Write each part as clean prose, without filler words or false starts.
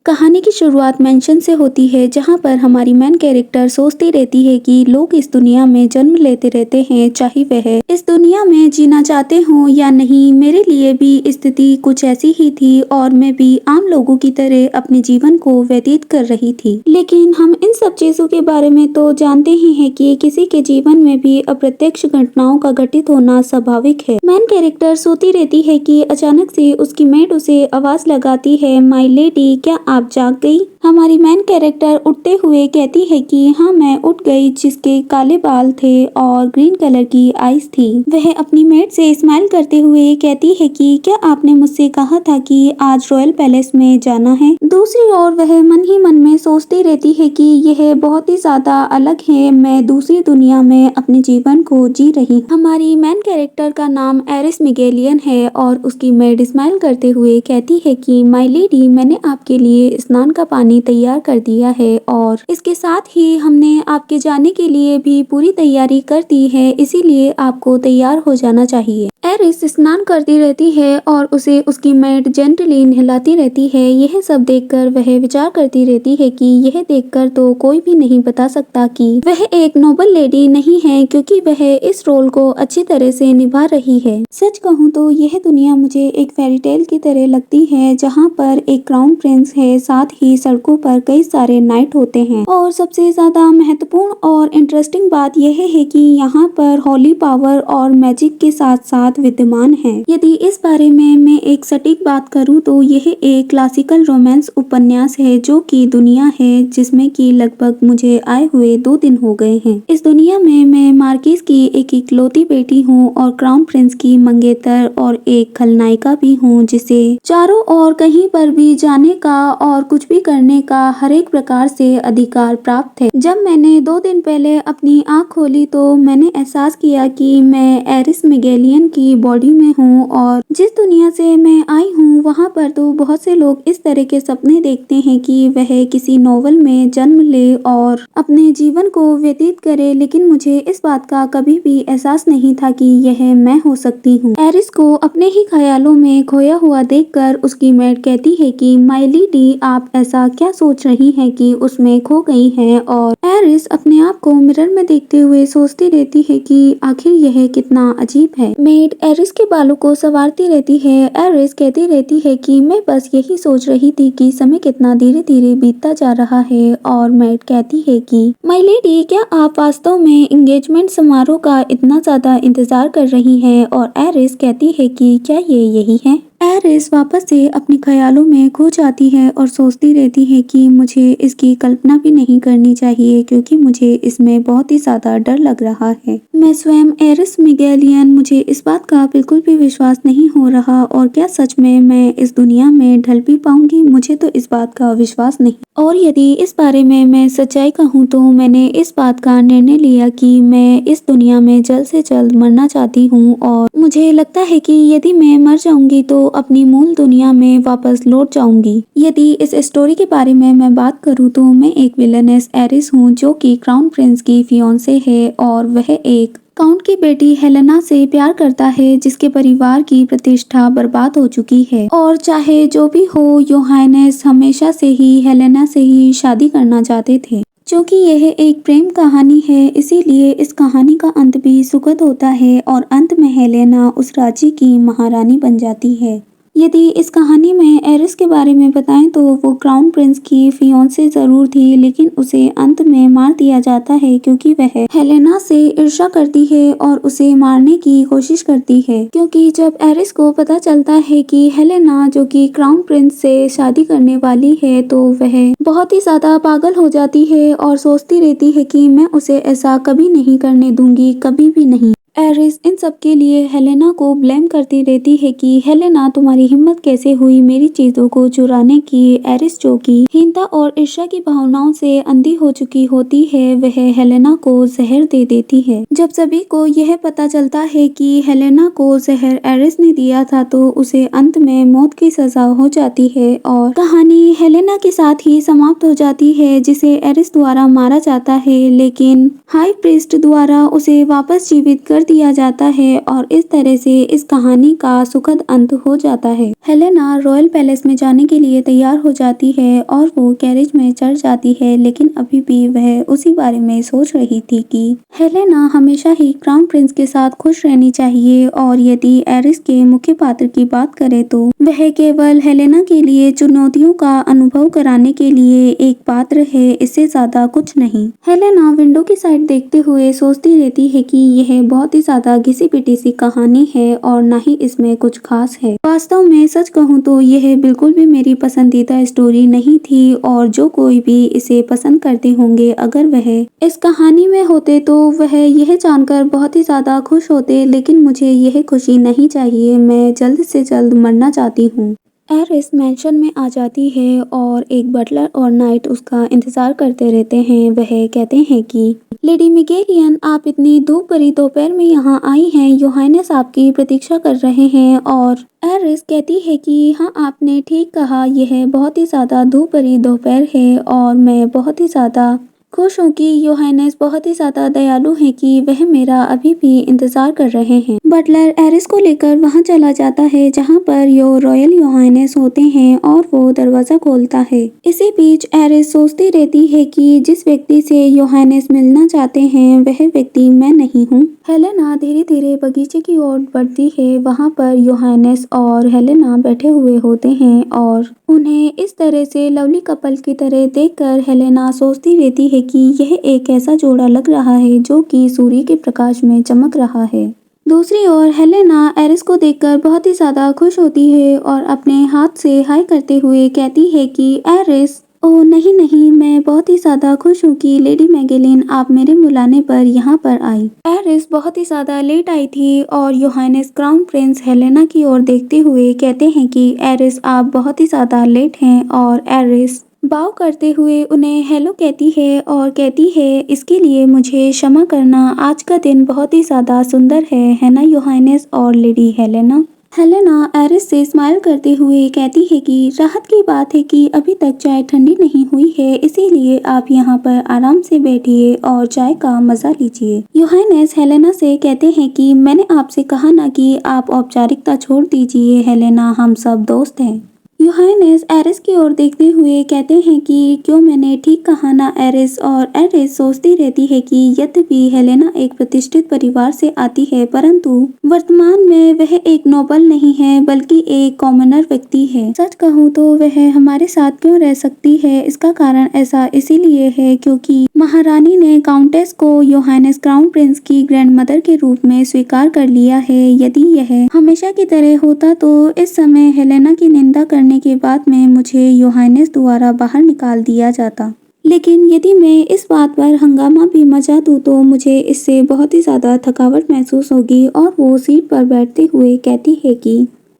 कहानी की शुरुआत मेंशन से होती है जहां पर हमारी मेन कैरेक्टर सोचती रहती है कि लोग इस दुनिया में जन्म लेते रहते हैं, चाहे वह इस दुनिया में जीना चाहते हों या नहीं। मेरे लिए भी स्थिति कुछ ऐसी ही थी और मैं भी आम लोगों की तरह अपने जीवन को व्यतीत कर रही थी। लेकिन हम इन सब चीजों के बारे में तो जानते ही हैं कि किसी के जीवन में भी अप्रत्यक्ष घटनाओं का घटित होना स्वाभाविक है। मेन कैरेक्टर सोती रहती है कि अचानक से उसकी मेड उसे आवाज लगाती है, माय लेडी क्या आप जाग गई। हमारी मेन कैरेक्टर उठते हुए कहती है कि हाँ मैं उठ गई, जिसके काले बाल थे और ग्रीन कलर की आईज थी। वह अपनी मेड से स्माइल करते हुए कहती है कि क्या आपने मुझसे कहा था कि आज रॉयल पैलेस में जाना है। दूसरी ओर वह मन ही मन में सोचती रहती है कि यह बहुत ही ज्यादा अलग है, मैं दूसरी दुनिया में अपने जीवन को जी रही। हमारी मेन कैरेक्टर का नाम एरिस मिगेलियन है और उसकी मेड स्माइल करते हुए कहती है कि माय लेडी मैंने आपके लिए स्नान का पानी तैयार कर दिया है और इसके साथ ही हमने आपके जाने के लिए भी पूरी तैयारी कर दी है, इसीलिए आपको तैयार हो जाना चाहिए। एरिस स्नान करती रहती है और उसे उसकी मेड जेंटली नहलाती रहती है। यह सब देखकर वह विचार करती रहती है कि यह देखकर तो कोई भी नहीं बता सकता कि वह एक नोबल लेडी नहीं है, क्योंकि वह इस रोल को अच्छी तरह से निभा रही है। सच कहूँ तो यह दुनिया मुझे एक फेरी टेल की तरह लगती है, जहाँ पर एक क्राउन प्रिंस है, साथ ही सड़कों पर कई सारे नाइट होते हैं और सबसे ज्यादा महत्वपूर्ण और इंटरेस्टिंग बात यह है कि यहाँ पर होली पावर और मैजिक के साथ साथ विद्यमान है। यदि इस बारे में मैं एक सटीक बात करूँ तो यह एक क्लासिकल रोमांस उपन्यास है जो कि दुनिया है जिसमें कि लगभग मुझे आए हुए 2 दिन हो गए हैं। इस दुनिया में मैं मार्किस की एक इकलौती बेटी हूँ और क्राउन प्रिंस की मंगेतर और एक खलनायिका भी हूँ, जिसे चारों ओर कहीं पर भी जाने का और कुछ भी करने का हर एक प्रकार से अधिकार प्राप्त है। जब मैंने 2 दिन पहले अपनी आँख खोली तो मैंने एहसास किया कि मैं एरिस मिगेलियन की बॉडी में हूँ और जिस दुनिया से मैं आई हूँ वहाँ पर तो बहुत से लोग इस तरह के सपने देखते हैं कि वह किसी नोवेल में जन्म ले और अपने जीवन को व्यतीत करे, लेकिन मुझे इस बात का कभी भी एहसास नहीं था कि यह मैं हो सकती हूँ। एरिस को अपने ही ख्यालों में खोया हुआ देखकर उसकी मेड कहती है कि माय लेडी आप ऐसा क्या सोच रही हैं कि उसमें खो गई हैं। और एरिस अपने आप को मिरर में देखते हुए सोचती रहती है कि आखिर यह कितना अजीब है। मेड एरिस के बालों को संवारती रहती है। एरिस कहती रहती है कि मैं बस यही सोच रही थी कि समय कितना धीरे धीरे बीतता जा रहा है। और मेड कहती है कि माय लेडी क्या आप वास्तव में एंगेजमेंट समारोह का इतना ज्यादा इंतजार कर रही हैं। और एरिस कहती है कि क्या ये यही है। एरिस वापस से अपने ख्यालों में खो जाती है और सोचती रहती है कि मुझे इसकी कल्पना भी नहीं करनी चाहिए, क्योंकि मुझे इसमें बहुत ही ज्यादा डर लग रहा है। मैं स्वयं एरिस मिगेलियन, मुझे इस बात का बिल्कुल भी विश्वास नहीं हो रहा और क्या सच में मैं इस दुनिया में ढल भी पाऊंगी, मुझे तो इस बात का विश्वास नहीं। और यदि इस बारे में मैं सच्चाई कहूँ तो मैंने इस बात का निर्णय लिया कि मैं इस दुनिया में जल्द से जल्द मरना चाहती हूँ और मुझे लगता है कि यदि मैं मर जाऊंगी तो अपनी मूल दुनिया में वापस लौट जाऊंगी। यदि इस स्टोरी के बारे में मैं बात करूँ तो मैं एक विलनेस एरिस हूँ जो कि क्राउन प्रिंस की फियांसे है और वह एक काउंट की बेटी हेलेना से प्यार करता है, जिसके परिवार की प्रतिष्ठा बर्बाद हो चुकी है। और चाहे जो भी हो, योहानेस हमेशा से ही हेलेना से ही शादी करना चाहते थे। क्योंकि यह एक प्रेम कहानी है, इसीलिए इस कहानी का अंत भी सुखद होता है और अंत में हेलेना उस राज्य की महारानी बन जाती है। यदि इस कहानी में एरिस के बारे में बताएं तो वो क्राउन प्रिंस की फियांसे जरूर थी, लेकिन उसे अंत में मार दिया जाता है क्योंकि वह हेलेना से ईर्ष्या करती है और उसे मारने की कोशिश करती है। क्योंकि जब एरिस को पता चलता है कि हेलेना जो कि क्राउन प्रिंस से शादी करने वाली है तो वह बहुत ही ज्यादा पागल हो जाती है और सोचती रहती है कि मैं उसे ऐसा कभी नहीं करने दूंगी, कभी भी नहीं। एरिस इन सब के लिए हेलेना को ब्लेम करती रहती है कि हेलेना तुम्हारी हिम्मत कैसे हुई मेरी चीजों को चुराने की। एरिस जो कि हीनता और ईर्ष्या की भावनाओं से अंधी हो चुकी होती है, वह हेलेना को जहर दे देती है। जब सभी को यह पता चलता है कि हेलेना को जहर एरिस ने दिया था तो उसे अंत में मौत की सजा हो जाती है और कहानी हेलेना के साथ ही समाप्त हो जाती है, जिसे एरिस द्वारा मारा जाता है, लेकिन हाई प्रीस्ट द्वारा उसे वापस जीवित कर कर दिया जाता है और इस तरह से इस कहानी का सुखद अंत हो जाता है। हेलेना रॉयल पैलेस में जाने के लिए तैयार हो जाती है और वो कैरेज में चढ़ जाती है, लेकिन अभी भी वह उसी बारे में सोच रही थी कि हेलेना हमेशा ही क्राउन प्रिंस के साथ खुश रहनी चाहिए और यदि एरिस के मुख्य पात्र की बात करें तो वह केवल हेलेना के लिए चुनौतियों का अनुभव कराने के लिए एक पात्र है, इससे ज्यादा कुछ नहीं। हेलेना विंडो की साइड देखते हुए सोचती रहती है कि यह बहुत ही ज्यादा घिसी पिटी सी कहानी है और न ही इसमें कुछ खास है। वास्तव में सच कहूँ तो यह बिल्कुल भी मेरी पसंदीदा स्टोरी नहीं थी और जो कोई भी इसे पसंद करते होंगे अगर वह इस कहानी में होते तो वह यह जानकर बहुत ही ज्यादा खुश होते, लेकिन मुझे यह खुशी नहीं चाहिए। मैं जल्द से जल्द मरना चाहती हूँ। एरिस मैंशन में आ जाती है और एक बटलर और नाइट उसका इंतजार करते रहते हैं। वह कहते हैं कि लेडी मिगेलियन, आप इतनी धूप भरी दोपहर में यहाँ आई हैं, योहानेस आपकी प्रतीक्षा कर रहे हैं। और एरिस कहती है कि हाँ, आपने ठीक कहा, यह बहुत ही ज्यादा धूप भरी दोपहर है और मैं बहुत ही ज्यादा खुश हूँ कि योहानेस बहुत ही ज्यादा दयालु हैं कि वह मेरा अभी भी इंतजार कर रहे हैं। बटलर एरिस को लेकर वहाँ चला जाता है जहाँ पर रॉयल योहानेस होते हैं और वो दरवाजा खोलता है। इसी बीच एरिस सोचती रहती है कि जिस व्यक्ति से योहानेस मिलना चाहते हैं वह व्यक्ति मैं नहीं हूँ। हेलेना धीरे धीरे बगीचे की ओर बढ़ती है। वहाँ पर योहानेस और हेलेना बैठे हुए होते हैं और उन्हें इस तरह से लवली कपल की तरह देखकर हेलेना सोचती रहती है कि यह एक ऐसा जोड़ा लग रहा है जो कि सूर्य के प्रकाश में चमक रहा है। दूसरी ओर हेलेना एरिस को देखकर बहुत ही ज्यादा खुश होती है और अपने हाथ से हाय करते हुए कहती है कि एरिस, ओह नहीं नहीं, मैं बहुत ही ज्यादा खुश हूँ कि लेडी मैगेलिन आप मेरे बुलाने पर यहाँ पर आई। एरिस बहुत ही ज्यादा लेट आई थी और योहानेस क्राउन प्रिंस हेलेना की ओर देखते हुए कहते हैं कि एरिस आप बहुत ही ज्यादा लेट हैं और एरिस बाव करते हुए उन्हें हेलो कहती है और कहती है इसके लिए मुझे क्षमा करना, आज का दिन बहुत ही ज्यादा सुंदर है ना योहानेस और लेडी हेलेना। हेलेना एरिस से स्माइल करते हुए कहती है कि राहत की बात है कि अभी तक चाय ठंडी नहीं हुई है, इसीलिए आप यहाँ पर आराम से बैठिए और चाय का मजा लीजिए। योहानेस हेलेना से कहते हैं कि मैंने आपसे कहा ना कि आप औपचारिकता छोड़ दीजिए हेलेना, हम सब दोस्त हैं। योहानेस एरिस की ओर देखते हुए कहते हैं कि क्यों, मैंने ठीक कहा ना एरिस। और एरिस सोचती रहती है कि यद्यपि हेलेना एक प्रतिष्ठित परिवार से आती है परंतु वर्तमान में वह एक नोबल नहीं है बल्कि एक कॉमनर व्यक्ति है। सच कहूँ तो वह हमारे साथ क्यों रह सकती है, इसका कारण ऐसा इसीलिए है क्योंकि महारानी ने काउंटेस को योहानेस क्राउन प्रिंस की ग्रैंड मदर के रूप में स्वीकार कर लिया है। यदि यह हमेशा की तरह होता तो इस समय हेलेना की निंदा करने के बाद में मुझे योहानेस द्वारा बाहर निकाल दिया जाता, लेकिन यदि मैं इस बात पर हंगामा भी मचा दूं तो मुझे इससे बहुत ही ज्यादा थकावट महसूस होगी। और वो सीट पर बैठते हुए कहती है कि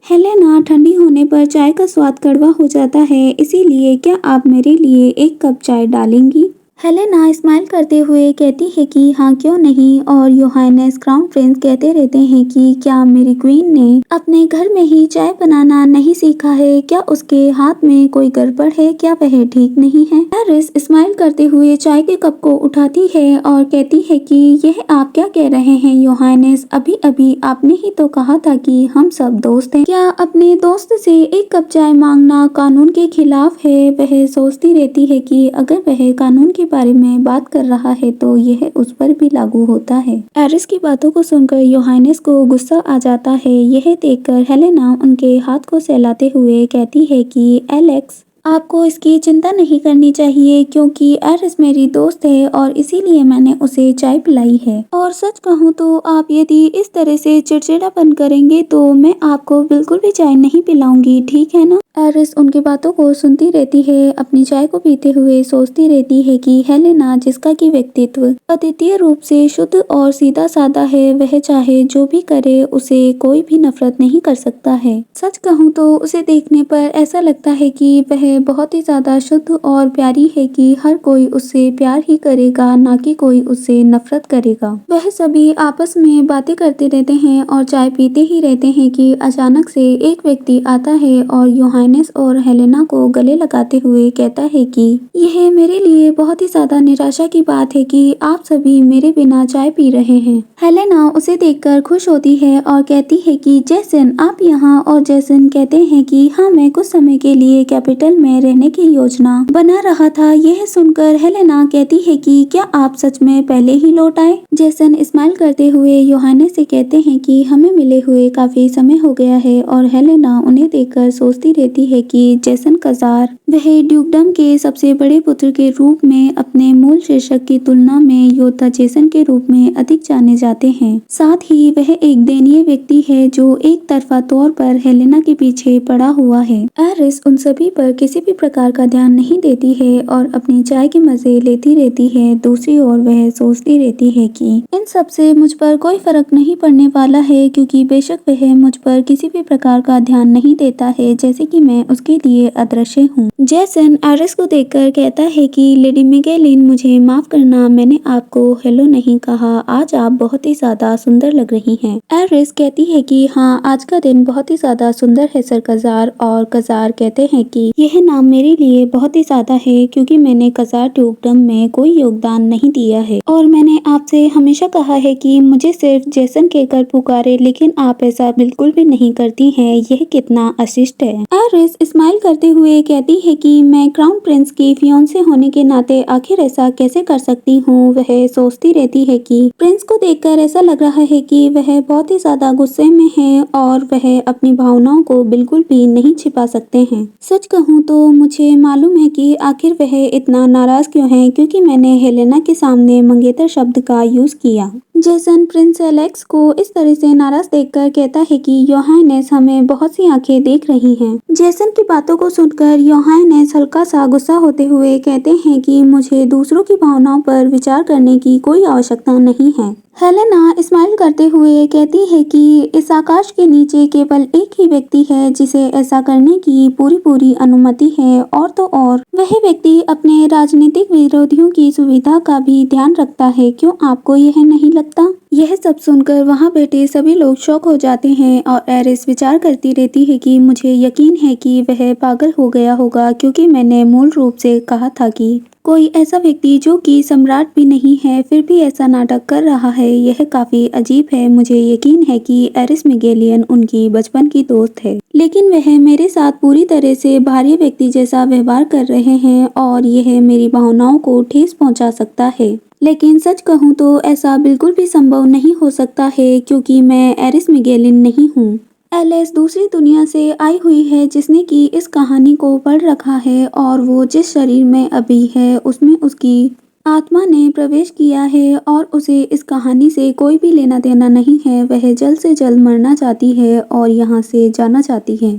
हेलेना, ठंडी होने पर चाय का स्वाद कड़वा हो जाता है, इसीलिए क्या आप मेरे लिए एक कप चाय डालेंगी। हेलेना स्माइल करते हुए कहती है कि हाँ क्यों नहीं। और योहानेस क्राउन प्रिंस कहते रहते हैं कि क्या मेरी क्वीन ने अपने घर में ही चाय बनाना नहीं सीखा है, क्या उसके हाथ में कोई गड़बड़ है, क्या वह ठीक नहीं है। एरिस स्माइल करते हुए चाय के कप को उठाती है और कहती है कि यह आप क्या कह रहे हैं योहानेस, अभी अभी आपने ही तो कहा था कि हम सब दोस्त हैं, क्या अपने दोस्त से एक कप चाय मांगना कानून के खिलाफ है। वह सोचती रहती है कि अगर वह कानून के बारे में बात कर रहा है तो यह उस पर भी लागू होता है। एरिस की बातों को सुनकर योहानेस को गुस्सा आ जाता है। यह देखकर हेलेना उनके हाथ को सहलाते हुए कहती है कि एलेक्स, आपको इसकी चिंता नहीं करनी चाहिए क्योंकि एरिस मेरी दोस्त है और इसीलिए मैंने उसे चाय पिलाई है। और सच कहूँ तो आप यदि इस तरह से चिड़चिड़ापन करेंगे तो मैं आपको बिल्कुल भी चाय नहीं पिलाऊंगी, ठीक है ना। एरिस उनकी बातों को सुनती रहती है, अपनी चाय को पीते हुए सोचती रहती है कि हेलेना, जिसका की व्यक्तित्व अद्वितीय रूप से शुद्ध और सीधा साधा है, वह चाहे जो भी करे उसे कोई भी नफरत नहीं कर सकता है। सच कहूँ तो उसे देखने पर ऐसा लगता है कि वह बहुत ही ज्यादा शुद्ध और प्यारी है कि हर कोई उससे प्यार ही करेगा, ना कि कोई उससे नफरत करेगा। वह सभी आपस में बातें करते रहते हैं और चाय पीते ही रहते हैं कि अचानक से एक व्यक्ति आता है और योहानेस योहानेस और हेलेना को गले लगाते हुए कहता है कि यह मेरे लिए बहुत ही ज्यादा निराशा की बात है कि आप सभी मेरे बिना चाय पी रहे हैं। हेलेना उसे देखकर खुश होती है और कहती है कि जैसन आप यहाँ, और जैसन कहते हैं कि हाँ, मैं कुछ समय के लिए कैपिटल में रहने की योजना बना रहा था। यह सुनकर हेलेना कहती है कि क्या आप सच में पहले ही लौट आए? जैसन स्माइल करते हुए योहानेस से कहते हैं कि हमें मिले हुए काफी समय हो गया है, और हेलेना उन्हें देखकर सोचती रहती है कि जैसन कज़ार वह ड्यूकडम के सबसे बड़े पुत्र के रूप में अपने मूल शीर्षक की तुलना में योद्धा जैसन के रूप में अधिक जाने जाते हैं। साथ ही वह एक दयनीय व्यक्ति है जो एक तरफा तौर पर हेलेना के पीछे पड़ा हुआ है। एरिस उन सभी पर किसी भी प्रकार का ध्यान नहीं देती है और अपनी चाय के मजे लेती रहती है। दूसरी ओर वह सोचती रहती है कि इन सब से मुझ पर कोई फर्क नहीं पड़ने वाला है, क्योंकि बेशक वह मुझ पर किसी भी प्रकार का ध्यान नहीं देता है, जैसे कि मैं उसके लिए अदृश्य हूँ। जैसन एरिस को देखकर कहता है कि लेडी मिगेलिन, मुझे माफ करना, मैंने आपको हेलो नहीं कहा। आज आप बहुत ही ज्यादा सुंदर लग रही हैं। एरिस कहती है कि हाँ, आज का दिन बहुत ही ज्यादा सुंदर है सर कज़ार। और कज़ार कहते हैं कि यह नाम मेरे लिए बहुत ही ज्यादा है, क्योंकि मैंने कज़ार ड्यूकडम में कोई योगदान नहीं दिया है, और मैंने आपसे हमेशा कहा है कि मुझे सिर्फ जैसन कहकर पुकारे, लेकिन आप ऐसा बिल्कुल भी नहीं करती हैं। यह कितना अशिष्ट है। एरिस स्माइल करते हुए कहती है कि मैं क्राउन प्रिंस की फियोंसे होने के नाते आखिर ऐसा कैसे कर सकती हूँ। वह सोचती रहती है कि प्रिंस को देखकर ऐसा लग रहा है कि वह बहुत ही ज्यादा गुस्से में है, और वह अपनी भावनाओं को बिल्कुल भी नहीं छिपा सकते हैं। सच कहूँ तो मुझे मालूम है कि आखिर वह इतना नाराज क्यों है, क्योंकि मैंने हेलेना के सामने मंगेतर शब्द का यूज किया। जैसन प्रिंस एलेक्स को इस तरह से नाराज देखकर कहता है कि योहानेस, हमें बहुत सी आंखें देख रही हैं। जैसन की बातों को सुनकर योहानेस हल्का सा गुस्सा होते हुए कहते हैं कि मुझे दूसरों की भावनाओं पर विचार करने की कोई आवश्यकता नहीं है। हेलेना स्माइल करते हुए कहती है कि इस आकाश के नीचे केवल एक ही व्यक्ति है जिसे ऐसा करने की पूरी अनुमति है, और तो और वह व्यक्ति अपने राजनीतिक विरोधियों की सुविधा का भी ध्यान रखता है। क्यों आपको यह नहीं लगता? यह सब सुनकर वहां बैठे सभी लोग शॉक हो जाते हैं, और एरिस विचार करती रहती है कि मुझे यकीन है कि वह पागल हो गया होगा, क्योंकि मैंने मूल रूप से कहा था कि कोई ऐसा व्यक्ति जो कि सम्राट भी नहीं है फिर भी ऐसा नाटक कर रहा है। यह काफी अजीब है। मुझे यकीन है कि एरिस मिगेलियन उनकी बचपन की दोस्त है, लेकिन वह मेरे साथ पूरी तरह से बाहरी व्यक्ति जैसा व्यवहार कर रहे हैं, और यह मेरी भावनाओं को ठेस पहुंचा सकता है। लेकिन सच कहूँ तो ऐसा बिल्कुल भी संभव नहीं हो सकता है, क्योंकि मैं एरिस मिगेलिन नहीं हूँ। एलिस दूसरी दुनिया से आई हुई है, जिसने कि इस कहानी को पढ़ रखा है, और वो जिस शरीर में अभी है उसमें उसकी आत्मा ने प्रवेश किया है, और उसे इस कहानी से कोई भी लेना देना नहीं है। वह जल्द से जल्द मरना चाहती है और यहाँ से जाना चाहती है।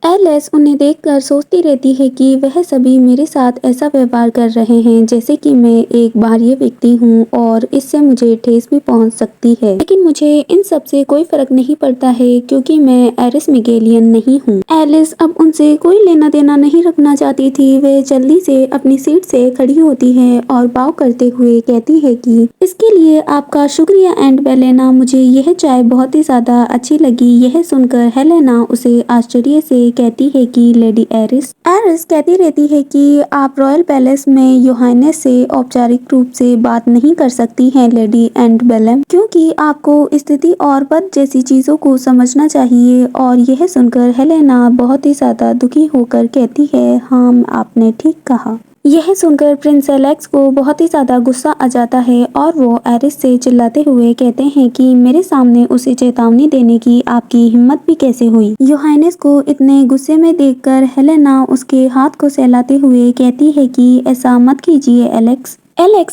एलिस उन्हें देखकर सोचती रहती है कि वह सभी मेरे साथ ऐसा व्यवहार कर रहे हैं जैसे कि मैं एक बाहरी व्यक्ति हूँ, और इससे मुझे ठेस भी पहुँच सकती है। लेकिन मुझे इन सब से कोई फर्क नहीं पड़ता है, क्योंकि मैं एरिस मिगेलियन नहीं हूँ। एलिस अब उनसे कोई लेना देना नहीं रखना चाहती थी। वह जल्दी से अपनी सीट से खड़ी होती है और बाव करते हुए कहती है कि इसके लिए आपका शुक्रिया एंड बेलेना, मुझे यह चाय बहुत ही ज्यादा अच्छी लगी। यह सुनकर हेलेना उसे आश्चर्य से कहती है कि लेडी एरिस कहती रहती है कि आप रॉयल पैलेस में योहानेस से औपचारिक रूप से बात नहीं कर सकती हैं लेडी एंड बेलेम, क्योंकि आपको स्थिति और पद जैसी चीजों को समझना चाहिए। और यह सुनकर हेलेना बहुत ही ज्यादा दुखी होकर कहती है, हाँ, आपने ठीक कहा। यह सुनकर प्रिंस एलेक्स को बहुत ही ज्यादा गुस्सा आ जाता है, और वो एरिस से चिल्लाते हुए कहते हैं कि मेरे सामने उसे चेतावनी देने की आपकी हिम्मत भी कैसे हुई। योहानेस को इतने गुस्से में देखकर हेलेना उसके हाथ को सहलाते हुए कहती है कि ऐसा मत कीजिए एलेक्स।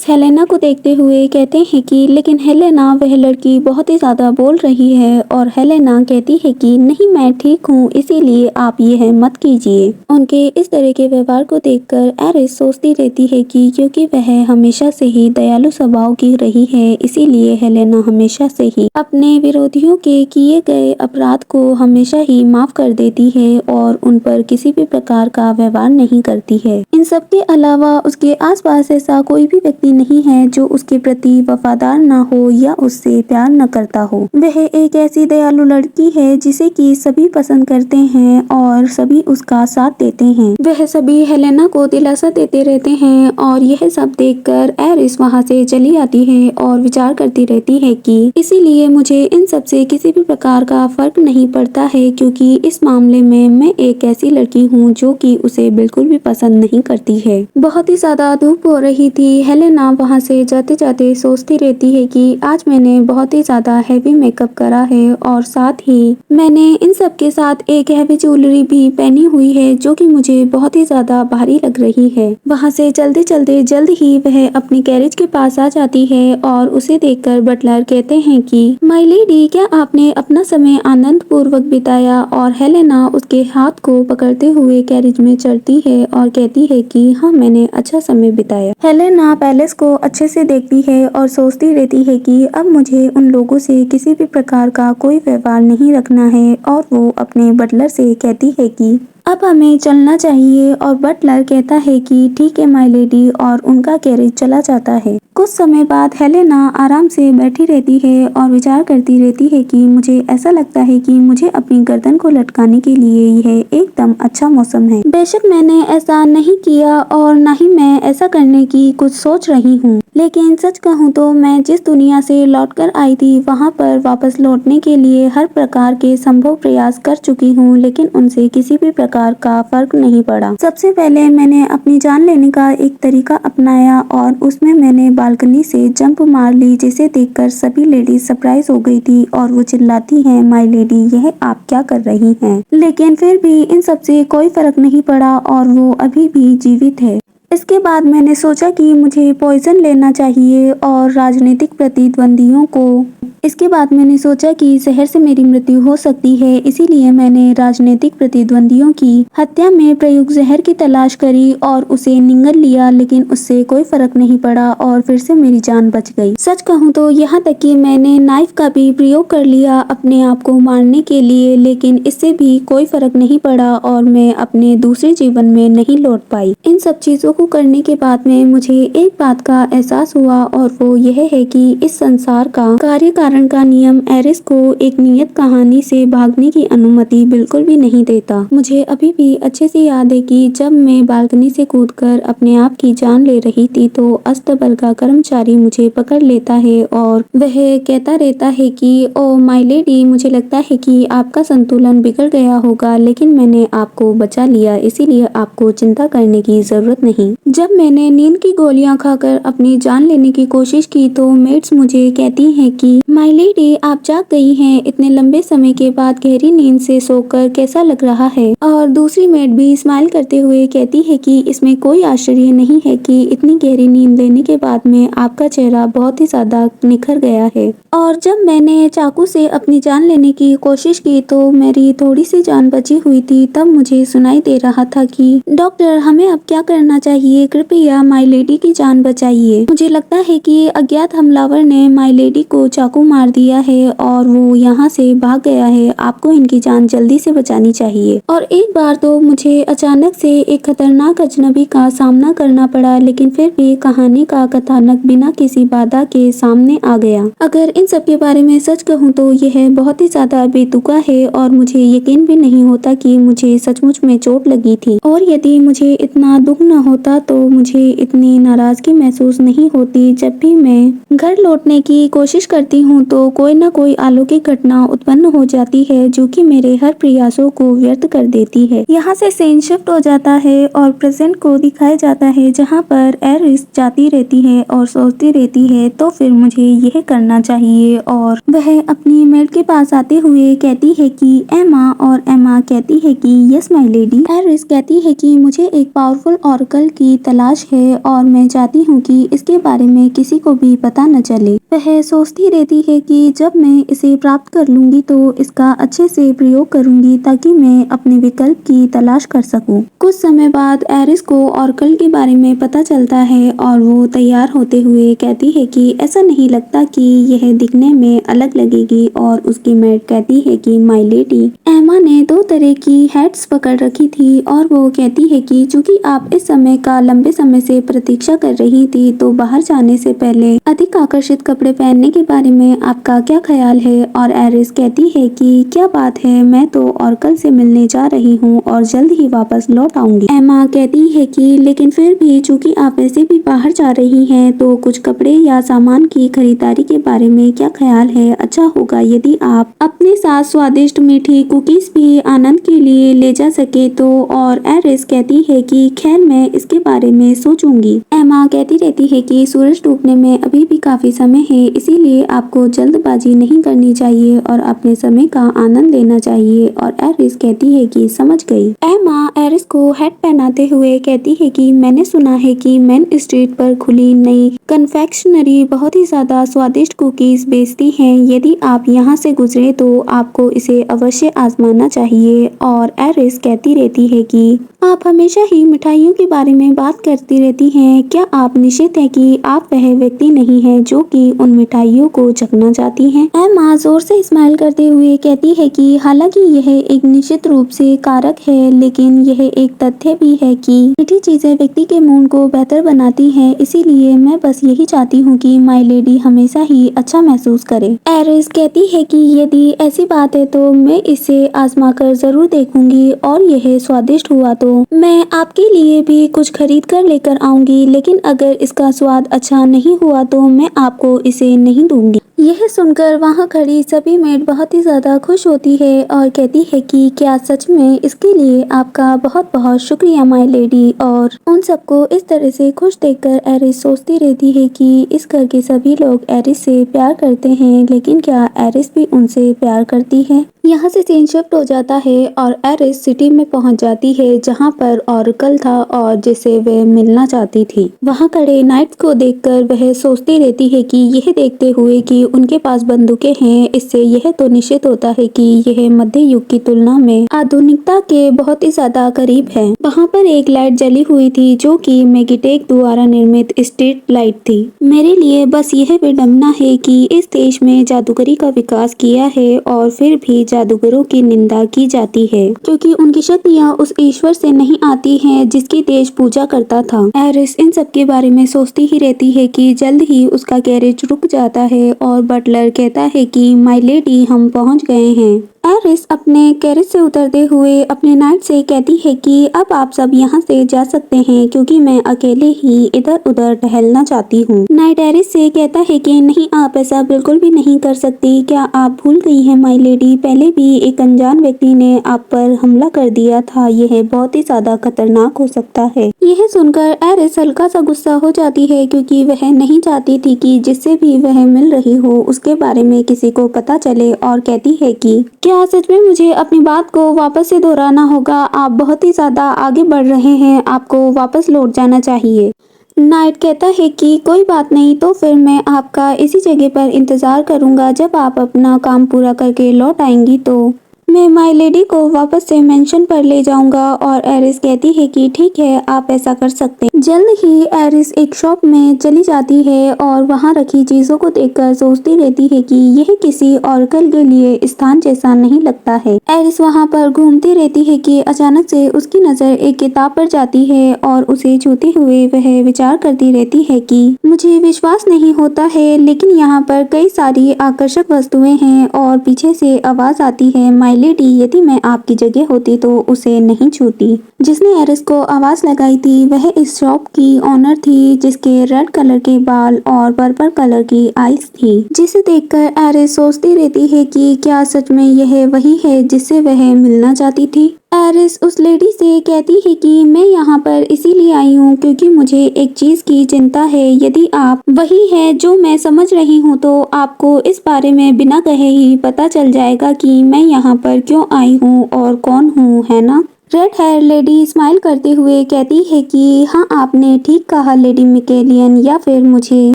हेलेना को देखते हुए कहते हैं कि लेकिन हेलेना, वह लड़की बहुत ही ज्यादा बोल रही है। और हेलेना कहती है कि नहीं, मैं ठीक हूँ, इसीलिए आप यह मत कीजिए। उनके इस तरह के व्यवहार को देखकर एरिस सोचती रहती है कि क्योंकि वह हमेशा से ही दयालु स्वभाव की रही है, इसीलिए हेलेना हमेशा से ही अपने विरोधियों के किए गए अपराध को हमेशा ही माफ कर देती है, और उन पर किसी भी प्रकार का व्यवहार नहीं करती है। इन सब के अलावा उसके आसपास ऐसा कोई भी व्यक्ति नहीं है जो उसके प्रति वफादार ना हो या उससे प्यार न करता हो। वह एक ऐसी दयालु लड़की है जिसे कि सभी पसंद करते हैं और सभी उसका साथ देते हैं। वह सभी हेलेना को दिलासा देते रहते हैं और यह सब देखकर एरिस वहाँ से चली आती है और विचार करती रहती है कि इसीलिए मुझे इन सब से किसी भी प्रकार का फर्क नहीं पड़ता है, क्योंकि इस मामले में मैं एक ऐसी लड़की हूँ जो कि उसे बिल्कुल भी पसंद नहीं करती है। बहुत ही ज्यादा धूप हो रही थी। हेलेना वहाँ से जाते जाते सोचती रहती है कि आज मैंने बहुत ही ज्यादा हैवी मेकअप करा है और साथ ही मैंने इन सब के साथ एक हैवी ज्वेलरी भी पहनी हुई है जो कि मुझे बहुत ही ज्यादा भारी लग रही है। वहाँ से चलते चलते जल्द ही वह अपनी कैरेज के पास आ जाती है और उसे देखकर बटलर कहते हैं कि माय लेडी, क्या आपने अपना समय आनंद पूर्वक बिताया? और हेलेना उसके हाथ को पकड़ते हुए कैरेज में चढ़ती है और कहती है कि हाँ, मैंने अच्छा समय बिताया। हेलेना पैलेस को अच्छे से देखती है और सोचती रहती है कि अब मुझे उन लोगों से किसी भी प्रकार का कोई व्यवहार नहीं रखना है और वो अपने बटलर से कहती है कि अब हमें चलना चाहिए। और बटलर कहता है कि ठीक है माय लेडी, और उनका कैरेज चला जाता है। कुछ समय बाद हेलेना आराम से बैठी रहती है और विचार करती रहती है कि मुझे ऐसा लगता है कि मुझे अपनी गर्दन को लटकाने के लिए यह एकदम अच्छा मौसम है। बेशक मैंने ऐसा नहीं किया और न ही मैं ऐसा करने की कुछ सोच रही हूँ, लेकिन सच कहूँ तो मैं जिस दुनिया से लौटकर आई थी वहाँ पर वापस लौटने के लिए हर प्रकार के संभव प्रयास कर चुकी हूँ, लेकिन उनसे किसी भी प्रकार का फर्क नहीं पड़ा। सबसे पहले मैंने अपनी जान लेने का एक तरीका अपनाया और उसमें मैंने बालकनी से जंप मार ली, जिसे देखकर सभी लेडीज सरप्राइज हो गई थी और वो चिल्लाती हैं, माय लेडी, यह आप क्या कर रही हैं? लेकिन फिर भी इन सब से कोई फर्क नहीं पड़ा और वो अभी भी जीवित है। इसके बाद मैंने सोचा कि मुझे पॉइजन लेना चाहिए और राजनीतिक प्रतिद्वंदियों को इसके बाद मैंने सोचा कि जहर से मेरी मृत्यु हो सकती है, इसीलिए मैंने राजनीतिक प्रतिद्वंदियों की हत्या में प्रयुक्त जहर की तलाश करी और उसे निगल लिया, लेकिन उससे कोई फर्क नहीं पड़ा और फिर से मेरी जान बच गई। सच कहूँ तो यहाँ तक कि मैंने नाइफ का भी प्रयोग कर लिया अपने आप को मारने के लिए, लेकिन इससे भी कोई फर्क नहीं पड़ा और मैं अपने दूसरे जीवन में नहीं लौट पाई। इन सब चीजों को करने के बाद में मुझे एक बात का एहसास हुआ और वो यह है कि इस संसार का कार्य का नियम एरिस को एक नियत कहानी से भागने की अनुमति बिल्कुल भी नहीं देता। मुझे अभी भी अच्छे से याद है कि जब मैं बालकनी से कूदकर अपने आप की जान ले रही थी तो अस्तबल का कर्मचारी मुझे पकड़ लेता है और वह कहता रहता है कि ओ माय लेडी, मुझे लगता है कि आपका संतुलन बिगड़ गया होगा, लेकिन मैंने आपको बचा लिया, इसीलिए आपको चिंता करने की जरूरत नहीं। जब मैंने नींद की गोलियां खाकर अपनी जान लेने की कोशिश की तो मेट्स मुझे कहती हैं कि माय लेडी, आप जाग गई हैं। इतने लंबे समय के बाद गहरी नींद से सोकर कैसा लग रहा है? और दूसरी मेट भी स्माइल करते हुए कहती है कि इसमें कोई आश्चर्य नहीं है कि इतनी गहरी नींद लेने के बाद में आपका चेहरा बहुत ही ज्यादा निखर गया है। और जब मैंने चाकू से अपनी जान लेने की कोशिश की तो मेरी थोड़ी सी जान बची हुई थी। तब मुझे सुनाई दे रहा था कि डॉक्टर, हमें अब क्या करना चाहिए? कृपया माय लेडी की जान बचाइए। मुझे लगता है कि अज्ञात हमलावर ने माय लेडी को चाकू मार दिया है और वो यहाँ से भाग गया है। आपको इनकी जान जल्दी से बचानी चाहिए। और एक बार तो मुझे अचानक से एक खतरनाक अजनबी का सामना करना पड़ा, लेकिन फिर भी कहानी का कथानक बिना किसी बाधा के सामने आ गया। अगर इन सब के बारे में सच कहूँ तो यह बहुत ही ज्यादा बेतुका है और मुझे यकीन भी नहीं होता कि मुझे सचमुच में चोट लगी थी। और यदि मुझे इतना दुख न होता तो मुझे इतनी नाराजगी महसूस नहीं होती। जब भी मैं घर लौटने की कोशिश करती हूँ तो कोई न कोई अलौकिक घटना उत्पन्न हो जाती है जो कि मेरे हर प्रयासों को व्यर्थ कर देती है। यहाँ से सीन शिफ्ट हो जाता है और प्रेजेंट को दिखाया जाता है, जहाँ पर एरिस जाती रहती है और सोचती रहती है तो फिर मुझे यह करना चाहिए। और वह अपनी मेड के पास आते हुए कहती है कि एमा, और एमा कहती है कि यस माय लेडी। एरिस कहती है कि मुझे एक पावरफुल ऑरेकल की तलाश है और मैं चाहती हूँ कि इसके बारे में किसी को भी पता न चले। वह सोचती रहती है कि जब मैं इसे प्राप्त कर लूंगी तो इसका अच्छे से प्रयोग करूंगी ताकि मैं अपने विकल्प की तलाश कर सकूं। कुछ समय बाद एरिस को ऑरेकल के बारे में पता चलता है और वो तैयार होते हुए कहती है कि ऐसा नहीं लगता कि यह दिखने में अलग लगेगी। और उसकी मेड कहती है कि माय लेडी, एमा ने 2 तरह की हैट्स पकड़ रखी थी और वो कहती है कि चूंकि आप इस समय का लंबे समय से प्रतीक्षा कर रही थी, तो बाहर जाने से पहले अधिक आकर्षित कपड़े पहनने के बारे में आपका क्या ख्याल है? और एरिस कहती है कि क्या बात है, मैं तो और कल से मिलने जा रही हूँ और जल्द ही वापस लौट आऊंगी। एमा कहती है कि लेकिन फिर भी चूंकि आप ऐसे भी बाहर जा रही हैं, तो कुछ कपड़े या सामान की खरीदारी के बारे में क्या ख्याल है? अच्छा होगा यदि आप अपने साथ स्वादिष्ट मीठी कुकीज भी आनंद के लिए ले जा सके तो। और एरिस कहती है कि खैर मैं इसके बारे में सोचूंगी। एमा कहती रहती है कि सूरज डूबने में अभी भी काफी समय है, इसीलिए आपको जल्दबाजी नहीं करनी चाहिए और अपने समय का आनंद लेना चाहिए। और एरिस कहती है कि समझ गई। एमा एरिस को हैट पहनाते हुए कहती है कि मैंने सुना है कि मेन स्ट्रीट पर खुली नई कन्फेक्शनरी बहुत ही ज्यादा स्वादिष्ट कुकीज बेचती है। यदि आप यहाँ से गुजरे तो आपको इसे अवश्य आजमाना चाहिए। और एरिस कहती रहती है कि आप हमेशा ही मिठाइयों के बारे में बात करती रहती हैं। क्या आप निश्चित है कि आप वह व्यक्ति नहीं है जो कि उन मिठाइयों को चखना चाहती हैं? एमा जोर से स्माइल करते हुए कहती है कि हालांकि यह एक निश्चित रूप से कारक है, लेकिन यह एक तथ्य भी है कि मीठी चीजें व्यक्ति के मूड को बेहतर बनाती हैं। इसीलिए मैं बस यही चाहती हूँ कि माय लेडी हमेशा ही अच्छा महसूस करे। एरिस कहती है कि यदि ऐसी बात है तो मैं इसे आजमा कर जरूर देखूंगी और यह स्वादिष्ट हुआ तो मैं आपके लिए भी कुछ खरीद कर लेकर आऊंगी, लेकिन अगर इसका स्वाद अच्छा नहीं हुआ तो मैं आपको इसे नहीं दूंगी। यह सुनकर वहाँ खड़ी सभी मेड बहुत ही ज्यादा खुश होती है और कहती है कि क्या सच में? इसके लिए आपका बहुत बहुत शुक्रिया माय लेडी। और उन सबको इस तरह से खुश देखकर एरिस सोचती रहती है कि इस घर के सभी लोग एरिस से प्यार करते हैं, लेकिन क्या एरिस भी उनसे प्यार करती है? यहाँ से सीन शिफ्ट हो जाता है और एरिस सिटी में पहुँच जाती है जहाँ पर ऑरेकल था और जिसे वह मिलना चाहती थी। वहाँ खड़े नाइट्स को देखकर वह सोचती रहती है कि यह देखते हुए कि उनके पास बंदूकें हैं, इससे यह तो निश्चित होता है कि यह मध्य युग की तुलना में आधुनिकता के बहुत ही ज्यादा करीब है। वहाँ पर एक लाइट जली हुई थी जो कि मैगीटेक द्वारा निर्मित स्ट्रीट लाइट थी। मेरे लिए बस यह विडंबना है कि इस देश में जादूगरी का विकास किया है और फिर भी जादूगरों की निंदा की जाती है, क्योंकि उनकी शक्तियाँ उस ईश्वर से नहीं आती हैं जिसकी देश पूजा करता था। एरिस इन सब के बारे में सोचती ही रहती है कि जल्द ही उसका कैरेज रुक जाता है और बटलर कहता है कि माय लेडी हम पहुंच गए हैं। एरिस अपने कैरेज से उतरते हुए अपने नाइट से कहती है कि अब आप सब यहाँ से जा सकते हैं, क्योंकि मैं अकेले ही इधर उधर टहलना चाहती हूँ। नाइट एरिस से कहता है कि नहीं, आप ऐसा बिल्कुल भी नहीं कर सकती। क्या आप भूल गई हैं माय लेडी, पहले भी एक अनजान व्यक्ति ने आप पर हमला कर दिया था। यह बहुत ही ज्यादा खतरनाक हो सकता है। यह सुनकर एरिस हल्का सा गुस्सा हो जाती है, क्योंकि वह नहीं चाहती थी कि जिससे भी वह मिल रही हो उसके बारे में किसी को पता चले। और कहती है कि क्या सच में मुझे अपनी बात को वापस से दोहराना होगा? आप बहुत ही ज्यादा आगे बढ़ रहे हैं, आपको वापस लौट जाना चाहिए। नाइट कहता है कि कोई बात नहीं, तो फिर मैं आपका इसी जगह पर इंतजार करूंगा। जब आप अपना काम पूरा करके लौट आएंगी तो मैं माय लेडी को वापस से मेंशन पर ले जाऊंगा। और एरिस कहती है कि ठीक है, आप ऐसा कर सकते हैं। जल्द ही एरिस एक शॉप में चली जाती है और वहां रखी चीजों को देखकर सोचती रहती है कि यह किसी ऑरेकल के लिए स्थान जैसा नहीं लगता है। एरिस वहां पर घूमती रहती है कि अचानक से उसकी नजर एक किताब पर जाती है और उसे छूते हुए वह विचार करती रहती है कि मुझे विश्वास नहीं होता है, लेकिन यहाँ पर कई सारी आकर्षक वस्तुएं हैं। और पीछे से आवाज आती है, माय लेडी यदि मैं आपकी जगह होती तो उसे नहीं छूती। जिसने एरिस को आवाज लगाई थी वह इस शॉप की ओनर थी, जिसके रेड कलर के बाल और पर्पल कलर की आईज थी। जिसे देखकर एरिस सोचती रहती है कि क्या सच में यह वही है जिससे वह मिलना चाहती थी। एरिस उस लेडी से कहती है कि मैं यहाँ पर इसीलिए आई हूँ क्योंकि मुझे एक चीज की चिंता है। यदि आप वही है जो मैं समझ रही हूँ तो आपको इस बारे में बिना कहे ही पता चल जाएगा कि मैं यहाँ पर क्यों आई हूँ और कौन हूँ, है ना? रेड हेयर लेडी स्माइल करते हुए कहती है कि हाँ, आपने ठीक कहा लेडी मिकेलियन, या फिर मुझे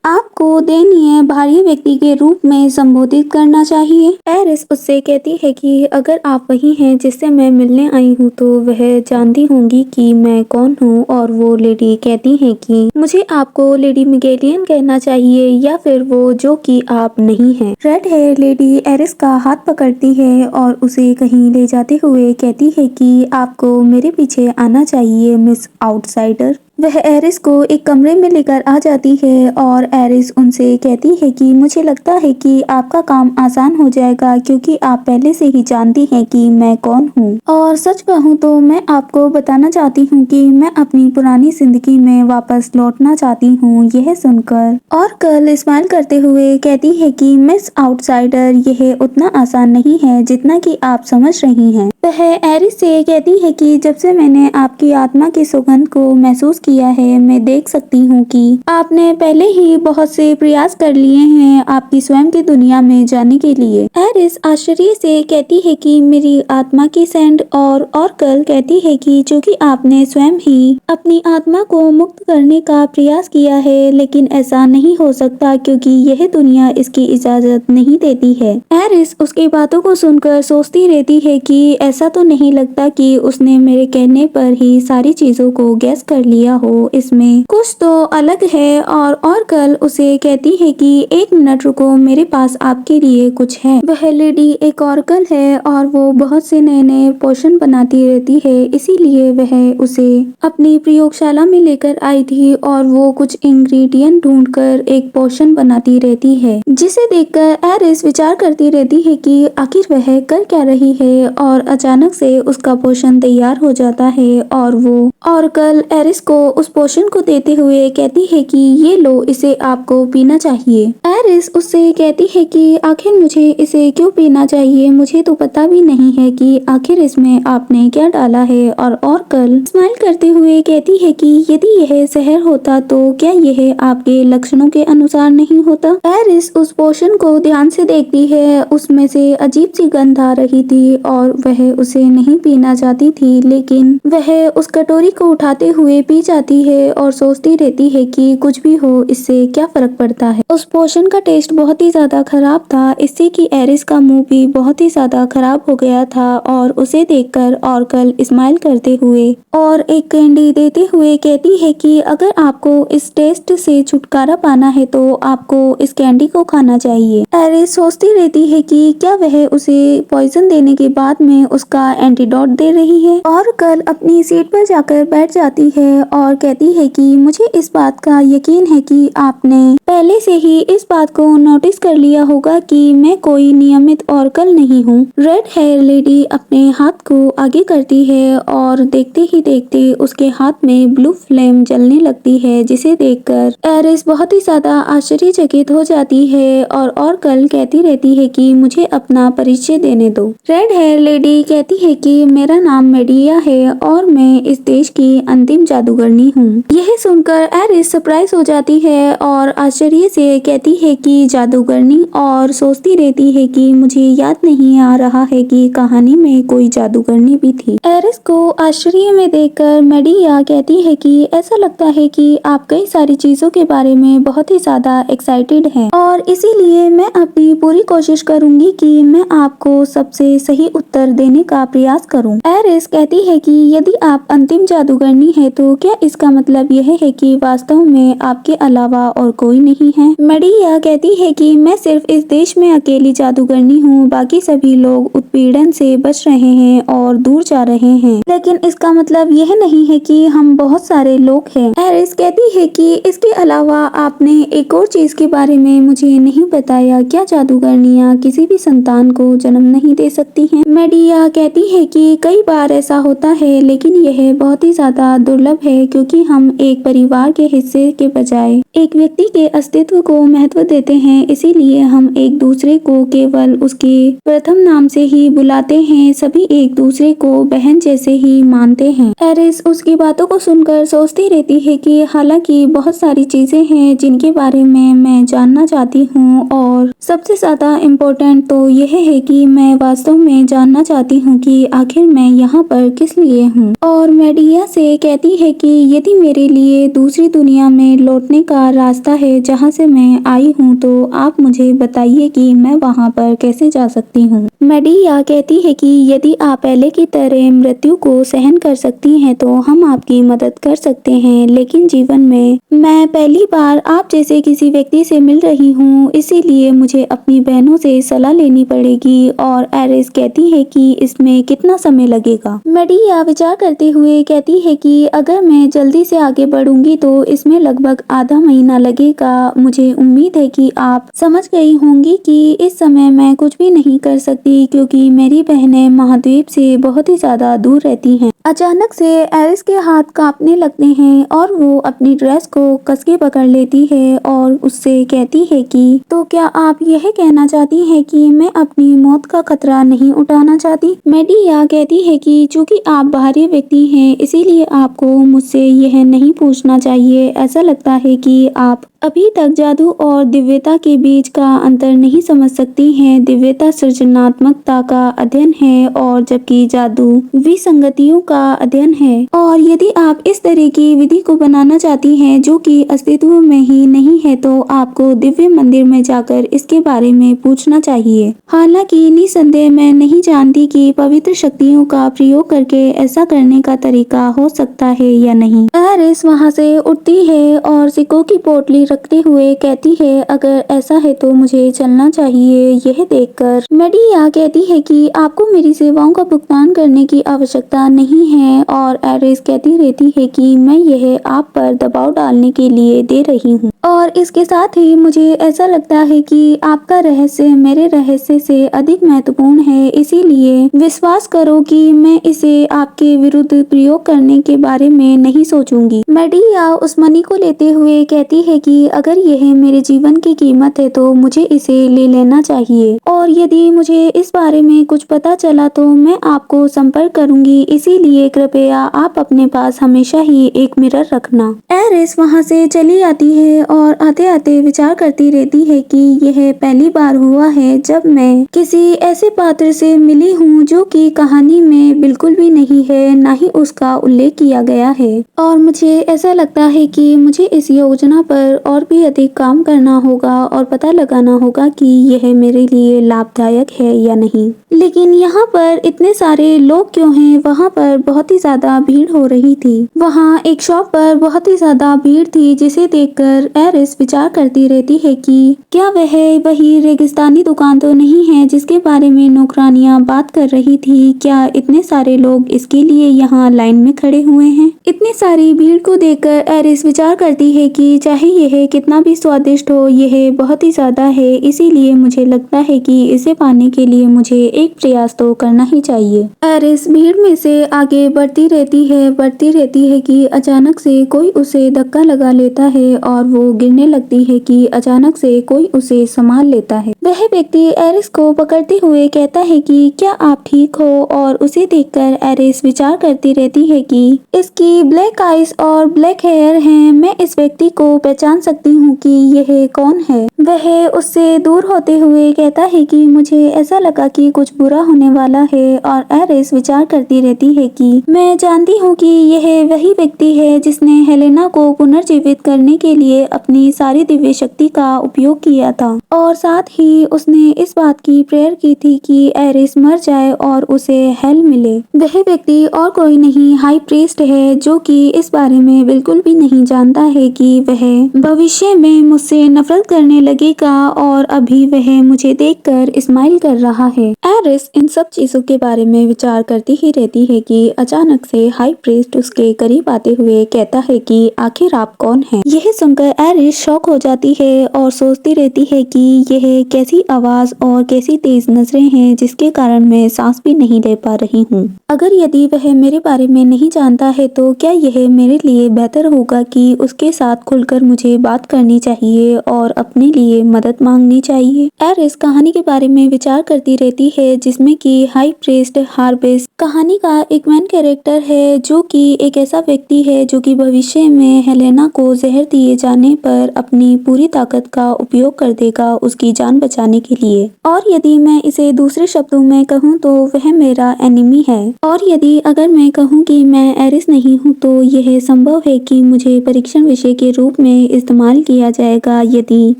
आपको दयनीय भारी व्यक्ति के रूप में संबोधित करना चाहिए। एरिस उससे कहती है कि अगर आप वही हैं जिससे मैं मिलने आई हूँ तो वह जानती होंगी कि मैं कौन हूँ। और वो लेडी कहती है कि मुझे आपको लेडी मिकेलियन कहना चाहिए या फिर वो जो कि आप नहीं हैं। रेड हेयर लेडी एरिस का हाथ पकड़ती है और उसे कहीं ले जाते हुए कहती है कि आपको मेरे पीछे आना चाहिए मिस आउटसाइडर। वह एरिस को एक कमरे में लेकर आ जाती है और एरिस उनसे कहती है कि मुझे लगता है कि आपका काम आसान हो जाएगा क्योंकि आप पहले से ही जानती हैं कि मैं कौन हूँ। और सच कहूँ तो मैं आपको बताना चाहती हूँ कि मैं अपनी पुरानी जिंदगी में वापस लौटना चाहती हूँ। यह सुनकर और कल स्माइल करते हुए कहती है कि मिस आउटसाइडर, यह उतना आसान नहीं है जितना कि आप समझ रही हैं। वह एरिस से कहती है कि जब से मैंने आपकी आत्मा की सुगंध को महसूस किया है, मैं देख सकती हूँ कि आपने पहले ही बहुत से प्रयास कर लिए हैं आपकी स्वयं की दुनिया में जाने के लिए। एरिस आश्चर्य से कहती है कि मेरी आत्मा की सेंड और कल कहती है कि चूंकि आपने स्वयं ही अपनी आत्मा को मुक्त करने का प्रयास किया है, लेकिन ऐसा नहीं हो सकता क्योंकि यह दुनिया इसकी इजाजत नहीं देती है। एरिस उसकी बातों को सुनकर सोचती रहती है कि ऐसा तो नहीं लगता कि उसने मेरे कहने पर ही सारी चीजों को गैस कर लिया हो, इसमें कुछ तो अलग है। और कल उसे कहती है कि एक मिनट रुको, मेरे पास आपके लिए कुछ है। वह लेडी एक ऑर्कल है और वो बहुत से नए नए पोशन बनाती रहती है, इसीलिए वह उसे अपनी प्रयोगशाला में लेकर आई थी और वो कुछ इंग्रेडिएंट ढूंढकर एक पोशन बनाती रहती है, जिसे देखकर एरिस विचार करती रहती है कि आखिर वह कर क्या रही है। और अचानक से उसका पोशन तैयार हो जाता है और वो ऑर्कल एरिस को उस पोशन को देते हुए कहती है कि ये लो, इसे आपको पीना चाहिए। एरिस उससे कहती है कि आखिर मुझे इसे क्यों पीना चाहिए, मुझे तो पता भी नहीं है कि आखिर इसमें आपने क्या डाला है। और ऑर्कल स्माइल करते हुए कहती है कि यदि यह जहर होता तो क्या यह आपके लक्षणों के अनुसार नहीं होता। एरिस उस पोशन को ध्यान से देखती है, उसमें से अजीब सी गंध आ रही थी और वह उसे नहीं पीना चाहती थी, लेकिन वह उस कटोरी को उठाते हुए पी जाती है और सोचती रहती है कि कुछ भी हो, इससे क्या फर्क पड़ता है। उस पोशन का टेस्ट बहुत ही ज्यादा खराब था, इससे कि एरिस का मुंह भी बहुत ही ज्यादा खराब हो गया था। और उसे देखकर ऑर्कल स्माइल करते हुए और एक कैंडी देते हुए कहती है कि अगर आपको इस टेस्ट से छुटकारा पाना है तो आपको इस कैंडी को खाना चाहिए। एरिस सोचती रहती है कि क्या वह उसे पॉइजन देने के बाद में उसका एंटीडोट दे रही है। और कल अपनी सीट पर जाकर बैठ जाती है और कहती है कि मुझे इस बात का यकीन है कि आपने पहले से ही इस बात को नोटिस कर लिया होगा कि मैं कोई नियमित ऑर्कल नहीं हूँ। रेड हेयर लेडी अपने हाथ को आगे करती है और देखते ही देखते उसके हाथ में ब्लू फ्लेम जलने लगती है, जिसे देखकर एरिस बहुत ही ज्यादा आश्चर्यचकित हो जाती है। और कल कहती रहती है कि मुझे अपना परिचय देने दो। रेड हेयर लेडी कहती है कि मेरा नाम मेडिया है और मैं इस देश की अंतिम जादूगरनी हूँ। यह सुनकर एरिस सरप्राइज हो जाती है और आश्चर्य से कहती है कि जादूगरनी, और सोचती रहती है कि मुझे याद नहीं आ रहा है कि कहानी में कोई जादूगरनी भी थी। एरिस को आश्चर्य में देखकर मेडिया कहती है कि ऐसा लगता है कि आप कई सारी चीजों के बारे में बहुत ही ज्यादा एक्साइटेड हैं और इसीलिए मैं अपनी पूरी कोशिश करूंगी कि मैं आपको सबसे सही उत्तर देने का प्रयास करूं। एरिस कहती है कि यदि आप अंतिम जादूगरनी है तो क्या इसका मतलब यह है कि वास्तव में आपके अलावा और कोई नहीं है। मेडिया कहती है कि मैं सिर्फ इस देश में अकेली जादूगरनी हूँ, बाकी सभी लोग उत्पीड़न से बच रहे हैं और दूर जा रहे हैं, लेकिन इसका मतलब यह नहीं है कि हम बहुत सारे लोग हैं। एरिस कहती है कि इसके अलावा आपने एक और चीज के बारे में मुझे नहीं बताया, क्या जादूगरनियाँ किसी भी संतान को जन्म नहीं दे सकती हैं। मेडिया कहती है कि कई बार ऐसा होता है, लेकिन यह बहुत ही ज्यादा दुर्लभ है क्योंकि हम एक परिवार के हिस्से के बजाय एक व्यक्ति के अस्तित्व को महत्व देते हैं, इसीलिए हम एक दूसरे को केवल उसके प्रथम नाम से ही बुलाते हैं, सभी एक दूसरे को बहन जैसे ही मानते हैं। एरिस उसकी बातों को सुनकर सोचती रहती है कि हालांकि बहुत सारी चीजें हैं जिनके बारे में मैं जानना चाहती हूँ, और सबसे ज्यादा इम्पोर्टेंट तो यह है कि मैं वास्तव में जानना चाहती हूँ कि आखिर मैं यहाँ पर किस लिए हूँ। और मेडिया से कहती है कि यदि मेरे लिए दूसरी दुनिया में लौटने का रास्ता है जहाँ से मैं आई हूँ, तो आप मुझे बताइए कि मैं वहाँ पर कैसे जा सकती हूँ। मेडिया कहती है कि यदि आप पहले की तरह मृत्यु को सहन कर सकती हैं तो हम आपकी मदद कर सकते हैं, लेकिन जीवन में मैं पहली बार आप जैसे किसी व्यक्ति से मिल रही हूँ, इसीलिए मुझे अपनी बहनों से सलाह लेनी पड़ेगी। और एरिस कहती है कि इसमें कितना समय लगेगा। मेडिया विचार करते लेते हुए कहती है कि अगर मैं जल्दी से आगे बढ़ूंगी तो इसमें लगभग आधा महीना लगेगा। मुझे उम्मीद है कि आप समझ गई होंगी कि इस समय मैं कुछ भी नहीं कर सकती क्योंकि मेरी बहनें महाद्वीप से बहुत ही ज्यादा दूर रहती हैं। अचानक से एरिस के हाथ कांपने लगते हैं और वो अपनी ड्रेस को कस के पकड़ लेती है और उससे कहती है कि तो क्या आप यह कहना चाहती हैं कि मैं अपनी मौत का खतरा नहीं उठाना चाहती? मेडिया कहती है कि चूंकि आप बाहरी व्यक्ति हैं इसीलिए आपको मुझसे यह नहीं पूछना चाहिए। ऐसा लगता है कि आप अभी तक जादू और दिव्यता के बीच का अंतर नहीं समझ सकती हैं। दिव्यता सृजनात्मकता का अध्ययन है और जबकि जादू विसंगतियों का अध्ययन है। और यदि आप इस तरह की विधि को बनाना चाहती हैं जो कि अस्तित्व में ही नहीं है तो आपको दिव्य मंदिर में जाकर इसके बारे में पूछना चाहिए। हालांकि निसंदेह मैं नहीं जानती कि पवित्र शक्तियों का प्रयोग करके ऐसा करने का तरीका हो सकता है या नहीं। एरिस वहाँ से उठती है और सिक्कों की पोटली रखते हुए कहती है अगर ऐसा है तो मुझे चलना चाहिए। यह देखकर मेडिया कहती है कि आपको मेरी सेवाओं का भुगतान करने की आवश्यकता नहीं है और एरिस कहती रहती है कि मैं यह आप पर दबाव डालने के लिए दे रही हूँ और इसके साथ ही मुझे ऐसा लगता है कि आपका रहस्य मेरे रहस्य से अधिक महत्वपूर्ण है, इसीलिए विश्वास करो कि मैं इसे आपके विरुद्ध प्रयोग करने के बारे में नहीं सोचूंगी। मेडिया उस मनी को लेते हुए कहती है कि अगर यह मेरे जीवन की कीमत है तो मुझे इसे ले लेना चाहिए और यदि मुझे इस बारे में कुछ पता चला तो मैं आपको संपर्क करूंगी, इसीलिए कृपया आप अपने पास हमेशा ही एक मिरर रखना। एरिस वहाँ से चली आती है और आते आते विचार करती रहती है कि यह पहली बार हुआ है जब मैं किसी ऐसे पात्र से मिली हूँ जो कि कहानी में बिल्कुल भी नहीं है, ना ही उसका उल्लेख किया गया है और मुझे ऐसा लगता है कि मुझे इस योजना पर और भी अधिक काम करना होगा और पता लगाना होगा कि यह मेरे लिए लाभदायक है या नहीं। लेकिन यहाँ पर इतने सारे लोग क्यों हैं? वहाँ पर बहुत ही ज्यादा भीड़ हो रही थी। वहाँ एक शॉप पर बहुत ही ज्यादा भीड़ थी जिसे देखकर एरिस विचार करती रहती है कि क्या वह वही रेगिस्तानी दुकान तो नहीं है जिसके बारे में नौकरानियां बात कर रही थी? क्या इतने सारे लोग इसके लिए यहाँ लाइन में खड़े हुए हैं? इतनी सारी भीड़ को देखकर एरिस विचार करती है कि चाहे यह कितना भी स्वादिष्ट हो यह बहुत ही ज्यादा है, इसीलिए मुझे लगता है कि इसे पाने के लिए मुझे एक प्रयास तो करना ही चाहिए। एरिस भीड़ में से आगे बढ़ती रहती है कि अचानक से कोई उसे धक्का लगा लेता है और वो गिरने लगती है कि अचानक से कोई उसे संभाल लेता है। वह व्यक्ति एरिस को पकड़ते हुए कहता है कि क्या आप ठीक हो? और उसे देखकर एरिस विचार करती रहती है कि इसकी ब्लैक आइज और ब्लैक हेयर हैं, मैं इस व्यक्ति को पहचान सकती हूँ कि यह कौन है। वह उससे दूर होते हुए कहता है कि मुझे ऐसा लगा कि कुछ बुरा होने वाला है और एरिस विचार करती रहती है कि मैं जानती हूँ कि यह वही व्यक्ति है जिसने हेलेना को पुनर्जीवित करने के लिए अपनी सारी दिव्य शक्ति का उपयोग किया था और साथ ही उसने इस बात की प्रेयर की थी कि एरिस मर जाए और उसे हेल मिले। वह व्यक्ति और कोई नहीं हाई प्रीस्ट है जो कि इस बारे में बिल्कुल भी नहीं जानता है कि वह भविष्य में मुझसे नफरत करने लगेगा और अभी वह मुझे देखकर स्माइल कर रहा है। एरिस इन सब चीजों के बारे में विचार करती ही रहती है कि अचानक से हाई प्रीस्ट उसके करीब आते हुए कहता है कि आखिर आप कौन हैं? यह सुनकर एरिस शॉक हो जाती है और सोचती रहती है कि यह कैसी आवाज और कैसी तेज नजरें हैं जिसके कारण मैं सांस भी नहीं ले पा रही हूँ। अगर यदि वह मेरे बारे में नहीं जानता है तो क्या यह मेरे लिए बेहतर होगा कि उसके साथ खुलकर मुझे बात करनी चाहिए और अपने लिए मदद मांगनी चाहिए। एरिस कहानी के बारे में विचार करती रहती है जिसमें कि हाई प्रीस्ट हार्वेस्ट कहानी का एक मेन कैरेक्टर है जो कि एक ऐसा व्यक्ति है जो कि भविष्य में हेलेना को जहर दिए जाने पर अपनी पूरी ताकत का उपयोग कर देगा उसकी जान बचाने के लिए। और यदि मैं इसे दूसरे शब्दों में कहूँ तो वह मेरा एनिमी है। और यदि अगर मैं कहूँ कि मैं एरिस नहीं हूँ तो यह संभव है कि मुझे परीक्षण विषय के रूप में इस्तेमाल किया जाएगा। यदि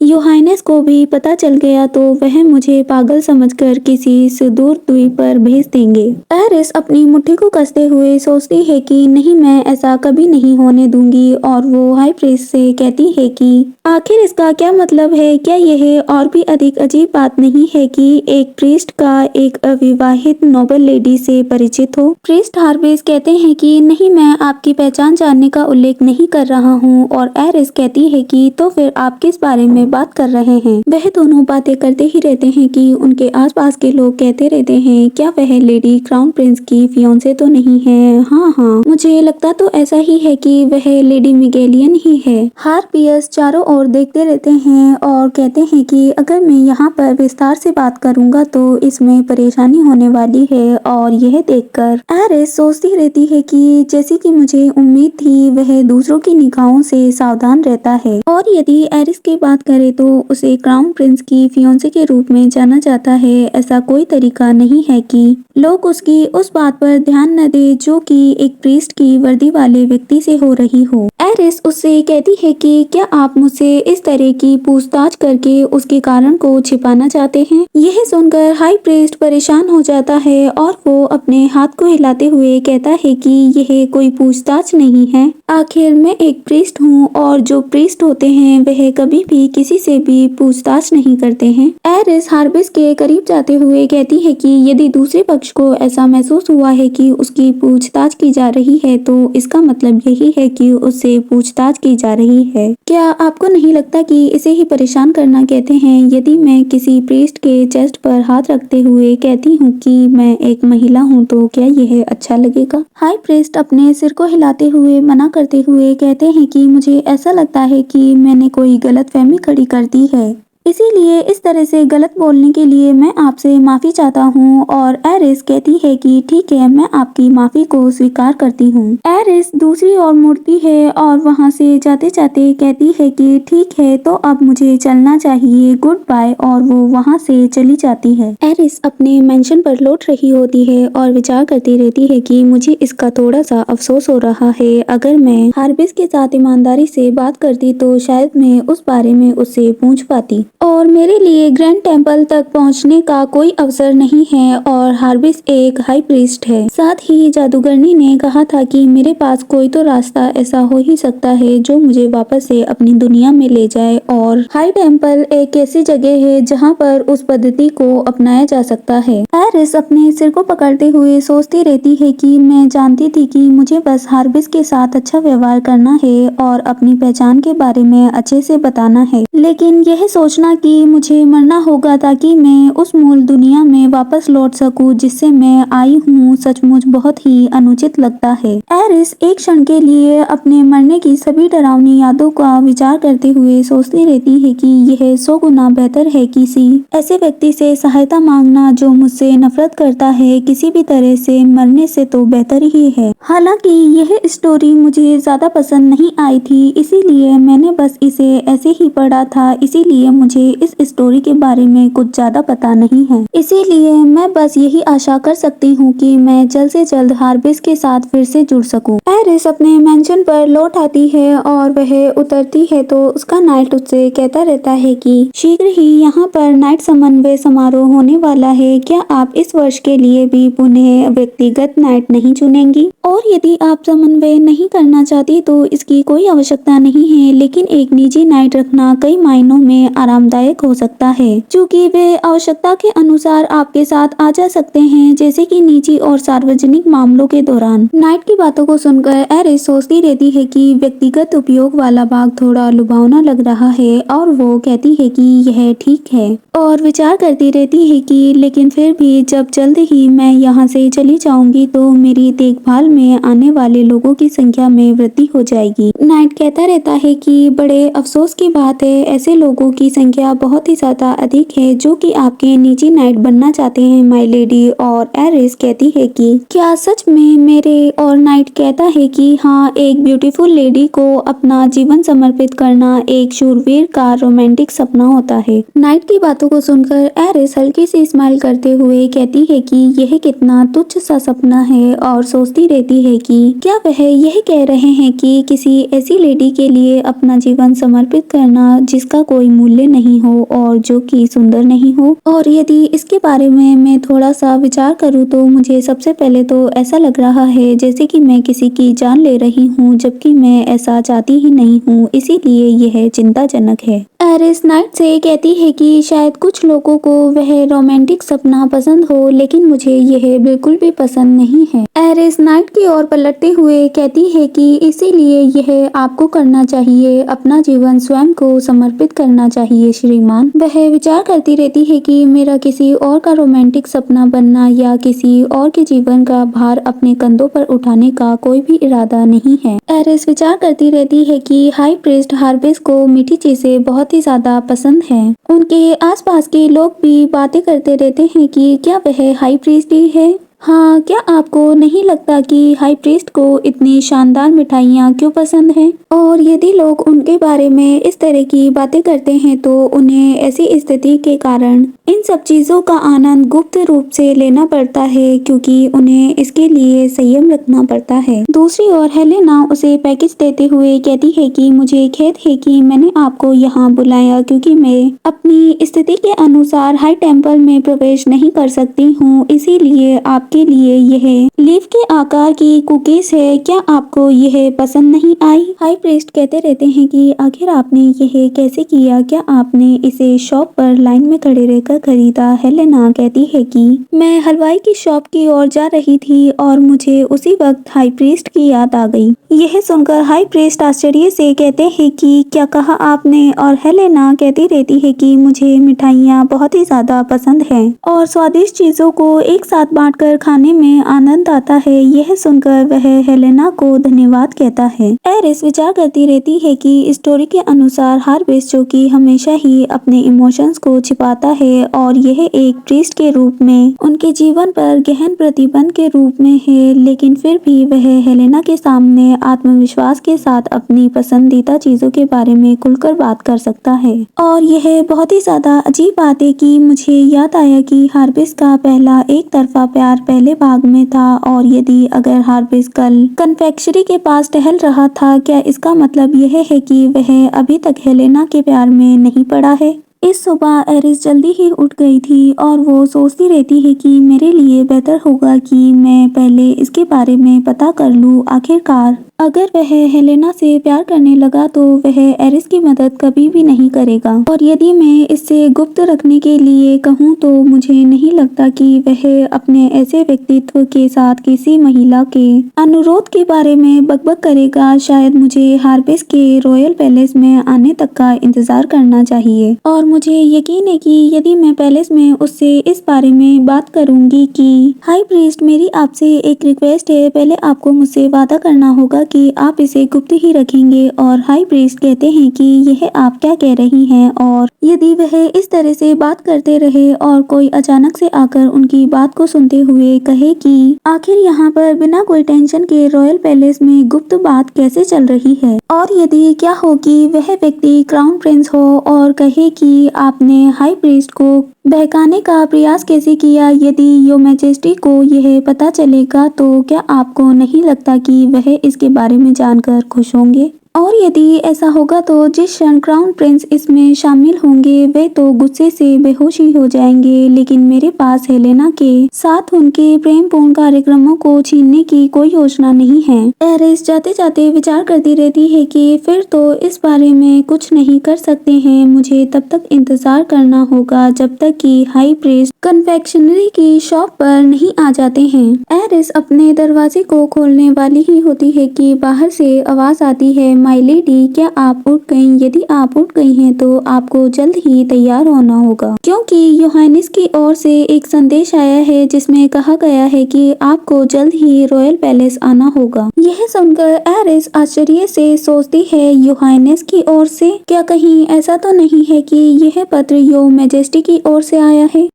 योहानेस को भी पता चल गया तो वह मुझे पागल समझकर किसी सुदूर द्वीप पर भेज देंगे। एरिस अपनी मुट्ठी को कसते हुए सोचती है कि नहीं, मैं ऐसा कभी नहीं होने दूंगी और वो हाई प्रीस्ट से कहती है कि आखिर इसका क्या मतलब है? क्या यह और भी अधिक अजीब बात नहीं है कि एक प्रीस्ट का एक अविवाहित नोबल लेडी से परिचित हो? प्रीस्ट हार्वेस कहते हैं कि नहीं, मैं आपकी पहचान जानने का उल्लेख नहीं कर रहा हूँ, और एरिस कहती है कि तो फिर आप किस बारे में बात कर रहे हैं? वह दोनों बातें करते ही रहते हैं कि उनके आसपास के लोग कहते रहते हैं, क्या वह लेडी क्राउन प्रिंस की फियोंसे तो नहीं है? हाँ, मुझे लगता तो ऐसा ही है कि वह लेडी मिगेलियन ही है। हार्पियस चारों ओर देखते रहते हैं और कहते हैं कि अगर मैं यहाँ पर विस्तार से बात करूंगा तो इसमें परेशानी होने वाली है, और यह देखकर एरिस सोचती रहती है कि जैसी कि मुझे उम्मीद थी, वह दूसरों की निगाहों से सावधान रहता है, और यदि एरिस की बात करें तो उसे क्राउन प्रिंस की फियोंसे के रूप में जाना जाता है। ऐसा कोई तरीका नहीं है कि लोग उसकी उस बात पर ध्यान न दे जो कि एक प्रीस्ट की वर्दी वाले व्यक्ति से हो रही हो। एरिस उससे कहती है कि क्या आप मुझसे इस तरह की पूछताछ करके उसके कारण को छिपाना चाहते हैं? यह सुनकर हाई प्रीस्ट परेशान हो जाता है और वो अपने हाथ को हिलाते हुए कहता है कि यह कोई पूछताछ नहीं है। आखिर मैं एक प्रीस्ट हूँ, और जो प्रीस्ट होते हैं वह कभी भी किसी से भी पूछताछ नहीं करते हैं। एरिस हार्वेस के करीब जाते हुए कहती है कि यदि दूसरे पक्ष को ऐसा महसूस हुआ है कि उसकी पूछताछ की जा रही है तो इसका मतलब यही है कि उससे पूछताछ की जा रही है। क्या आपको नहीं लगता कि इसे ही परेशान करना कहते हैं? यदि मैं किसी प्रीस्ट के चेस्ट पर हाथ रखते हुए कहती हूँ कि मैं एक महिला हूँ तो क्या यह अच्छा लगेगा? हाई प्रीस्ट अपने सिर को हिलाते हुए मना करते हुए कहते हैं कि मुझे ऐसा लगता है कि मैंने कोई गलतफहमी खड़ी कर दी है, इसीलिए इस तरह से गलत बोलने के लिए मैं आपसे माफ़ी चाहता हूँ। और एरिस कहती है कि ठीक है, मैं आपकी माफ़ी को स्वीकार करती हूँ। एरिस दूसरी ओर मुड़ती है और वहाँ से जाते जाते कहती है कि ठीक है, तो अब मुझे चलना चाहिए, गुड बाय, और वो वहाँ से चली जाती है। एरिस अपने मेंशन पर लौट रही होती है और विचार करती रहती है कि मुझे इसका थोड़ा सा अफसोस हो रहा है। अगर मैं हार्वेस के साथ ईमानदारी से बात करती तो शायद मैं उस बारे में उससे पूछ पाती, और मेरे लिए ग्रैंड टेम्पल तक पहुंचने का कोई अवसर नहीं है, और हार्वेस एक हाई प्रीस्ट है। साथ ही जादूगरनी ने कहा था कि मेरे पास कोई तो रास्ता ऐसा हो ही सकता है जो मुझे वापस से अपनी दुनिया में ले जाए, और हाई टेम्पल एक ऐसी जगह है जहां पर उस पद्धति को अपनाया जा सकता है। एरिस अपने सिर को पकड़ते हुए सोचती रहती है कि मैं जानती थी कि मुझे बस हार्वेस के साथ अच्छा व्यवहार करना है और अपनी पहचान के बारे में अच्छे से बताना है, लेकिन यह सोचना कि मुझे मरना होगा ताकि मैं उस मूल दुनिया में वापस लौट सकूं जिससे मैं आई हूँ, सचमुच बहुत ही अनुचित लगता है। एरिस एक क्षण के लिए अपने मरने की सभी डरावनी यादों का विचार करते हुए सोचती रहती है कि यह 100 गुना बेहतर है किसी ऐसे व्यक्ति से सहायता मांगना जो मुझसे नफरत करता है, किसी भी तरह से मरने से तो बेहतर ही है। हालांकि यह स्टोरी मुझे ज्यादा पसंद नहीं आई थी, इसीलिए मैंने बस इसे ऐसे ही पढ़ा था, इसीलिए मुझे इस स्टोरी के बारे में कुछ ज्यादा पता नहीं है। इसीलिए मैं बस यही आशा कर सकती हूँ कि मैं जल्द से जल्द हार्वेस के साथ फिर से जुड़ सकूं। एरिस अपने मेंशन पर लौट आती है और वह उतरती है तो उसका नाइट उससे कहता रहता है कि शीघ्र ही यहाँ पर नाइट समन्वय समारोह होने वाला है, क्या आप इस वर्ष के लिए भी पुनः व्यक्तिगत नाइट नहीं चुनेंगी? और यदि आप समन्वय नहीं करना चाहती तो इसकी कोई आवश्यकता नहीं है, लेकिन एक निजी नाइट रखना कई मायनों में आरामदायक हो सकता है, क्योंकि वे आवश्यकता के अनुसार आपके साथ आ जा सकते हैं, जैसे कि निजी और सार्वजनिक मामलों के दौरान। नाइट की बातों को सुनकर एरिस सोचती रहती है कि व्यक्तिगत उपयोग वाला भाग थोड़ा लुभावना लग रहा है, और वो कहती है कि यह ठीक है, और विचार करती रहती है कि लेकिन फिर भी जब जल्द ही मैं यहाँ से चली जाऊंगी तो मेरी देखभाल में आने वाले लोगों की संख्या में वृद्धि हो जाएगी। नाइट कहता रहता है कि बड़े अफसोस की बात है, ऐसे लोगों की संख्या बहुत ही ज्यादा अधिक है जो कि आपके निजी नाइट बनना चाहते हैं माय लेडी। और एरिस कहती है कि क्या सच में मेरे? और नाइट कहता है कि हाँ, एक ब्यूटीफुल लेडी को अपना जीवन समर्पित करना एक शूरवीर का रोमांटिक सपना होता है। नाइट की बातों को सुनकर एरिस हल्की सी स्माइल करते हुए कहती है कि यह कितना तुच्छ सा सपना है, और सोचती रहती है कि क्या वह यह कह रहे हैं कि किसी ऐसी लेडी के लिए अपना जीवन समर्पित करना जिसका कोई मूल्य नहीं नहीं हो और जो कि सुंदर नहीं हो। और यदि इसके बारे में मैं थोड़ा सा विचार करूँ तो मुझे सबसे पहले तो ऐसा लग रहा है जैसे कि मैं किसी की जान ले रही हूँ, जबकि मैं ऐसा चाहती ही नहीं हूँ, इसीलिए यह चिंताजनक है। एरिस नाइट से कहती है कि शायद कुछ लोगों को वह रोमांटिक सपना पसंद हो, लेकिन मुझे यह बिल्कुल भी पसंद नहीं है। एरिस नाइट की ओर पलटते हुए कहती है कि इसीलिए यह आपको करना चाहिए, अपना जीवन स्वयं को समर्पित करना चाहिए श्रीमान। वह विचार करती रहती है कि मेरा किसी और का रोमांटिक सपना बनना या किसी और के जीवन का भार अपने कंधों पर उठाने का कोई भी इरादा नहीं है। एरिस विचार करती रहती है कि हाई प्रीस्ट हार्वेस को मीठी चीजें बहुत ही ज्यादा पसंद है। उनके आसपास के लोग भी बातें करते रहते हैं कि क्या वह हाई प्रीस्ट ही है। हाँ, क्या आपको नहीं लगता कि हाई प्रीस्ट को इतनी शानदार मिठाइयाँ क्यों पसंद हैं? और यदि लोग उनके बारे में इस तरह की बातें करते हैं तो उन्हें ऐसी स्थिति के कारण इन सब चीज़ों का आनंद गुप्त रूप से लेना पड़ता है, क्योंकि उन्हें इसके लिए संयम रखना पड़ता है। दूसरी ओर हेलेना उसे पैकेज देते हुए कहती है कि मुझे खेद है कि मैंने आपको यहाँ बुलाया, क्योंकि मैं अपनी स्थिति के अनुसार हाई टेम्पल में प्रवेश नहीं कर सकती हूँ, इसीलिए आपके लिए यह लीफ के आकार की कुकीज है। क्या आपको यह पसंद नहीं आई? हाई प्रीस्ट कहते रहते हैं कि आखिर आपने यह कैसे किया? क्या आपने इसे शॉप पर लाइन में खड़े रहकर खरीदा? हेलेना कहती है कि मैं हलवाई की शॉप की ओर जा रही थी और मुझे उसी वक्त हाई प्रीस्ट की याद आ गई। यह सुनकर हाई प्रीस्ट आश्चर्य से कहते हैं कि क्या कहा आपने? और हेलेना कहती रहती है कि मुझे मिठाइयाँ बहुत ही ज्यादा पसंद है और स्वादिष्ट चीजों को एक साथ बांटकर खाने में आनंद आता है। यह सुनकर वह हेलेना को धन्यवाद कहता है। एरिस विचार करती रहती है कि स्टोरी के अनुसार हार्वेस्ट, जो कि हमेशा ही अपने इमोशंस को छिपाता है और यह एक प्रीस्ट के रूप में उनके जीवन पर गहन प्रतिबंध के रूप में है, लेकिन फिर भी वह हेलेना के सामने आत्मविश्वास के साथ अपनी पसंदीदा चीजों के बारे में खुलकर बात कर सकता है। और यह बहुत ही ज्यादा अजीब बात है कि मुझे याद आया कि हार्वेस्ट का पहला एक तरफा प्यार पहले भाग में था, और यदि अगर हार्वेस्ट कल कन्फेक्शनरी के पास टहल रहा था, क्या इसका मतलब यह है कि वह अभी तक हेलेना के प्यार में नहीं पड़ा है? इस सुबह एरिस जल्दी ही उठ गई थी और वो सोचती रहती है कि मेरे लिए बेहतर होगा कि मैं पहले इसके बारे में पता कर लूँ। आखिरकार अगर वह हेलेना से प्यार करने लगा तो वह एरिस की मदद कभी भी नहीं करेगा, और यदि मैं इससे गुप्त रखने के लिए कहूँ तो मुझे नहीं लगता कि वह अपने ऐसे व्यक्तित्व के साथ किसी महिला के अनुरोध के बारे में बकबक करेगा। शायद मुझे हार्वेस्ट के रॉयल पैलेस में आने तक का इंतजार करना चाहिए, और मुझे यकीन है कि यदि मैं पैलेस में उससे इस बारे में बात करूंगी कि हाई प्रीस्ट, मेरी आपसे एक रिक्वेस्ट है, पहले आपको मुझसे वादा करना होगा कि आप इसे गुप्त ही रखेंगे। और हाई प्रीस्ट कहते हैं कि यह आप क्या कह रही हैं? और यदि वह इस तरह से बात करते रहे और कोई अचानक से आकर उनकी बात को सुनते हुए कहे कि आखिर यहाँ पर बिना कोई टेंशन के रॉयल पैलेस में गुप्त बात कैसे चल रही है, और यदि क्या हो कि वह व्यक्ति क्राउन प्रिंस हो और कहे कि आपने हाई प्रीस्ट को बहकाने का प्रयास कैसे किया? यदि योर मैजेस्टी को यह पता चलेगा तो क्या आपको नहीं लगता कि वह इसके बारे में जानकर खुश होंगे? और यदि ऐसा होगा तो जिस क्षण क्राउन प्रिंस इसमें शामिल होंगे वे तो गुस्से से बेहोश ही हो जाएंगे, लेकिन मेरे पास हेलेना के साथ उनके प्रेमपूर्ण कार्यक्रमों को छीनने की कोई योजना नहीं है। एरिस जाते जाते विचार करती रहती है कि फिर तो इस बारे में कुछ नहीं कर सकते हैं, मुझे तब तक इंतजार करना होगा जब तक कि हाई प्रीस्ट कन्फेक्शनरी की शॉप पर नहीं आ जाते हैं। एरिस अपने दरवाजे को खोलने वाली ही होती है कि बाहर से आवाज आती है, माय लेडी, क्या आप उठ गईं? यदि आप उठ गई हैं तो आपको जल्द ही तैयार होना होगा, क्योंकि योहानिस की ओर से एक संदेश आया है जिसमें कहा गया है कि आपको जल्द ही रॉयल पैलेस आना होगा। यह सुनकर एरिस आश्चर्य से सोचती है, योहानिस की ओर से? क्या कहीं ऐसा तो नहीं है कि यह पत्र योर मैजेस्टी की ओर से आया है?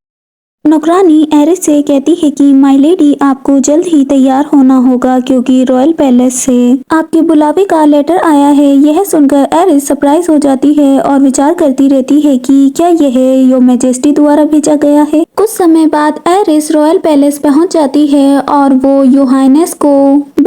नौकरानी एरिस से कहती है कि माय लेडी, आपको जल्द ही तैयार होना होगा क्योंकि रॉयल पैलेस से आपके बुलावे का लेटर आया है। यह सुनकर एरिस सरप्राइज हो जाती है और विचार करती रहती है कि क्या यह योर मैजेस्टी द्वारा भेजा गया है। कुछ समय बाद एरिस रॉयल पैलेस पहुंच जाती है और वो योहानिस को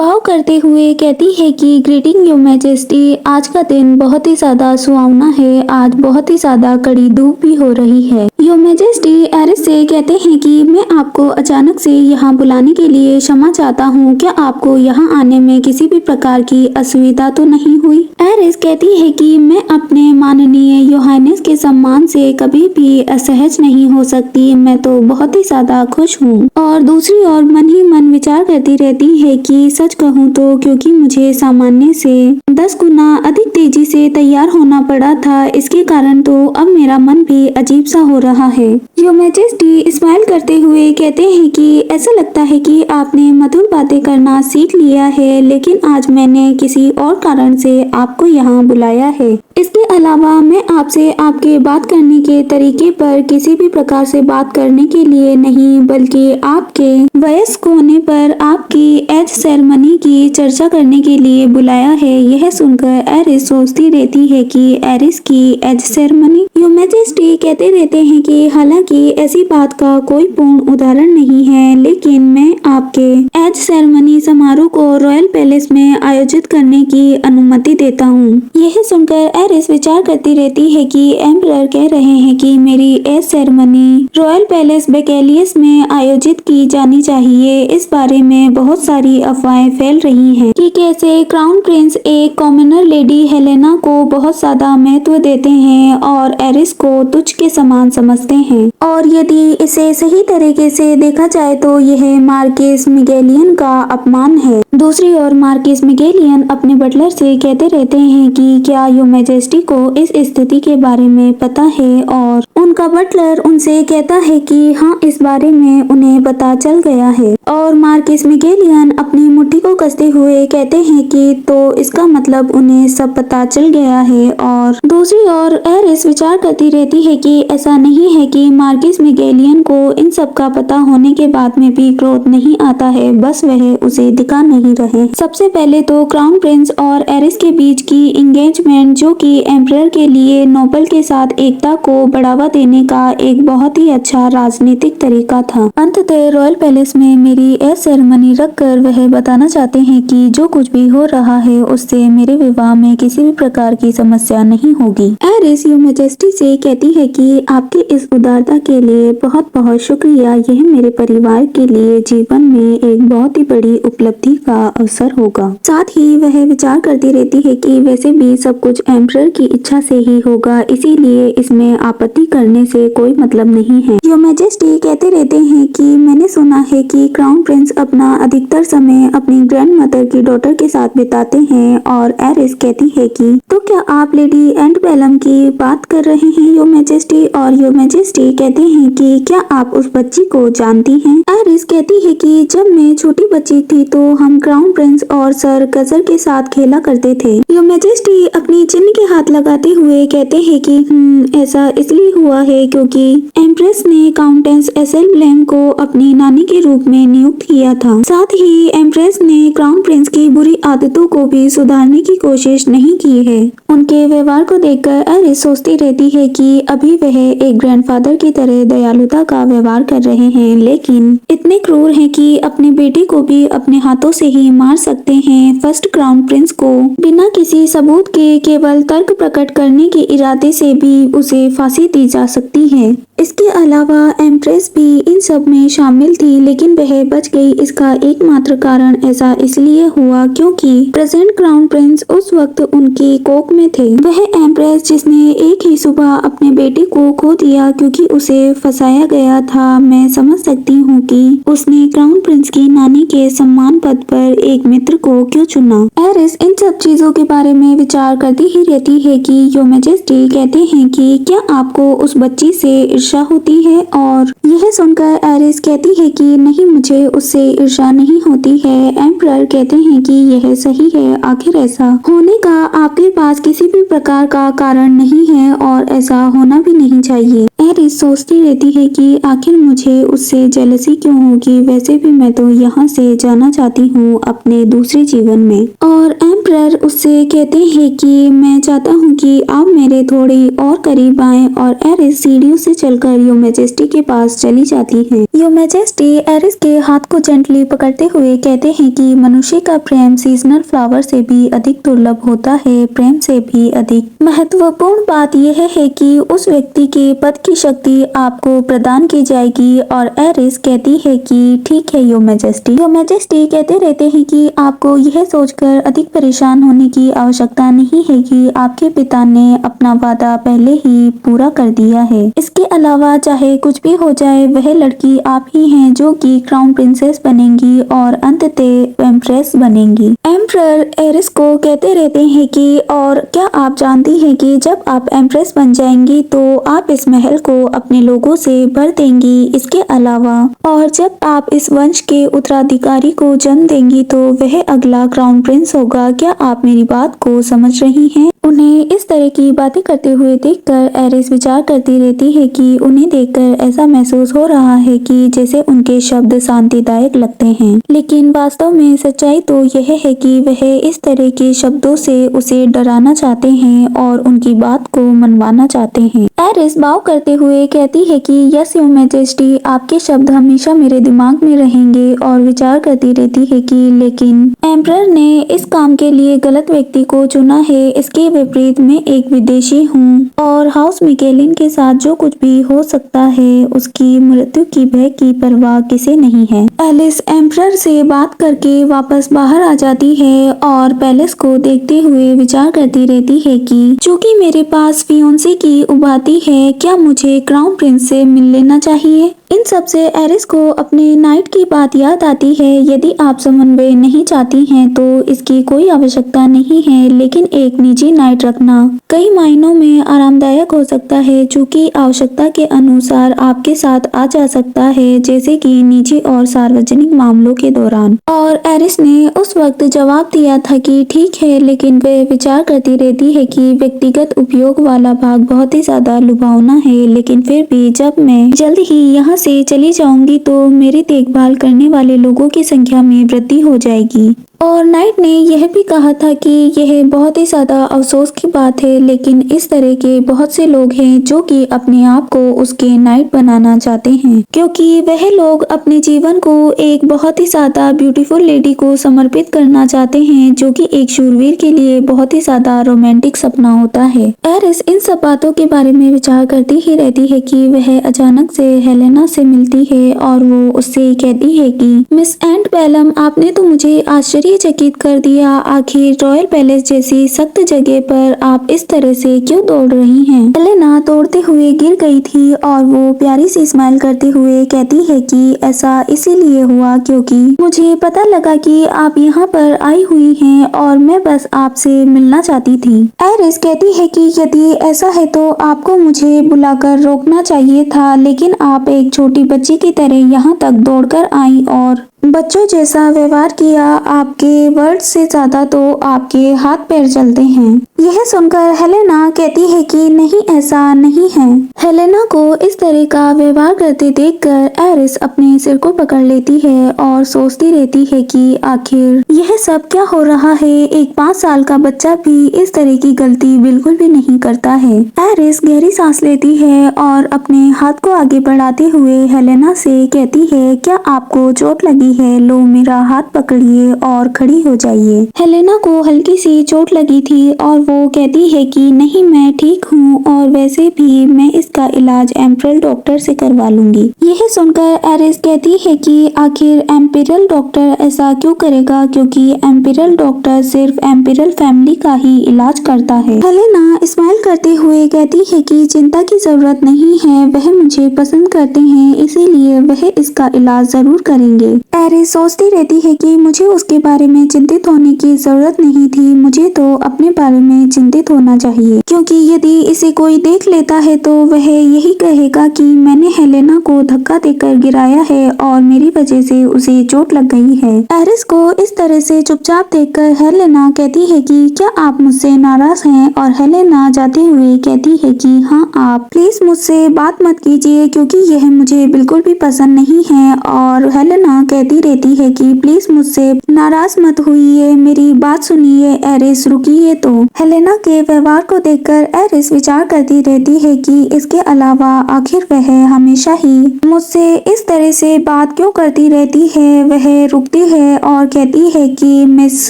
भाव करते हुए कहती है कि ग्रीटिंग योर मैजेस्टी, आज का दिन बहुत ही ज्यादा सुहावना है, आज बहुत ही ज्यादा कड़ी धूप भी हो रही है। योर मैजेस्टी एरिस से कहते हैं कि मैं आपको अचानक से यहाँ बुलाने के लिए क्षमा चाहता हूँ, क्या आपको यहाँ आने में किसी भी प्रकार की असुविधा तो नहीं हुई? एरिस कहती है कि मैं अपने माननीय योहानेस के सम्मान से कभी भी असहज नहीं हो सकती, मैं तो बहुत ही ज्यादा खुश हूँ। और दूसरी ओर मन ही मन विचार करती रहती है कि सच कहूँ तो क्योंकि मुझे सामान्य से 10 गुना अधिक तेजी से तैयार होना पड़ा था, इसके कारण तो अब मेरा मन भी अजीब सा हो रहा है। योर मैजेस्टी स्माइल करते हुए कहते हैं कि ऐसा लगता है कि आपने मधुर बातें करना सीख लिया है, लेकिन आज मैंने किसी और कारण से आपको यहाँ बुलाया है। इसके अलावा मैं आपसे आपके बात करने के तरीके पर किसी भी प्रकार से बात करने के लिए नहीं, बल्कि आपके वयस्क होने पर आपकी एज सेरेमनी की चर्चा करने के लिए बुलाया है। यह सुनकर एरिस सोचती रहती है कि एरिस की एज सेरेमनी। योर मैजेस्टी कहते रहते हैं कि हालांकि ऐसी बात का कोई पूर्ण उदाहरण नहीं है, लेकिन मैं आपके एज सेरेमनी समारोह को रॉयल पैलेस में आयोजित करने की अनुमति देता हूँ। यह सुनकर एरिस विचार करती रहती है कि एम्परर कह रहे हैं कि मेरी एज सेरेमनी रॉयल पैलेस बेकेलियस में आयोजित की जानी चाहिए। इस बारे में बहुत सारी अफवाहें फैल रही हैं कि कैसे क्राउन प्रिंस एक कॉमनर लेडी हेलेना को बहुत ज्यादा महत्व देते हैं और एरिस को तुच्छ के समान समझते हैं, और यदि इसे सही तरीके से देखा जाए तो यह मार्किस मिगेलियन का अपमान है। दूसरी ओर मार्किस मिगेलियन अपने बटलर से कहते रहते हैं कि क्या योर मैजेस्टी को इस स्थिति के बारे में पता है, और उनका बटलर उनसे कहता है कि हाँ, इस बारे में उन्हें पता चल गया है। और मार्किस मिगेलियन अपनी मुट्ठी को कसते हुए कहते हैं कि तो इसका मतलब उन्हें सब पता चल गया है। और दूसरी ओर एरिस विचार करती रहती है कि ऐसा नहीं है कि मार्किस मिगेलियन को इन सब का पता होने के बाद में भी क्रोध नहीं आता है, बस वह उसे दिखा नहीं रहे। सबसे पहले तो क्राउन प्रिंस और एरिस के बीच की एंगेजमेंट, जो कि एम्परर के लिए नोबल के साथ एकता को बढ़ावा देने का एक बहुत ही अच्छा राजनीतिक तरीका था। अंततः रॉयल पैलेस में मेरी एज सेरेमनी रखकर वह बताना चाहते हैं कि जो कुछ भी हो रहा है उससे मेरे विवाह में किसी भी प्रकार की समस्या नहीं होगी। एरिस योर मैजेस्टी से कहती है कि आपकी इस उदारता के लिए बहुत बहुत शुक्रिया, यह मेरे परिवार के लिए जीवन में एक बहुत ही बड़ी उपलब्धि का अवसर होगा। साथ ही वह विचार करती रहती है कि वैसे भी सब कुछ एम्परर की इच्छा से ही होगा, इसीलिए इसमें आपत्ति करने से कोई मतलब नहीं है। योर मैजेस्टी कहते रहते हैं कि मैंने सुना है कि क्राउन प्रिंस अपना अधिकतर समय अपनी ग्रैंड मदर की डॉटर के साथ बिताते हैं। और एरिस कहती है कि तो क्या आप लेडी एंटबेलम की बात कर रहे हैं योर मैजेस्टी? और योर मैजेस्टी कहते हैं कि क्या आप उस बच्ची को जानती हैं? एरिस कहती है कि जब मैं छोटी बच्ची थी तो हम क्राउन प्रिंस और सर गजर के साथ खेला करते थे। योर मैजेस्टी अपनी चिन्ह के हाथ लगाते हुए कहते हैं कि ऐसा इसलिए हुआ है क्योंकि एम्प्रेस ने काउंटेस एसेल ब्लेम को अपनी नानी के रूप में नियुक्त किया था। साथ ही एम्प्रेस ने क्राउन प्रिंस की बुरी आदतों को भी सुधारने की कोशिश नहीं की है। उनके व्यवहार को देखकर एरिस सोचती रहती है कि अभी वह एक ग्रैंडफादर की तरह दयालुता का व्यवहार कर रहे हैं, लेकिन इतने क्रूर हैं कि अपने बेटे को भी अपने हाथों से ही मार सकते हैं। फर्स्ट क्राउन प्रिंस को बिना किसी सबूत के केवल तर्क प्रकट करने के इरादे से भी उसे फांसी दी जा सकती है। इसके अलावा एम्प्रेस भी इन सब में शामिल थी, लेकिन वह बच गई। इसका एकमात्र कारण ऐसा इसलिए हुआ क्योंकि प्रेजेंट क्राउन प्रिंस उस वक्त उनकी कोख में थे। वह एम्प्रेस जिसने एक ही सुबह अपने बेटे को खो दिया क्योंकि उसे फंसाया गया था, मैं समझ सकती हूँ कि उसने क्राउन प्रिंस की नानी के सम्मान पद पर एक मित्र को क्यों चुना। एरिस इन सब चीजों के बारे में विचार करती ही रहती है कि योर मैजेस्टी कहते हैं कि क्या आपको उस बच्ची से ईर्ष्या होती है? और यह सुनकर एरिस कहती है कि नहीं, मुझे उससे ईर्ष्या नहीं होती है। एम्परर कहते हैं कि यह सही है, आखिर ऐसा होने का आपके पास किसी भी प्रकार का कारण नहीं है और ऐसा होना भी नहीं चाहिए। एरिस सोचती रहती है कि आखिर मुझे उससे जेलसी क्यों होगी, वैसे भी मैं तो यहाँ से जाना चाहती हूँ अपने दूसरे जीवन में। और एम्परर उससे कहते हैं कि मैं चाहता हूँ कि आप मेरे थोड़ी और करीब आए। और एरिस सीढ़ियों से चल छोड़कर योर मैजेस्टी के पास चली जाती हैं। योर मैजेस्टी एरिस के हाथ को जेंटली पकड़ते हुए कहते हैं कि मनुष्य का प्रेम सीजनल फ्लावर से भी अधिक दुर्लभ होता है, प्रेम से भी अधिक महत्वपूर्ण बात यह है कि उस व्यक्ति के पद की शक्ति आपको प्रदान की जाएगी। और एरिस कहती है कि ठीक है योर मैजेस्टी। योर मैजेस्टी कहते रहते हैं कि आपको यह सोचकर अधिक परेशान होने की आवश्यकता नहीं है कि आपके पिता ने अपना वादा पहले ही पूरा कर दिया है। इसके अलावा चाहे कुछ भी हो जाए, वह लड़की आप ही हैं जो कि क्राउन प्रिंसेस बनेंगी और अंततः एम्प्रेस बनेंगी। एम्परर एरिस को कहते रहते हैं कि और क्या आप जानती हैं कि जब आप एम्प्रेस बन जाएंगी तो आप इस महल को अपने लोगों से भर देंगी। इसके अलावा और जब आप इस वंश के उत्तराधिकारी को जन्म देंगी तो वह अगला क्राउन प्रिंस होगा। क्या आप मेरी बात को समझ रही हैं? उन्हें इस तरह की बातें करते हुए देखकर एरिस विचार करती रहती है कि उन्हें देखकर ऐसा महसूस हो रहा है कि जैसे उनके शब्द शांतिदायक लगते हैं, लेकिन वास्तव में सच्चाई तो यह है कि वह इस तरह के शब्दों से उसे डराना चाहते हैं और उनकी बात को मनवाना चाहते हैं। एरिस बाव करते हुए कहती है कि यस योर मैजेस्टी, आपके शब्द हमेशा मेरे दिमाग में रहेंगे। और विचार करती रहती है कि लेकिन एम्परर ने इस काम के लिए गलत व्यक्ति को चुना है। इसके विपरीत मैं एक विदेशी हूँ और हाउस मिकेलिन के साथ जो कुछ भी हो सकता है उसकी मृत्यु की भय की परवाह किसे नहीं है। एलिस एम्परर से बात करके वापस बाहर आ जाती है और पैलेस को देखते हुए विचार करती रहती है कि चूंकि मेरे पास फियोंसे की उपाधि है, क्या मुझे क्राउन प्रिंस से मिल लेना चाहिए। इन सब से एरिस को अपने नाइट की बात याद आती है। यदि आप समन्वय नहीं चाहती हैं तो इसकी कोई आवश्यकता नहीं है, लेकिन एक निजी नाइट रखना कई मायनों में आरामदायक हो सकता है, चूंकि आवश्यकता के अनुसार आपके साथ आ जा सकता है, जैसे कि निजी और सार्वजनिक मामलों के दौरान। और एरिस ने उस वक्त जवाब दिया था कि ठीक है, लेकिन वह विचार करती रहती है कि व्यक्तिगत उपयोग वाला भाग बहुत ही ज्यादा लुभावना है, लेकिन फिर भी जब मैं जल्द ही यहाँ से चली जाऊंगी तो मेरी देखभाल करने वाले लोगों की संख्या में वृद्धि हो जाएगी। और नाइट ने यह भी कहा था कि यह बहुत ही ज्यादा अफसोस की बात है, लेकिन इस तरह के बहुत से लोग हैं जो कि अपने आप को उसके नाइट बनाना चाहते हैं, क्योंकि वह लोग अपने जीवन को एक बहुत ही ज्यादा ब्यूटीफुल लेडी को समर्पित करना चाहते हैं, जो कि एक शूरवीर के लिए बहुत ही ज्यादा रोमांटिक सपना होता है। एरिस इन सब बातों के बारे में विचार करती ही रहती है कि वह अचानक से हेलेना से मिलती है और वो उससे कहती है कि मिस एंट बेलम, आपने तो मुझे आश्चर्यचकित कर दिया। आखिर रॉयल पैलेस जैसी सख्त जगह पर आप इस तरह से क्यों दौड़ रही हैं? हेलेना दौड़ते हुए गिर गई थी और वो प्यारी सी स्माइल करते हुए कहती है कि ऐसा इसीलिए हुआ क्योंकि मुझे पता लगा कि आप यहाँ पर आई हुई हैं और मैं बस आपसे मिलना चाहती थी। एरिस कहती है कि यदि ऐसा है तो आपको मुझे बुलाकर रोकना चाहिए था, लेकिन आप एक छोटी बच्ची की तरह यहाँ तक दौड़कर आई और बच्चों जैसा व्यवहार किया। आपके वर्ड से ज्यादा तो आपके हाथ पैर चलते हैं। यह सुनकर हेलेना कहती है कि नहीं, ऐसा नहीं है। हेलेना को इस तरह का व्यवहार करते देखकर एरिस अपने सिर को पकड़ लेती है और सोचती रहती है कि आखिर यह सब क्या हो रहा है। एक 5 साल का बच्चा भी इस तरह की गलती बिल्कुल भी नहीं करता है। एरिस गहरी सांस लेती है और अपने हाथ को आगे बढ़ाते हुए हेलेना से कहती है, क्या आपको चोट लगी है? लो मेरा हाथ पकड़िए और खड़ी हो जाइए। हेलेना को हल्की सी चोट लगी थी और वो कहती है कि नहीं, मैं ठीक हूँ और वैसे भी मैं इसका इलाज एम्परल डॉक्टर से करवा लूंगी। यह सुनकर एरिस कहती है कि आखिर एम्परल डॉक्टर ऐसा क्यों करेगा, क्योंकि एम्परल डॉक्टर सिर्फ एम्परल फैमिली का ही इलाज करता है। हेलेना स्माइल करते हुए कहती है कि चिंता की जरूरत नहीं है, वह मुझे पसंद करते हैं, इसीलिए वह इसका इलाज जरूर करेंगे। एरिस सोचती रहती है कि मुझे उसके बारे में चिंतित होने की जरूरत नहीं थी, मुझे तो अपने बारे में चिंतित होना चाहिए, क्योंकि यदि इसे कोई देख लेता है तो वह यही कहेगा कि मैंने हेलेना को धक्का देकर गिराया है और मेरी वजह से उसे चोट लग गई है। एरिस को इस तरह से चुपचाप देखकर हेलेना कहती है कि क्या आप मुझसे नाराज हैं? और हेलेना जाते हुए कहती है कि हाँ, आप प्लीज मुझसे बात मत कीजिए, क्योंकि यह मुझे बिल्कुल भी पसंद नहीं है। और हेलेना कहती कहती रहती है कि प्लीज मुझसे नाराज मत होइए, मेरी बात सुनिए एरिस, रुकिए। तो हेलेना के व्यवहार को देखकर एरिस विचार करती रहती है कि इसके अलावा आखिर वह हमेशा ही मुझसे इस तरह से बात क्यों करती रहती है। वह रुकती है और कहती है कि मिस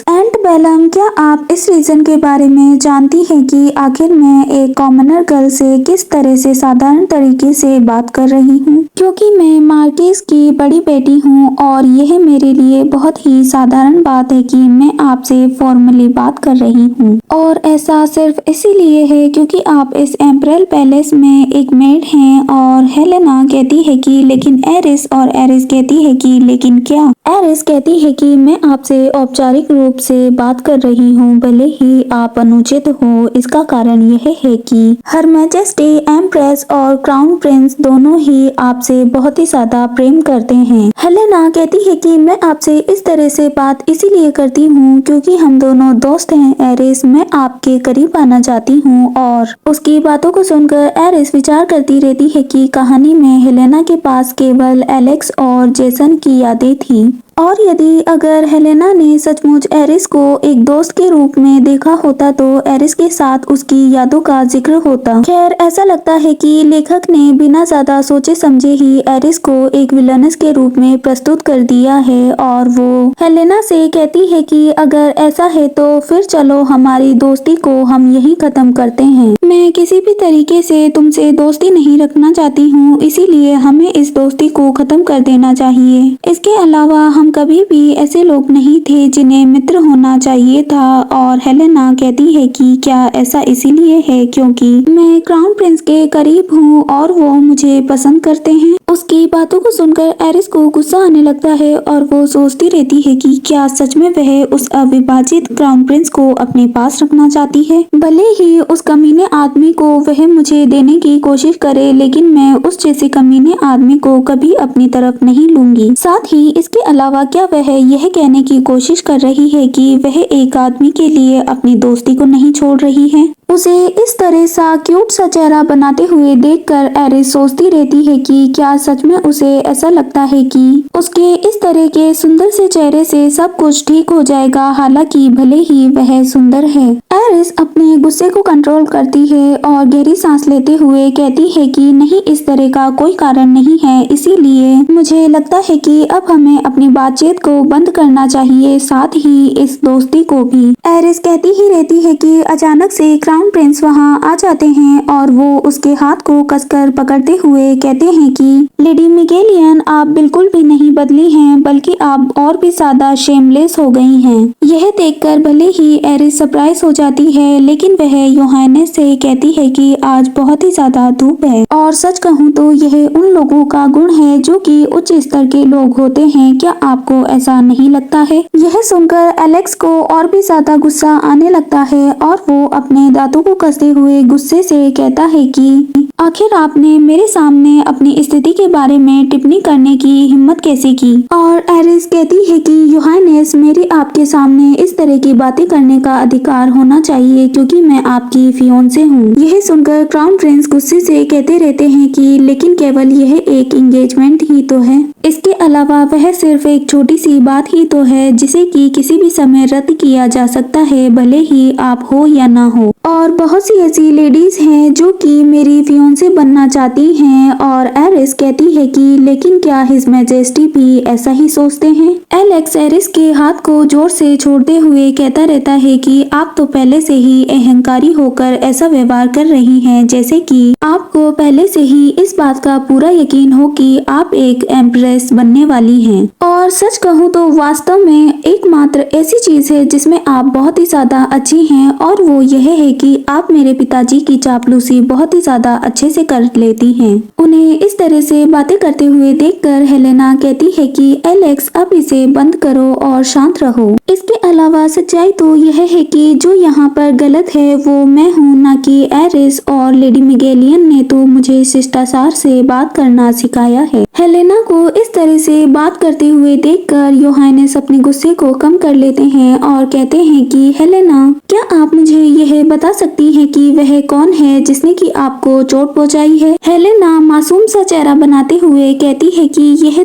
एंटबेलम, क्या आप इस रीजन के बारे में जानती हैं कि आखिर मैं एक कॉमनर गर्ल से किस तरह से साधारण तरीके से बात कर रही हूँ, क्योंकि मैं मार्किस की बड़ी बेटी हूँ और यह मेरे लिए बहुत ही साधारण बात है कि मैं आपसे फॉर्मली बात कर रही हूँ, और ऐसा सिर्फ इसीलिए है क्योंकि आप इस एम्परल पैलेस में एक मेड हैं। और हेलेना कहती है कि लेकिन एरिस, और एरिस कहती है कि लेकिन क्या। एरिस कहती है कि मैं आपसे औपचारिक रूप से बात कर रही हूँ, भले ही आप अनुचित हो। इसका कारण यह है कि हर मैजेस्टी एम्प्रेस और क्राउन प्रिंस दोनों ही आपसे बहुत ही ज्यादा प्रेम करते हैं। हेलेना कहती है कि मैं आपसे इस तरह से बात इसीलिए करती हूँ क्योंकि हम दोनों दोस्त हैं एरिस, मैं आपके करीब आना चाहती हूँ। और उसकी बातों को सुनकर एरिस विचार करती रहती है कि कहानी में हेलेना के पास केवल एलेक्स और जेसन की यादें थी, और यदि अगर हेलेना ने सचमुच एरिस को एक दोस्त के रूप में देखा होता तो एरिस के साथ उसकी यादों का जिक्र होता। खैर, ऐसा लगता है कि लेखक ने बिना ज्यादा सोचे समझे ही एरिस को एक विलनस के रूप में प्रस्तुत कर दिया है, और वो हेलेना से कहती है कि अगर ऐसा है तो फिर चलो हमारी दोस्ती को हम यहीं खत्म करते हैं। मैं किसी भी तरीके से तुमसे दोस्ती नहीं रखना चाहती हूँ, इसीलिए हमें इस दोस्ती को खत्म कर देना चाहिए। इसके अलावा हम कभी भी ऐसे लोग नहीं थे जिन्हें मित्र होना चाहिए था। और हेलेना कहती है कि क्या ऐसा इसीलिए है क्योंकि मैं क्राउन प्रिंस के करीब हूँ और वो मुझे पसंद करते हैं। उसकी बातों को सुनकर एरिस को गुस्सा आने लगता है और वो सोचती रहती है कि क्या सच में वह उस अविभाजित क्राउन प्रिंस को अपने पास रखना चाहती है। भले ही उस कमीने आदमी को वह मुझे देने की कोशिश करे, लेकिन मैं उस जैसे कमीने आदमी को कभी अपनी तरफ नहीं लूंगी। साथ ही इसके अलावा क्या वह यह कहने की कोशिश कर रही है कि वह एक आदमी के लिए अपनी दोस्ती को नहीं छोड़ रही है। उसे इस तरह सा क्यूट सा चेहरा बनाते हुए देखकर एरिस सोचती रहती है कि क्या सच में उसे ऐसा लगता है कि उसके इस तरह के सुंदर से चेहरे से सब कुछ ठीक हो जाएगा, हालांकि भले ही वह सुंदर है। एरिस अपने गुस्से को कंट्रोल करती है और गहरी सांस लेते हुए कहती है कि नहीं, इस तरह का कोई कारण नहीं है, इसीलिए मुझे लगता है कि अब हमें अपनी बातचीत को बंद करना चाहिए, साथ ही इस दोस्ती को भी। एरिस कहती ही रहती है कि अचानक से क्राउन प्रिंस वहाँ आ जाते हैं और वो उसके हाथ को कसकर पकड़ते हुए कहते हैं कि लेडी मिगेलियन, आप बिल्कुल भी नहीं बदली हैं, बल्कि आप और भी ज्यादा शेमलेस हो गई हैं। यह देखकर भले ही एरिस सरप्राइज हो जाती है, लेकिन वह योहानेस से कहती है कि आज बहुत ही ज्यादा धूप है, और सच कहूँ तो यह उन लोगों का गुण है जो कि उच्च स्तर के लोग होते हैं। क्या आपको ऐसा नहीं लगता है? यह सुनकर एलेक्स को और भी ज्यादा गुस्सा आने लगता है और वो अपने दांतों को कसते हुए गुस्से से कहता है कि आखिर आपने मेरे सामने अपनी स्थिति के बारे में टिप्पणी करने की हिम्मत कैसे की। और एरिस कहती है कि योहानेस, मेरी आपके सामने इस तरह की बातें करने का अधिकार होना चाहिए क्योंकि मैं आपकी फियोंसे हूँ। यह सुनकर क्राउन प्रिंस गुस्से से कहते रहते हैं कि लेकिन केवल यह एक एंगेजमेंट ही तो है, इसके अलावा वह सिर्फ एक छोटी सी बात ही तो है जिसे कि किसी भी समय रद्द किया जा सकता है, भले ही आप हो या ना हो। और बहुत सी ऐसी लेडीज हैं जो कि मेरी फियोंसे बनना चाहती हैं। और एरिस कहती है कि लेकिन क्या हिज मैजेस्टी भी ऐसा ही सोचते हैं। एलेक्स एरिस के हाथ को जोर से छोड़ते हुए कहता रहता है कि आप तो पहले से ही अहंकारी होकर ऐसा व्यवहार कर रही हैं जैसे कि आपको पहले से ही इस बात का पूरा यकीन हो कि आप एक एम्प्रेस बनने वाली हैं। और सच कहूँ तो वास्तव में एकमात्र ऐसी चीज है जिसमें आप बहुत ही ज्यादा अच्छी हैं, और वो यह है कि आप मेरे पिताजी की चापलूसी बहुत ही ज्यादा अच्छे से कर लेती हैं। उन्हें इस तरह से बातें करते हुए देखकर हेलेना कहती है कि एलेक्स, अब इसे बंद करो और शांत रहो। इसके अलावा सच्चाई तो यह है कि जो यहाँ पर गलत है वो मैं हूँ, ना कि एरिस और लेडी मिगेलियन मिगेलियन ने तो मुझे शिष्टाचार से बात करना सिखाया है। हेलेना को इस तरह से बात करते हुए देखकर योहानेस अपने गुस्से को कम कर लेते हैं और कहते हैं कि हेलेना, क्या आप मुझे यह बता सकती हैं कि वह कौन है जिसने कि आपको चोट पहुंचाई है? हेलेना मासूम सा चेहरा बनाते हुए कहती है कि यह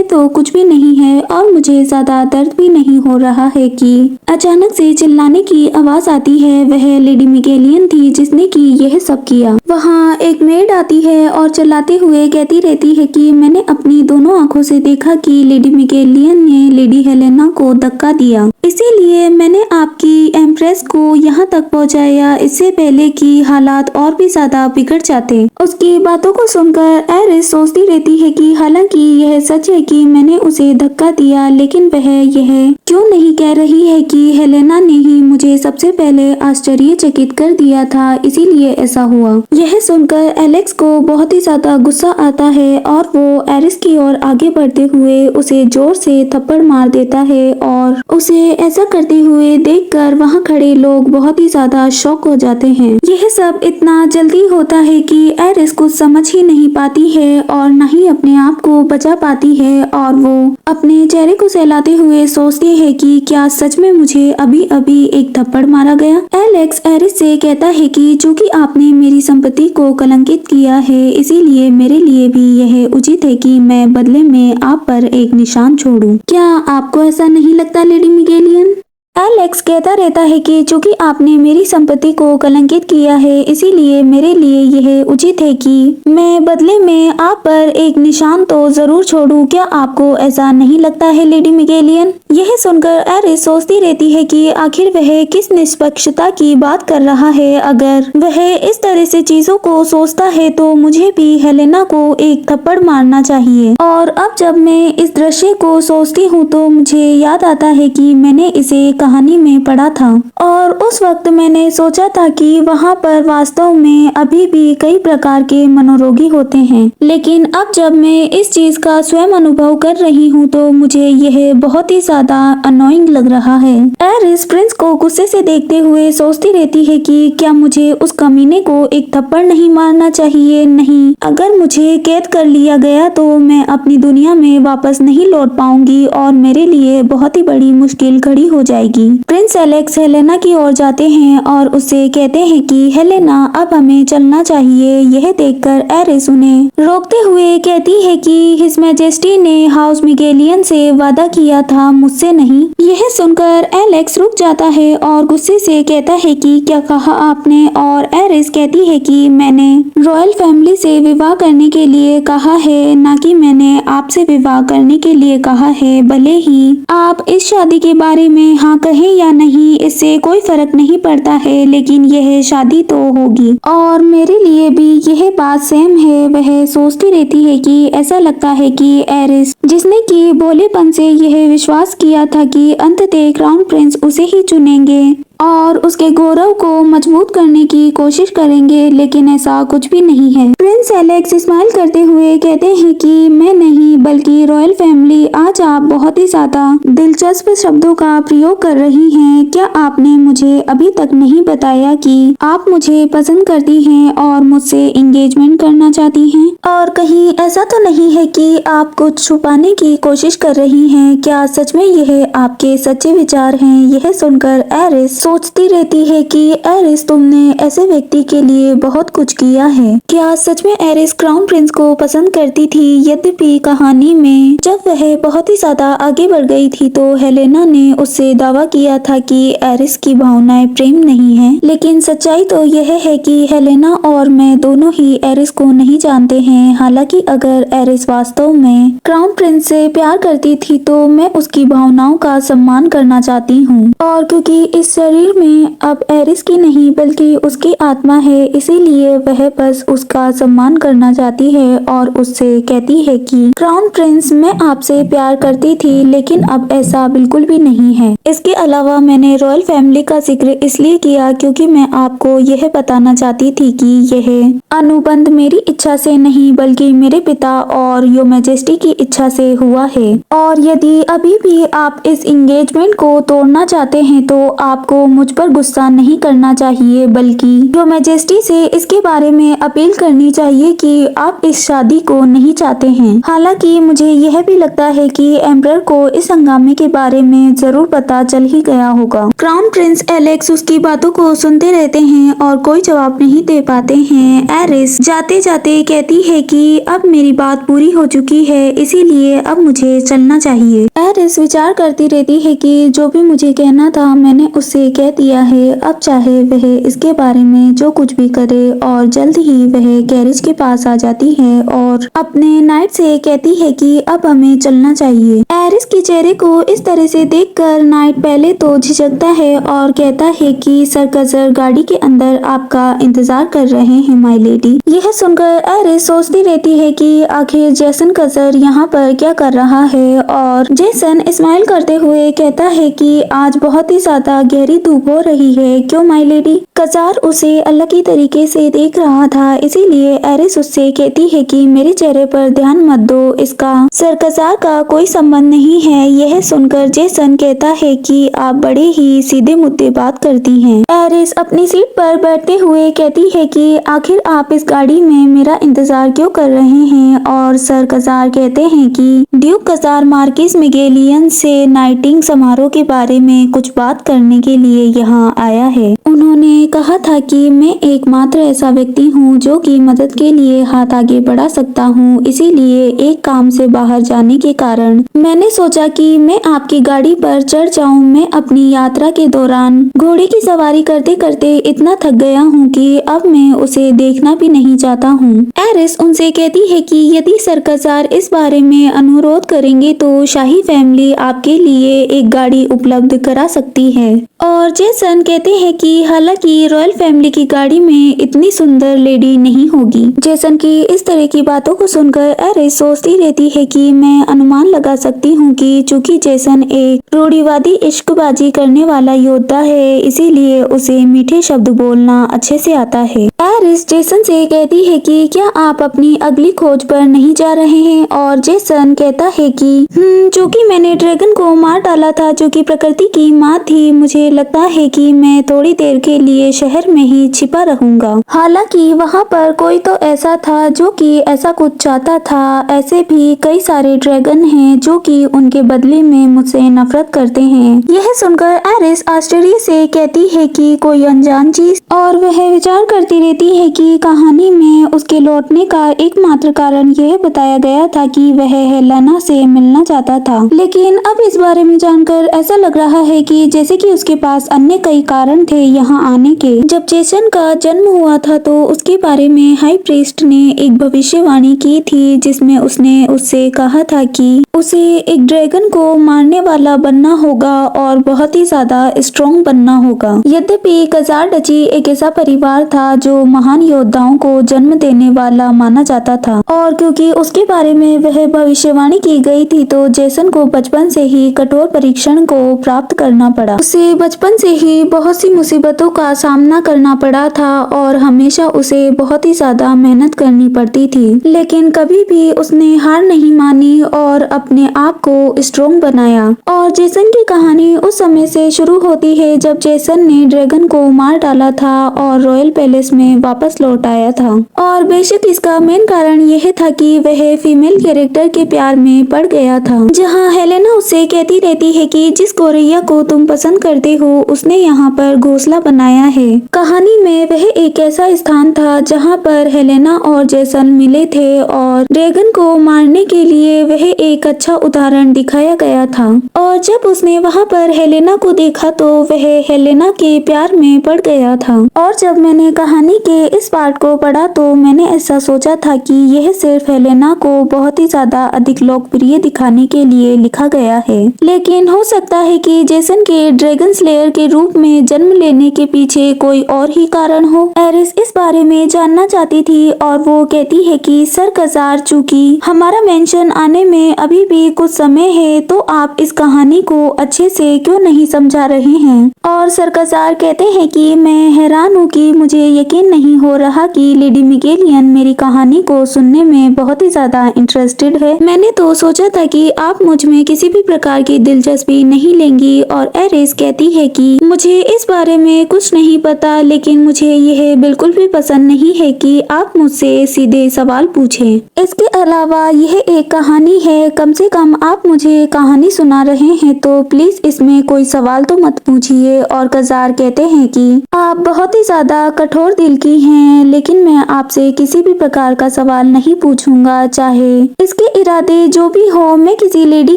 तो कुछ भी नहीं है और मुझे ज्यादा दर्द भी नहीं हो रहा है कि अचानक से चिल्लाने की आवाज आती है। वह लेडी मिगेलियन थी जिसने कि यह सब किया। वहाँ एक मेड आती है और चिल्लाते हुए कहती रहती है कि मैंने अपनी दोनों आंखों से देखा कि लेडी मिगेलियन ने लेडी हेलेना को धक्का दिया, इसीलिए मैंने आपकी एम्प्रेस को यहाँ तक पहुँचाया इससे पहले कि हालात और भी ज्यादा बिगड़ जाते। उसकी बातों को सुनकर एरिस सोचती रहती है कि हालांकि यह सच है कि मैंने उसे धक्का दिया, लेकिन वह यह क्यों नहीं कह रही है कि हेलेना ने ही मुझे सबसे पहले आश्चर्यचकित कर दिया था, इसीलिए ऐसा हुआ। यह सुनकर एलेक्स को बहुत ही ज्यादा गुस्सा आता है और वो एरिस की ओर आगे बढ़ते हुए उसे जोर से थप्पड़ मार देता है और उसे ऐसा करते हुए देखकर वहां खड़े लोग बहुत ही ज्यादा शॉक हो जाते हैं। यह सब इतना जल्दी होता है कि एरिस कुछ समझ ही नहीं पाती है और न ही अपने आप को बचा पाती है और वो अपने चेहरे को सहलाते हुए सोचती है कि क्या सच में मुझे अभी अभी एक थप्पड़ मारा गया। एलेक्स एरिस से कहता है कि चूंकि आपने मेरी संपत्ति को कलंकित किया है, इसीलिए मेरे लिए भी यह उचित है कि मैं बदले में आप पर एक निशान छोड़ूं। क्या आपको ऐसा नहीं लगता लेडी मिगेलियन? एलेक्स कहता रहता है कि चूंकि आपने मेरी संपत्ति को कलंकित किया है, इसीलिए मेरे लिए यह उचित है कि मैं बदले में आप पर एक निशान तो जरूर छोड़ूं। क्या आपको ऐसा नहीं लगता है लेडी मिगेलियन? यह सुनकर एरिस सोचती रहती है कि आखिर वह किस निष्पक्षता की बात कर रहा है। अगर वह इस तरह से चीजों को सोचता है तो मुझे भी हेलेना को एक थप्पड़ मारना चाहिए। और अब जब मैं इस दृश्य को सोचती हूँ तो मुझे याद आता है कि मैंने इसे कहानी में पढ़ा था और उस वक्त मैंने सोचा था कि वहाँ पर वास्तव में अभी भी कई प्रकार के मनोरोगी होते हैं, लेकिन अब जब मैं इस चीज का स्वयं अनुभव कर रही हूँ तो मुझे यह बहुत ही ज्यादा अनोइंग लग रहा है। एरिस प्रिंस को गुस्से से देखते हुए सोचती रहती है कि क्या मुझे उस कमीने को एक थप्पड़ नहीं मारना चाहिए? नहीं, अगर मुझे कैद कर लिया गया तो मैं अपनी दुनिया में वापस नहीं लौट पाऊंगी और मेरे लिए बहुत ही बड़ी मुश्किल खड़ी हो जाएगी। प्रिंस एलेक्स हेलेना की ओर जाते हैं और उससे कहते हैं कि हेलेना, अब हमें चलना चाहिए। यह देखकर एरिस उन्हें रोकते हुए कहती है कि हिज मैजेस्टी ने हाउस मिगेलियन से वादा किया था, मुझसे नहीं। यह सुनकर एलेक्स रुक जाता है और गुस्से से कहता है कि क्या कहा आपने? और एरिस कहती है कि मैंने रॉयल फैमिली से विवाह करने के लिए कहा है, ना कि मैंने आपसे विवाह करने के लिए कहा है। भले ही आप इस शादी के बारे में हाँ कहें या नहीं, इससे कोई फर्क नहीं पड़ता है, लेकिन यह शादी तो होगी और मेरे लिए भी यह बात सेम है। वह सोचती रहती है कि ऐसा लगता है कि एरिस, जिसने कि भोलेपन से यह विश्वास किया था कि अंततः क्राउन प्रिंस उसे ही चुनेंगे और उसके गौरव को मजबूत करने की कोशिश करेंगे, लेकिन ऐसा कुछ भी नहीं है। प्रिंस एलेक्स स्माइल करते हुए कहते हैं कि मैं नहीं बल्कि रॉयल फैमिली। आज आप बहुत ही ज्यादा दिलचस्प शब्दों का प्रयोग कर रही हैं। क्या आपने मुझे अभी तक नहीं बताया कि आप मुझे पसंद करती हैं और मुझसे एंगेजमेंट करना चाहती हैं? और कहीं ऐसा तो नहीं है कि आप कुछ छुपाने की कोशिश कर रही हैं? क्या सच में यह आपके सच्चे विचार हैं? यह सुनकर एरिस सोचती रहती है कि एरिस, तुमने ऐसे व्यक्ति के लिए बहुत कुछ किया है। क्या सच में एरिस क्राउन प्रिंस को पसंद करती थी? यद्यपि कहानी में जब वह बहुत ही ज्यादा आगे बढ़ गई थी तो हेलेना ने उससे दावा किया था कि एरिस की भावनाएं प्रेम नहीं है, लेकिन सच्चाई तो यह है कि हेलेना और मैं दोनों ही एरिस को नहीं जानते हैं। हालांकि अगर एरिस वास्तव में क्राउन प्रिंस से प्यार करती थी तो मैं उसकी भावनाओं का सम्मान करना चाहती हूँ, और क्योंकि इस शरीर में अब एरिस की नहीं बल्कि उसकी आत्मा है, इसीलिए वह बस उसका सम्मान करना चाहती है और उससे कहती है कि क्राउन प्रिंस, मैं आपसे प्यार करती थी लेकिन अब ऐसा बिल्कुल भी नहीं है। इसके अलावा मैंने रॉयल फैमिली का जिक्र इसलिए किया क्योंकि मैं आपको यह बताना चाहती थी कि यह अनुबंध मेरी इच्छा से नहीं बल्कि मेरे पिता और योर मैजेस्टी की इच्छा से हुआ है, और यदि अभी भी आप इस एंगेजमेंट को तोड़ना चाहते हैं तो आपको को मुझ पर गुस्सा नहीं करना चाहिए, बल्कि योर मैजेस्टी से इसके बारे में अपील करनी चाहिए कि आप इस शादी को नहीं चाहते हैं। हालांकि मुझे यह भी लगता है कि एम्परर को इस हंगामे के बारे में जरूर पता चल ही गया होगा। क्राउन प्रिंस एलेक्स उसकी बातों को सुनते रहते हैं और कोई जवाब नहीं दे पाते हैं। एरिस जाते जाते कहती है कि अब मेरी बात पूरी हो चुकी है, इसीलिए अब मुझे चलना चाहिए। एरिस विचार करती रहती है कि जो भी मुझे कहना था मैंने उससे कह दिया है, अब चाहे वह इसके बारे में जो कुछ भी करे। और जल्द ही वह गैरेज के पास आ जाती है और अपने नाइट से कहती है कि अब हमें चलना चाहिए। एरिस के चेहरे को इस तरह से देखकर नाइट पहले तो झिझकता है और कहता है कि सर कजर गाड़ी के अंदर आपका इंतजार कर रहे हैं माय लेडी। यह सुनकर एरिस सोचती रहती है कि आखिर जेसन कजर यहाँ पर क्या कर रहा है। और जेसन स्माइल करते हुए कहता है कि आज बहुत ही ज्यादा गहरी धूप हो रही है, क्यों माय लेडी। कजार उसे अलग ही तरीके से देख रहा था, इसीलिए एरिस उससे कहती है कि मेरे चेहरे पर ध्यान मत दो, इसका सर कजार का कोई संबंध नहीं है। यह सुनकर जेसन कहता है कि आप बड़े ही सीधे मुद्दे बात करती हैं। एरिस अपनी सीट पर बैठते हुए कहती है कि आखिर आप इस गाड़ी में मेरा इंतजार क्यों कर रहे हैं। और सर कजार कहते हैं कि ड्यूक कजार मार्किस मिगेलियन से नाइटिंग समारोह के बारे में कुछ बात करने के लिए यहाँ आया है। उन्होंने कहा था कि मैं एकमात्र ऐसा व्यक्ति हूँ जो कि मदद के लिए हाथ आगे बढ़ा सकता हूँ, इसीलिए एक काम से बाहर जाने के कारण मैंने सोचा कि मैं आपकी गाड़ी पर चढ़ जाऊं। मैं अपनी यात्रा के दौरान घोड़े की सवारी करते करते इतना थक गया हूँ कि अब मैं उसे देखना भी नहीं चाहता हूँ। एरिस उनसे कहती है कि यदि सर कजार इस बारे में अनुरोध करेंगे तो शाही फैमिली आपके लिए एक गाड़ी उपलब्ध करा सकती है। और जेसन कहते हैं कि हालांकि रॉयल फैमिली की गाड़ी में इतनी सुंदर लेडी नहीं होगी। जेसन की इस तरह की बातों को सुनकर एरिस सोचती रहती है कि मैं अनुमान लगा सकती हूँ कि चूंकि जेसन एक रूढ़िवादी इश्कबाजी करने वाला योद्धा है, इसीलिए उसे मीठे शब्द बोलना अच्छे से आता है। एरिस जेसन से कहती है कि क्या आप अपनी अगली खोज पर नहीं जा रहे हैं। और जेसन कहता है कि चूंकि मैंने ड्रैगन को मार डाला था जो कि प्रकृति की माँ थी, मुझे लगता है कि मैं थोड़ी देर के लिए शहर में ही छिपा रहूंगा। हालांकि वहाँ पर कोई तो ऐसा था जो कि ऐसा कुछ चाहता था। ऐसे भी कई सारे ड्रैगन हैं जो कि उनके बदले में मुझसे नफरत करते हैं। यह सुनकर एरिस आश्चर्य से कहती है कि कोई अनजान चीज। और वह विचार करती रहती है कि कहानी में उसके लौटने का एकमात्र कारण यह बताया गया था कि वह हेलेना से मिलना चाहता था। लेकिन अब इस बारे में जानकर ऐसा लग रहा है कि जैसे कि उसके पास अन्य कई कारण थे यहाँ आने के। जब जेसन का जन्म हुआ था तो उसके बारे में हाई प्रीस्ट ने एक भविष्यवाणी की थी, जिसमें उसने उससे कहा था कि उसे एक ड्रैगन को मारने वाला बनना होगा और बहुत ही ज्यादा स्ट्रॉन्ग बनना होगा। यद्यपि कजार डची एक ऐसा परिवार था जो महान योद्धाओं को जन्म देने वाला माना जाता था, और क्योंकि उसके बारे में वह भविष्यवाणी की गई थी तो जेसन को बचपन से ही कठोर परीक्षण को प्राप्त करना पड़ा। उसे बचपन से ही बहुत सी मुसीबतों का सामना करना पड़ा था और हमेशा उसे बहुत ही ज्यादा मेहनत करनी पड़ती थी, लेकिन कभी भी उसने हार नहीं मानी और अपने आप को स्ट्रॉन्ग बनाया। और जेसन की कहानी उस समय से शुरू होती है जब जेसन ने ड्रैगन को मार डाला था और रॉयल पैलेस में वापस लौट आया था। और बेशक इसका मेन कारण यह था कि वह फीमेल कैरेक्टर के प्यार में पड़ गया था। जहाँ हेलेना उससे कहती रहती है कि जिस गौरैया को तुम पसंद करते हो उसने यहाँ पर घोंसला बनाया है। कहानी में वह एक ऐसा स्थान था जहाँ पर हेलेना और जेसन मिले थे और ड्रैगन को मारने के लिए वह एक अच्छा उदाहरण दिखाया गया था। और जब उसने वहाँ पर हेलेना को देखा तो वह हेलेना के प्यार में पड़ गया था। और जब मैंने कहानी के इस पार्ट को पढ़ा तो मैंने ऐसा सोचा था कि यह सिर्फ हेलेना को बहुत ही ज्यादा अधिक लोकप्रिय दिखाने के लिए लिखा गया है, लेकिन हो सकता है कि जेसन के ड्रैगन स्लेयर के रूप में जन्म लेने के पीछे कोई और ही कारण हो। एरिस इस बारे में जानना चाहती थी और वो कहती है कि सर कजार, चूंकि हमारा मेंशन आने में अभी भी कुछ समय है तो आप इस कहानी को अच्छे से क्यों नहीं समझा रहे हैं। और सर कजार कहते हैं कि मैं हैरान हूँ कि मुझे यकीन नहीं हो रहा कि लेडी मिगेलियन मेरी कहानी को सुनने में बहुत ही ज्यादा इंटरेस्टेड है। मैंने तो सोचा था कि आप मुझ में किसी भी प्रकार की दिलचस्पी नहीं लेंगी। और एरिस कहती है कि मुझे इस बारे में कुछ नहीं पता, लेकिन मुझे यह बिल्कुल भी पसंद नहीं है कि आप मुझसे सीधे सवाल पूछें। इसके अलावा यह एक कहानी है, कम से कम आप मुझे कहानी सुना रहे हैं तो प्लीज इसमें कोई सवाल तो मत पूछिए। और कजार कहते हैं कि आप बहुत ही ज्यादा कठोर दिल की हैं, लेकिन मैं आपसे किसी भी प्रकार का सवाल नहीं पूछूंगा, चाहे इसके इरादे जो भी हो। मैं किसी लेडी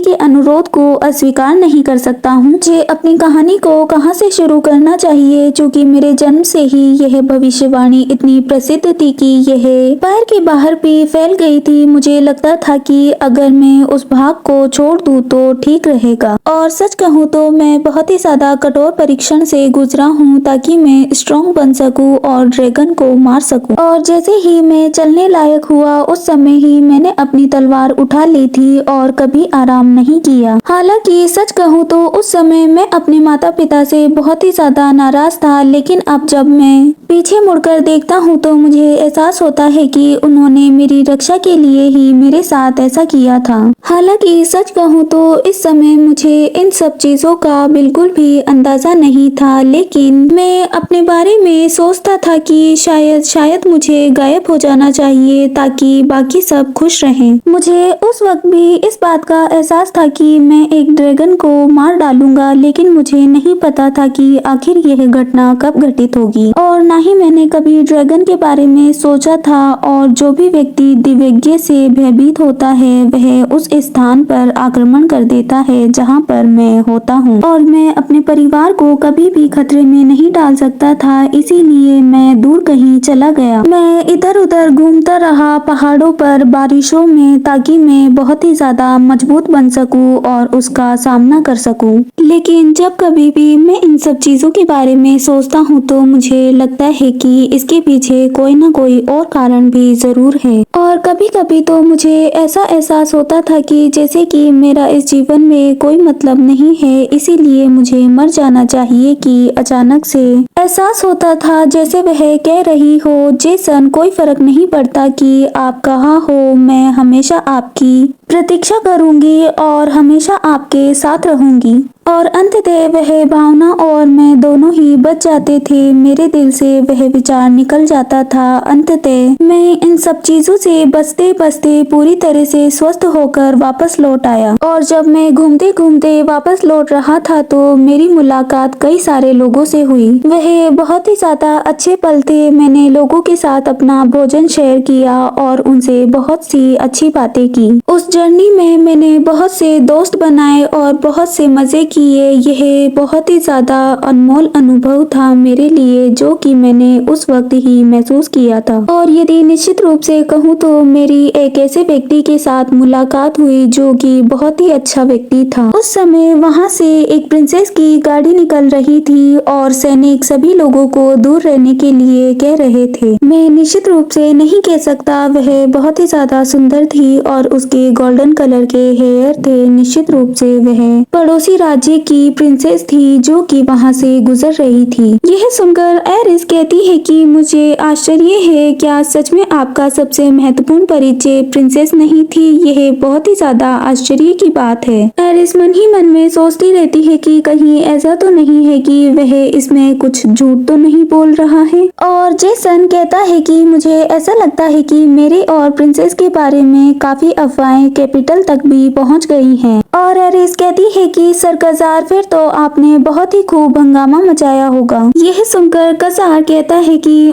के अनुरोध को अस्वीकार नहीं कर सकता हूँ। मुझे अपनी कहानी को कहाँ से शुरू करना चाहिए, क्योंकि मेरे जन्म से ही यह भविष्यवाणी इतनी प्रसिद्ध थी कि यह पैर के बाहर भी फैल गई थी। मुझे लगता था कि अगर मैं उस भाग को छोड़ दूं तो ठीक रहेगा। और सच कहूँ तो मैं बहुत ही ज्यादा कठोर परीक्षण से गुजरा हूँ ताकि मैं स्ट्रॉन्ग बन सकूं और ड्रैगन को मार सकूं। और जैसे ही मैं चलने लायक हुआ उस समय ही मैंने अपनी तलवार उठा ली थी और कभी आराम नहीं किया। हालांकि सच कहूँ तो उस समय मैं अपने माता पिता से बहुत ही ज्यादा नाराज था, लेकिन अब जब मैं पीछे मुड़कर देखता हूँ तो मुझे एहसास होता है कि उन्होंने मेरी रक्षा के लिए ही मेरे साथ ऐसा किया था। हालांकि सच कहूँ तो इस समय मुझे इन सब चीजों का बिल्कुल भी अंदाजा नहीं था, लेकिन मैं अपने बारे में सोचता था कि शायद मुझे गायब हो जाना चाहिए ताकि बाकी सब खुश रहें। मुझे उस वक्त भी इस बात का एहसास था कि मैं एक ड्रैगन को मार डालूंगा, लेकिन मुझे नहीं पता था कि आखिर यह घटना कब घटित होगी। और ना ही मैंने कभी ड्रैगन के बारे में सोचा था। और जो भी व्यक्ति दिव्यज्ञ से भयभीत होता है वह उस स्थान पर आक्रमण कर देता है जहाँ पर मैं होता हूँ, और मैं अपने परिवार को कभी भी खतरे में नहीं डाल सकता था, इसीलिए मैं दूर कहीं चला गया। मैं इधर उधर घूमता रहा पहाड़ों पर, बारिशों में, ताकि मैं बहुत ही ज्यादा मजबूत बन सकूं और उसका सामना कर सकूं। लेकिन जब कभी भी मैं इन सब चीजों के बारे में सोचता हूँ तो मुझे लगता है कि इसके पीछे कोई ना कोई और कारण भी जरूर है। और कभी कभी तो मुझे ऐसा एहसास होता था कि जैसे कि मेरा इस जीवन में कोई मतलब नहीं है, इसीलिए मुझे मर जाना चाहिए। कि अचानक से एहसास होता था जैसे वह कह रही हो, जेसन कोई फर्क नहीं पड़ता कि आप कहाँ हो, मैं हमेशा आपकी प्रतीक्षा करूंगी और हमेशा आपके साथ रहूंगी। और अंततः वह भावना और मैं दोनों ही बच जाते थे। मेरे दिल से वह विचार निकल जाता था। अंततः मैं इन सब चीजों से बचते बचते पूरी तरह से स्वस्थ होकर वापस लौट आया। और जब मैं घूमते घूमते वापस लौट रहा था तो मेरी मुलाकात कई सारे लोगों से हुई। वह बहुत ही ज्यादा अच्छे पल थे। मैंने लोगों के साथ अपना भोजन शेयर किया और उनसे बहुत सी अच्छी बातें की। उस जर्नी में मैंने बहुत से दोस्त बनाए और बहुत से मजे किए। यह बहुत ही ज्यादा अनमोल अनुभव था मेरे लिए, जो कि मैंने उस वक्त ही महसूस किया था। और यदि निश्चित रूप से कहूँ तो मेरी एक ऐसे व्यक्ति के साथ मुलाकात हुई जो कि बहुत ही अच्छा व्यक्ति था। उस समय वहाँ से एक प्रिंसेस की गाड़ी निकल रही थी और सैनिक सभी लोगों को दूर रहने के लिए कह रहे थे। मैं निश्चित रूप से नहीं कह सकता, वह बहुत ही ज्यादा सुंदर थी और उसके गोल्डन कलर के हेयर थे। निश्चित रूप से वह पड़ोसी राज्य की प्रिंसेस थी जो कि वहां से गुजर रही थी। यह सुनकर एरिस कहती है कि मुझे आश्चर्य है, क्या सच में आपका सबसे महत्वपूर्ण परिचय प्रिंसेस नहीं थी? यह बहुत ही ज्यादा आश्चर्य की बात है। एरिस मन ही मन में सोचती रहती है कि कहीं ऐसा तो नहीं है कि वह इसमें कुछ झूठ तो नहीं बोल रहा है। और जेसन कहता है कि मुझे ऐसा लगता है कि मेरे और प्रिंसेस के बारे में काफी अफवाहें कैपिटल तक भी पहुंच गई हैं। और एरिस कहती है कि सर कजार, फिर तो आपने बहुत ही खूब हंगामा मचाया होगा। यह सुनकर कजार कहता है कि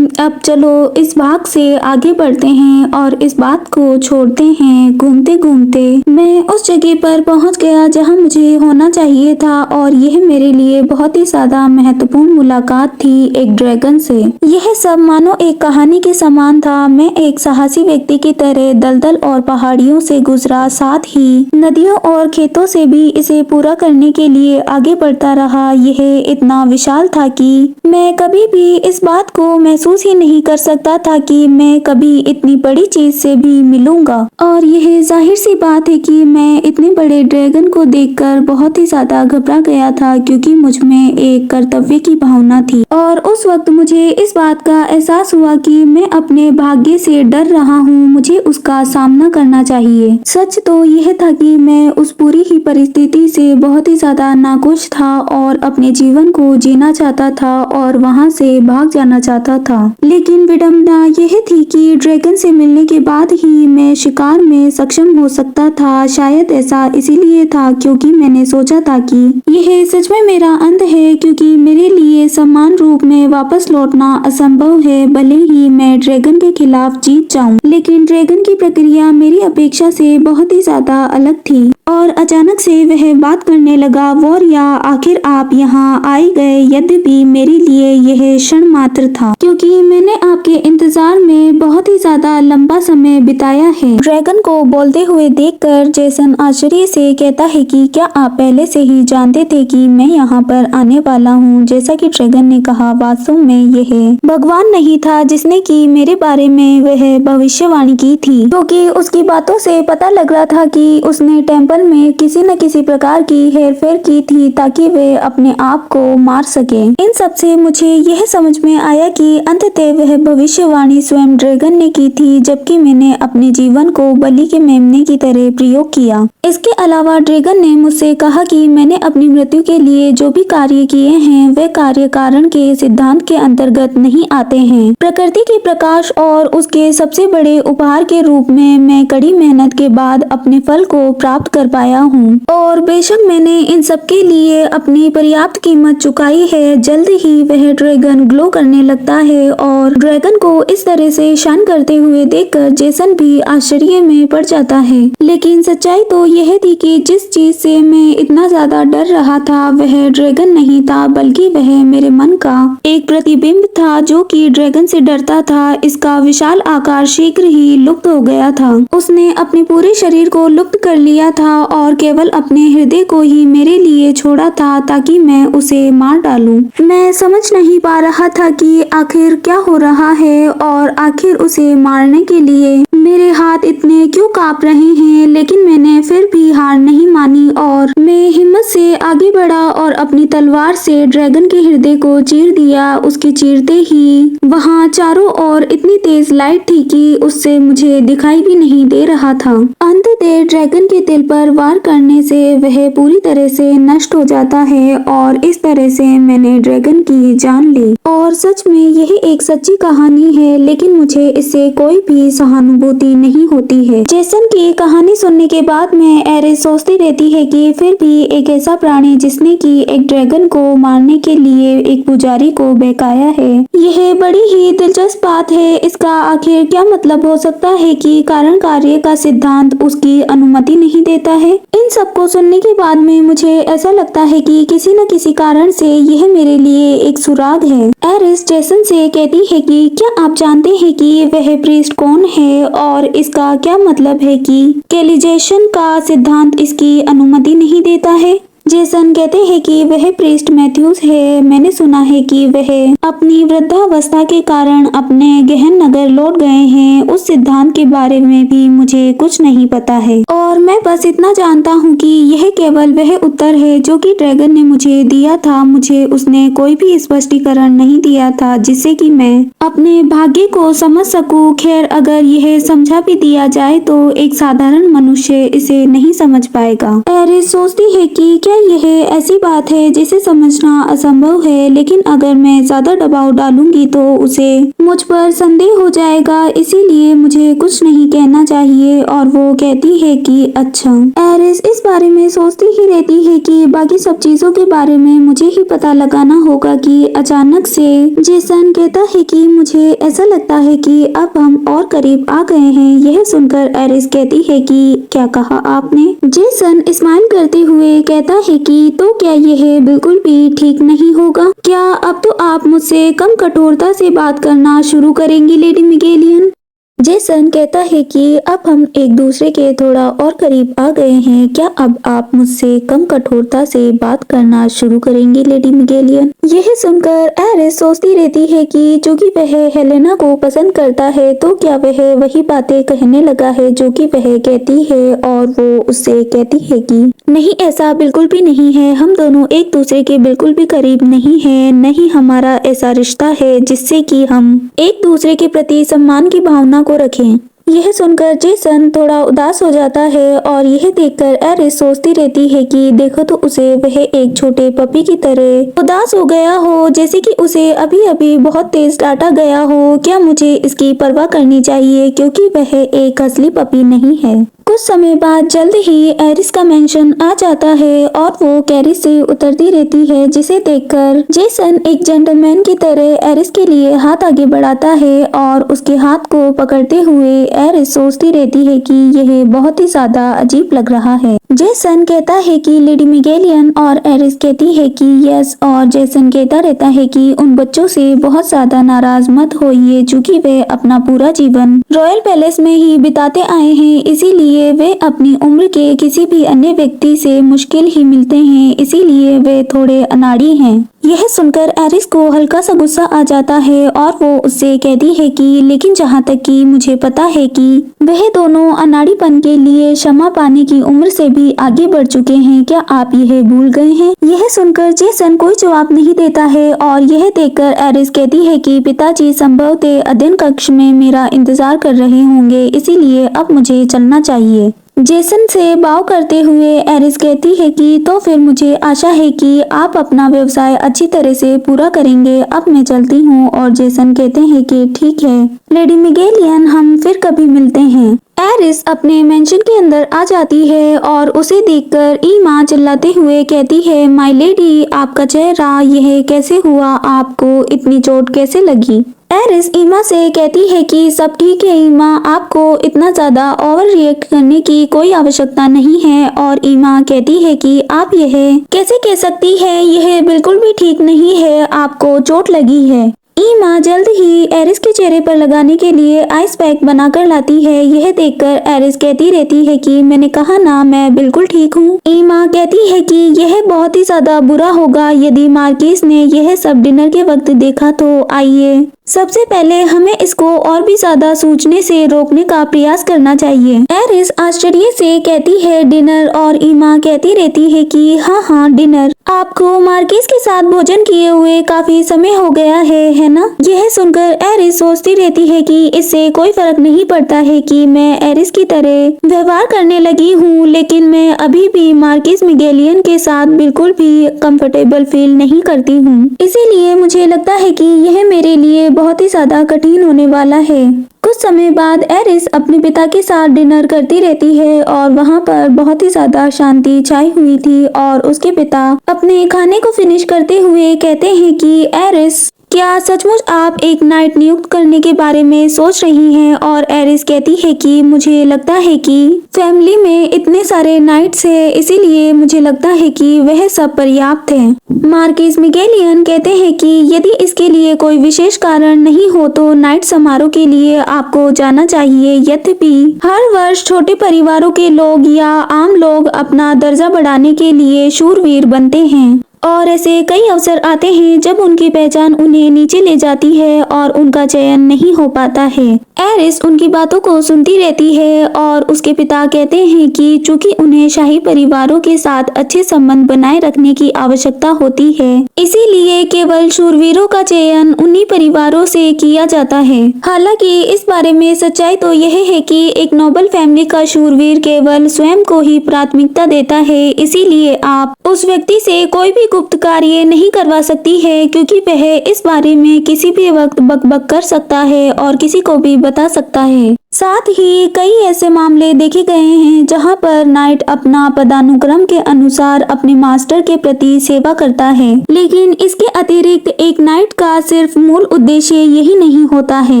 अब चलो इस भाग से आगे बढ़ते हैं और इस बात को छोड़ते हैं। घूमते घूमते मैं उस जगह पर पहुंच गया जहां मुझे होना चाहिए था, और यह मेरे लिए बहुत ही ज्यादा महत्वपूर्ण मुलाकात थी एक ड्रैगन से। यह सब मानो एक कहानी के समान था। मैं एक साहसी व्यक्ति की तरह दलदल और पहाड़ियों से गुजरा, साथ ही नदियों और खेतों से भी इसे पूरा करने के लिए आगे बढ़ता रहा। यह इतना विशाल था कि मैं कभी भी इस बात को महसूस ही नहीं कर सकता था कि मैं कभी इतनी बड़ी चीज से भी मिलूंगा। और यह जाहिर सी बात है कि मैं इतने बड़े ड्रैगन को देखकर बहुत ही ज्यादा घबरा गया था, क्योंकि मुझ में एक कर्तव्य की भावना थी। और उस वक्त मुझे इस बात का एहसास हुआ कि मैं अपने भाग्य से डर रहा हूँ, मुझे उसका सामना करना चाहिए। सच तो यह था कि मैं उस पूरी ही परिस्थिति से बहुत ही ज्यादा नाखुश खुश था और अपने जीवन को जीना चाहता था और वहाँ से भाग जाना चाहता था। लेकिन विडंबना यह थी कि ड्रैगन से मिलने के बाद ही मैं शिकार में सक्षम हो सकता था। शायद ऐसा इसीलिए था क्योंकि मैंने सोचा था कि यह सच में मेरा अंत है, क्योंकि मेरे लिए समान रूप में वापस लौटना असंभव है। भले ही मैं ड्रैगन के खिलाफ जीत जाऊं, लेकिन ड्रैगन की प्रक्रिया मेरी अपेक्षा से बहुत ही ज्यादा अलग थी। और अचानक से वह बात करने लगा, वॉरिया आखिर आप यहाँ आए गए। यद्यपि मेरे लिए यह क्षण मात्र था, क्योंकि मैंने आपके इंतजार में बहुत ही ज्यादा लंबा समय बिताया है। ड्रैगन को बोलते हुए देखकर जेसन आश्चर्य से कहता है कि क्या आप पहले से ही जानते थे कि मैं यहाँ पर आने वाला हूँ? जैसा कि ड्रैगन ने कहा, वास्तव में यह भगवान नहीं था जिसने की मेरे बारे में वह भविष्यवाणी की थी, क्योंकि उसकी बातों से पता लग रहा था कि उसने टेम्पल में किसी न किसी प्रकार की हेरफेर की थी ताकि वे अपने आप को मार सके। इन सब से मुझे यह समझ में आया कि अंततः वह भविष्यवाणी स्वयं ड्रैगन ने की थी, जबकि मैंने अपने जीवन को बलि के मेमने की तरह प्रयोग किया। इसके अलावा ड्रैगन ने मुझसे कहा कि मैंने अपनी मृत्यु के लिए जो भी कार्य किए हैं वे कार्य कारण के सिद्धांत के अंतर्गत नहीं आते हैं। प्रकृति के प्रकाश और उसके सबसे बड़े उपहार के रूप में मैं कड़ी मेहनत के बाद अपने फल को प्राप्त कर पाया हूँ, और बेशक मैंने इन सब के लिए अपनी पर्याप्त कीमत चुकाई है। जल्द ही वह ड्रैगन ग्लो करने लगता है और ड्रैगन को इस तरह से शाइन करते हुए देखकर जेसन भी आश्चर्य में पड़ जाता है। लेकिन सच्चाई तो यह थी कि जिस चीज से मैं इतना ज्यादा डर रहा था वह ड्रैगन नहीं था, बल्कि वह मेरे मन का एक प्रतिबिंब था जो कि ड्रैगन से डरता था। इसका विशाल आकार शीघ्र ही लुप्त हो गया था। उसने अपने पूरे शरीर को लुप्त कर लिया था और केवल अपने हृदय को ही मेरे लिए छोड़ा था ताकि मैं उसे मार डालूं। मैं समझ नहीं पा रहा था कि आखिर क्या हो रहा है और आखिर उसे मारने के लिए मेरे हाथ इतने क्यों कांप रहे हैं। लेकिन मैंने फिर भी हार नहीं मानी और मैं हिम्मत से आगे बढ़ा और अपनी तलवार से ड्रैगन के हृदय को चीर दिया। उसके चीरते ही वहाँ चारों ओर इतनी तेज लाइट थी कि उससे मुझे दिखाई भी नहीं दे रहा था। अंततः ड्रैगन के दिल पर वार करने से वह पूरी तरह से नष्ट हो जाता है और इस तरह से मैंने ड्रैगन की जान ली। और सच में यह एक सच्ची कहानी है, लेकिन मुझे इससे कोई भी सहानुभूति नहीं होती है। जेसन की कहानी सुनने के बाद में एरिस सोचती रहती है कि फिर भी एक ऐसा प्राणी जिसने की एक ड्रैगन को मारने के लिए एक पुजारी को बहकाया है, यह बड़ी ही दिलचस्प बात है। इसका आखिर क्या मतलब हो सकता है कि कारण कार्य का सिद्धांत उसकी अनुमति नहीं देता है? इन सबको सुनने के बाद में मुझे ऐसा लगता है कि किसी न किसी कारण से यह मेरे लिए एक सुराग है। एरिस जेसन से कहती है कि क्या आप जानते हैं कि वह प्रीस्ट कौन है और इसका क्या मतलब है कि कैलिजेशन का सिद्धांत इसकी अनुमति नहीं देता है? जेसन कहते हैं कि वह प्रीस्ट मैथ्यूस है। मैंने सुना है कि वह अपनी वृद्धावस्था के कारण अपने गहन नगर लौट गए हैं। उस सिद्धांत के बारे में भी मुझे कुछ नहीं पता है और मैं बस इतना जानता हूँ कि यह केवल वह उत्तर है जो कि ड्रैगन ने मुझे दिया था। मुझे उसने कोई भी स्पष्टीकरण नहीं दिया था जिससे कि मैं अपने भाग्य को समझ सकूं। खैर, अगर यह समझा भी दिया जाए तो एक साधारण मनुष्य इसे नहीं समझ पाएगा। एरिस सोचती है कि क्या यह ऐसी बात है जिसे समझना असंभव है, लेकिन अगर मैं ज्यादा दबाव डालूंगी तो उसे मुझ पर संदेह हो जाएगा, इसीलिए मुझे कुछ नहीं कहना चाहिए। और वो कहती है कि अच्छा। एरिस इस बारे में सोचती ही रहती है कि बाकी सब चीजों के बारे में मुझे ही पता लगाना होगा कि अचानक से जेसन कहता है कि मुझे ऐसा लगता है कि अब हम और करीब आ गए हैं। यह सुनकर एरिस कहती है कि क्या कहा आपने? जेसन स्माइल करते हुए कहता है कि तो क्या यह बिल्कुल भी ठीक नहीं होगा? क्या अब तो आप मुझसे कम कठोरता से बात करना शुरू करेंगी लेडी मिगेलियन? जेसन कहता है कि अब हम एक दूसरे के थोड़ा और करीब आ गए हैं। क्या अब आप मुझसे कम कठोरता से बात करना शुरू करेंगी लेडी मिगेलियन? यह सुनकर एरिस सोचती रहती है कि चूंकि वह हेलेना को पसंद करता है तो क्या वह वही बातें कहने लगा है जो कि वह कहती है, और वो उससे कहती है कि नहीं, ऐसा बिल्कुल भी नहीं है। हम दोनों एक दूसरे के बिल्कुल भी करीब नहीं है। नहीं, हमारा ऐसा रिश्ता है जिससे कि हम एक दूसरे के प्रति सम्मान की भावना को रखें। यह सुनकर जेसन थोड़ा उदास हो जाता है और यह देखकर एरिस सोचती रहती है कि देखो तो उसे वह एक छोटे पपी की तरह उदास हो गया हो, जैसे कि उसे अभी अभी बहुत तेज डांटा गया हो। क्या मुझे इसकी परवाह करनी चाहिए क्योंकि वह एक असली पपी नहीं है। कुछ समय बाद जल्द ही एरिस का मेंशन आ जाता है और वो कैरी से उतरती रहती है, जिसे देखकर जेसन एक जेंटलमैन की तरह एरिस के लिए हाथ आगे बढ़ाता है और उसके हाथ को पकड़ते हुए एरिस सोचती रहती है कि यह बहुत ही ज्यादा अजीब लग रहा है। जेसन कहता है कि लेडी मिगेलियन और एरिस कहती है कि यस, और जेसन कहता रहता है कि उन बच्चों से बहुत ज्यादा नाराज मत होइए, चूंकि वे अपना पूरा जीवन रॉयल पैलेस में ही बिताते आए हैं, इसीलिए वे अपनी उम्र के किसी भी अन्य व्यक्ति से मुश्किल ही मिलते हैं, इसीलिए वे थोड़े अनाड़ी हैं। यह सुनकर एरिस को हल्का सा गुस्सा आ जाता है और वो उससे कहती है कि लेकिन जहाँ तक कि मुझे पता है कि वह दोनों अनाड़ीपन के लिए क्षमा पाने की उम्र से भी आगे बढ़ चुके हैं, क्या आप यह भूल गए हैं? यह सुनकर जेसन कोई जवाब नहीं देता है और यह देखकर एरिस कहती है कि पिताजी संभवतः अध्ययन कक्ष में मेरा इंतजार कर रहे होंगे, इसीलिए अब मुझे चलना चाहिए। जेसन से बाव करते हुए एरिस कहती है कि तो फिर मुझे आशा है कि आप अपना व्यवसाय अच्छी तरह से पूरा करेंगे, अब मैं चलती हूँ। और जेसन कहते हैं कि ठीक है लेडी मिगेलियन, हम फिर कभी मिलते हैं। एरिस अपने मेंशन के अंदर आ जाती है और उसे देखकर ईमा चिल्लाते हुए कहती है, माय लेडी, आपका चेहरा यह कैसे हुआ? आपको इतनी चोट कैसे लगी? एरिस ईमा से कहती है कि सब ठीक है ईमा, आपको इतना ज्यादा ओवर रिएक्ट करने की कोई आवश्यकता नहीं है। और ईमा कहती है कि आप यह कैसे कह सकती है, यह बिल्कुल भी ठीक नहीं है, आपको चोट लगी है। ईमा जल्द ही एरिस के चेहरे पर लगाने के लिए आइस पैक बनाकर लाती है। यह देखकर एरिस कहती रहती है कि मैंने कहा ना मैं बिल्कुल ठीक हूँ। ईमा कहती है कि यह बहुत ही ज्यादा बुरा होगा यदि मार्किस ने यह सब डिनर के वक्त देखा, तो आइए सबसे पहले हमें इसको और भी ज्यादा सोचने से रोकने का प्रयास करना चाहिए। एरिस आश्चर्य से कहती है डिनर, और ईमा कहती रहती है कि हाँ डिनर, आपको मार्किस के साथ भोजन किए हुए काफी समय हो गया है ना? यह सुनकर एरिस सोचती रहती है कि इससे कोई फर्क नहीं पड़ता है कि मैं एरिस की तरह व्यवहार करने लगी हूँ, लेकिन मैं अभी भी मार्किस मिगेलियन के साथ बिल्कुल भी कंफर्टेबल फील नहीं करती हूँ, इसीलिए मुझे लगता है कि यह मेरे लिए बहुत ही ज्यादा कठिन होने वाला है। कुछ समय बाद एरिस अपने पिता के साथ डिनर करती रहती है और वहाँ पर बहुत ही ज्यादा शांति छाई हुई थी और उसके पिता अपने खाने को फिनिश करते हुए कहते हैं कि एरिस, क्या सचमुच आप एक नाइट नियुक्त करने के बारे में सोच रही हैं? और एरिस कहती है कि मुझे लगता है कि फैमिली में इतने सारे नाइट्स है, इसीलिए मुझे लगता है कि वह सब पर्याप्त है। मार्किस मिगेलियन कहते हैं कि यदि इसके लिए कोई विशेष कारण नहीं हो तो नाइट समारोह के लिए आपको जाना चाहिए। यद्यपि हर वर्ष छोटे परिवारों के लोग या आम लोग अपना दर्जा बढ़ाने के लिए शूरवीर बनते हैं और ऐसे कई अवसर आते हैं जब उनकी पहचान उन्हें नीचे ले जाती है और उनका चयन नहीं हो पाता है। एरिस उनकी बातों को सुनती रहती है और उसके पिता कहते हैं कि चूंकि उन्हें शाही परिवारों के साथ अच्छे संबंध बनाए रखने की आवश्यकता होती है, इसीलिए केवल शूरवीरों का चयन उन्हीं परिवारों से किया जाता है। हालांकि इस बारे में सच्चाई तो यह है कि एक नोबल फैमिली का शूरवीर केवल स्वयं को ही प्राथमिकता देता है, इसीलिए आप उस व्यक्ति से कोई भी गुप्त कार्य नहीं करवा सकती है, क्योंकि वह इस बारे में किसी भी वक्त बकबक कर सकता है और किसी को भी बता सकता है। साथ ही कई ऐसे मामले देखे गए हैं जहां पर नाइट अपना पदानुक्रम के अनुसार अपने मास्टर के प्रति सेवा करता है, लेकिन इसके अतिरिक्त एक नाइट का सिर्फ मूल उद्देश्य यही नहीं होता है।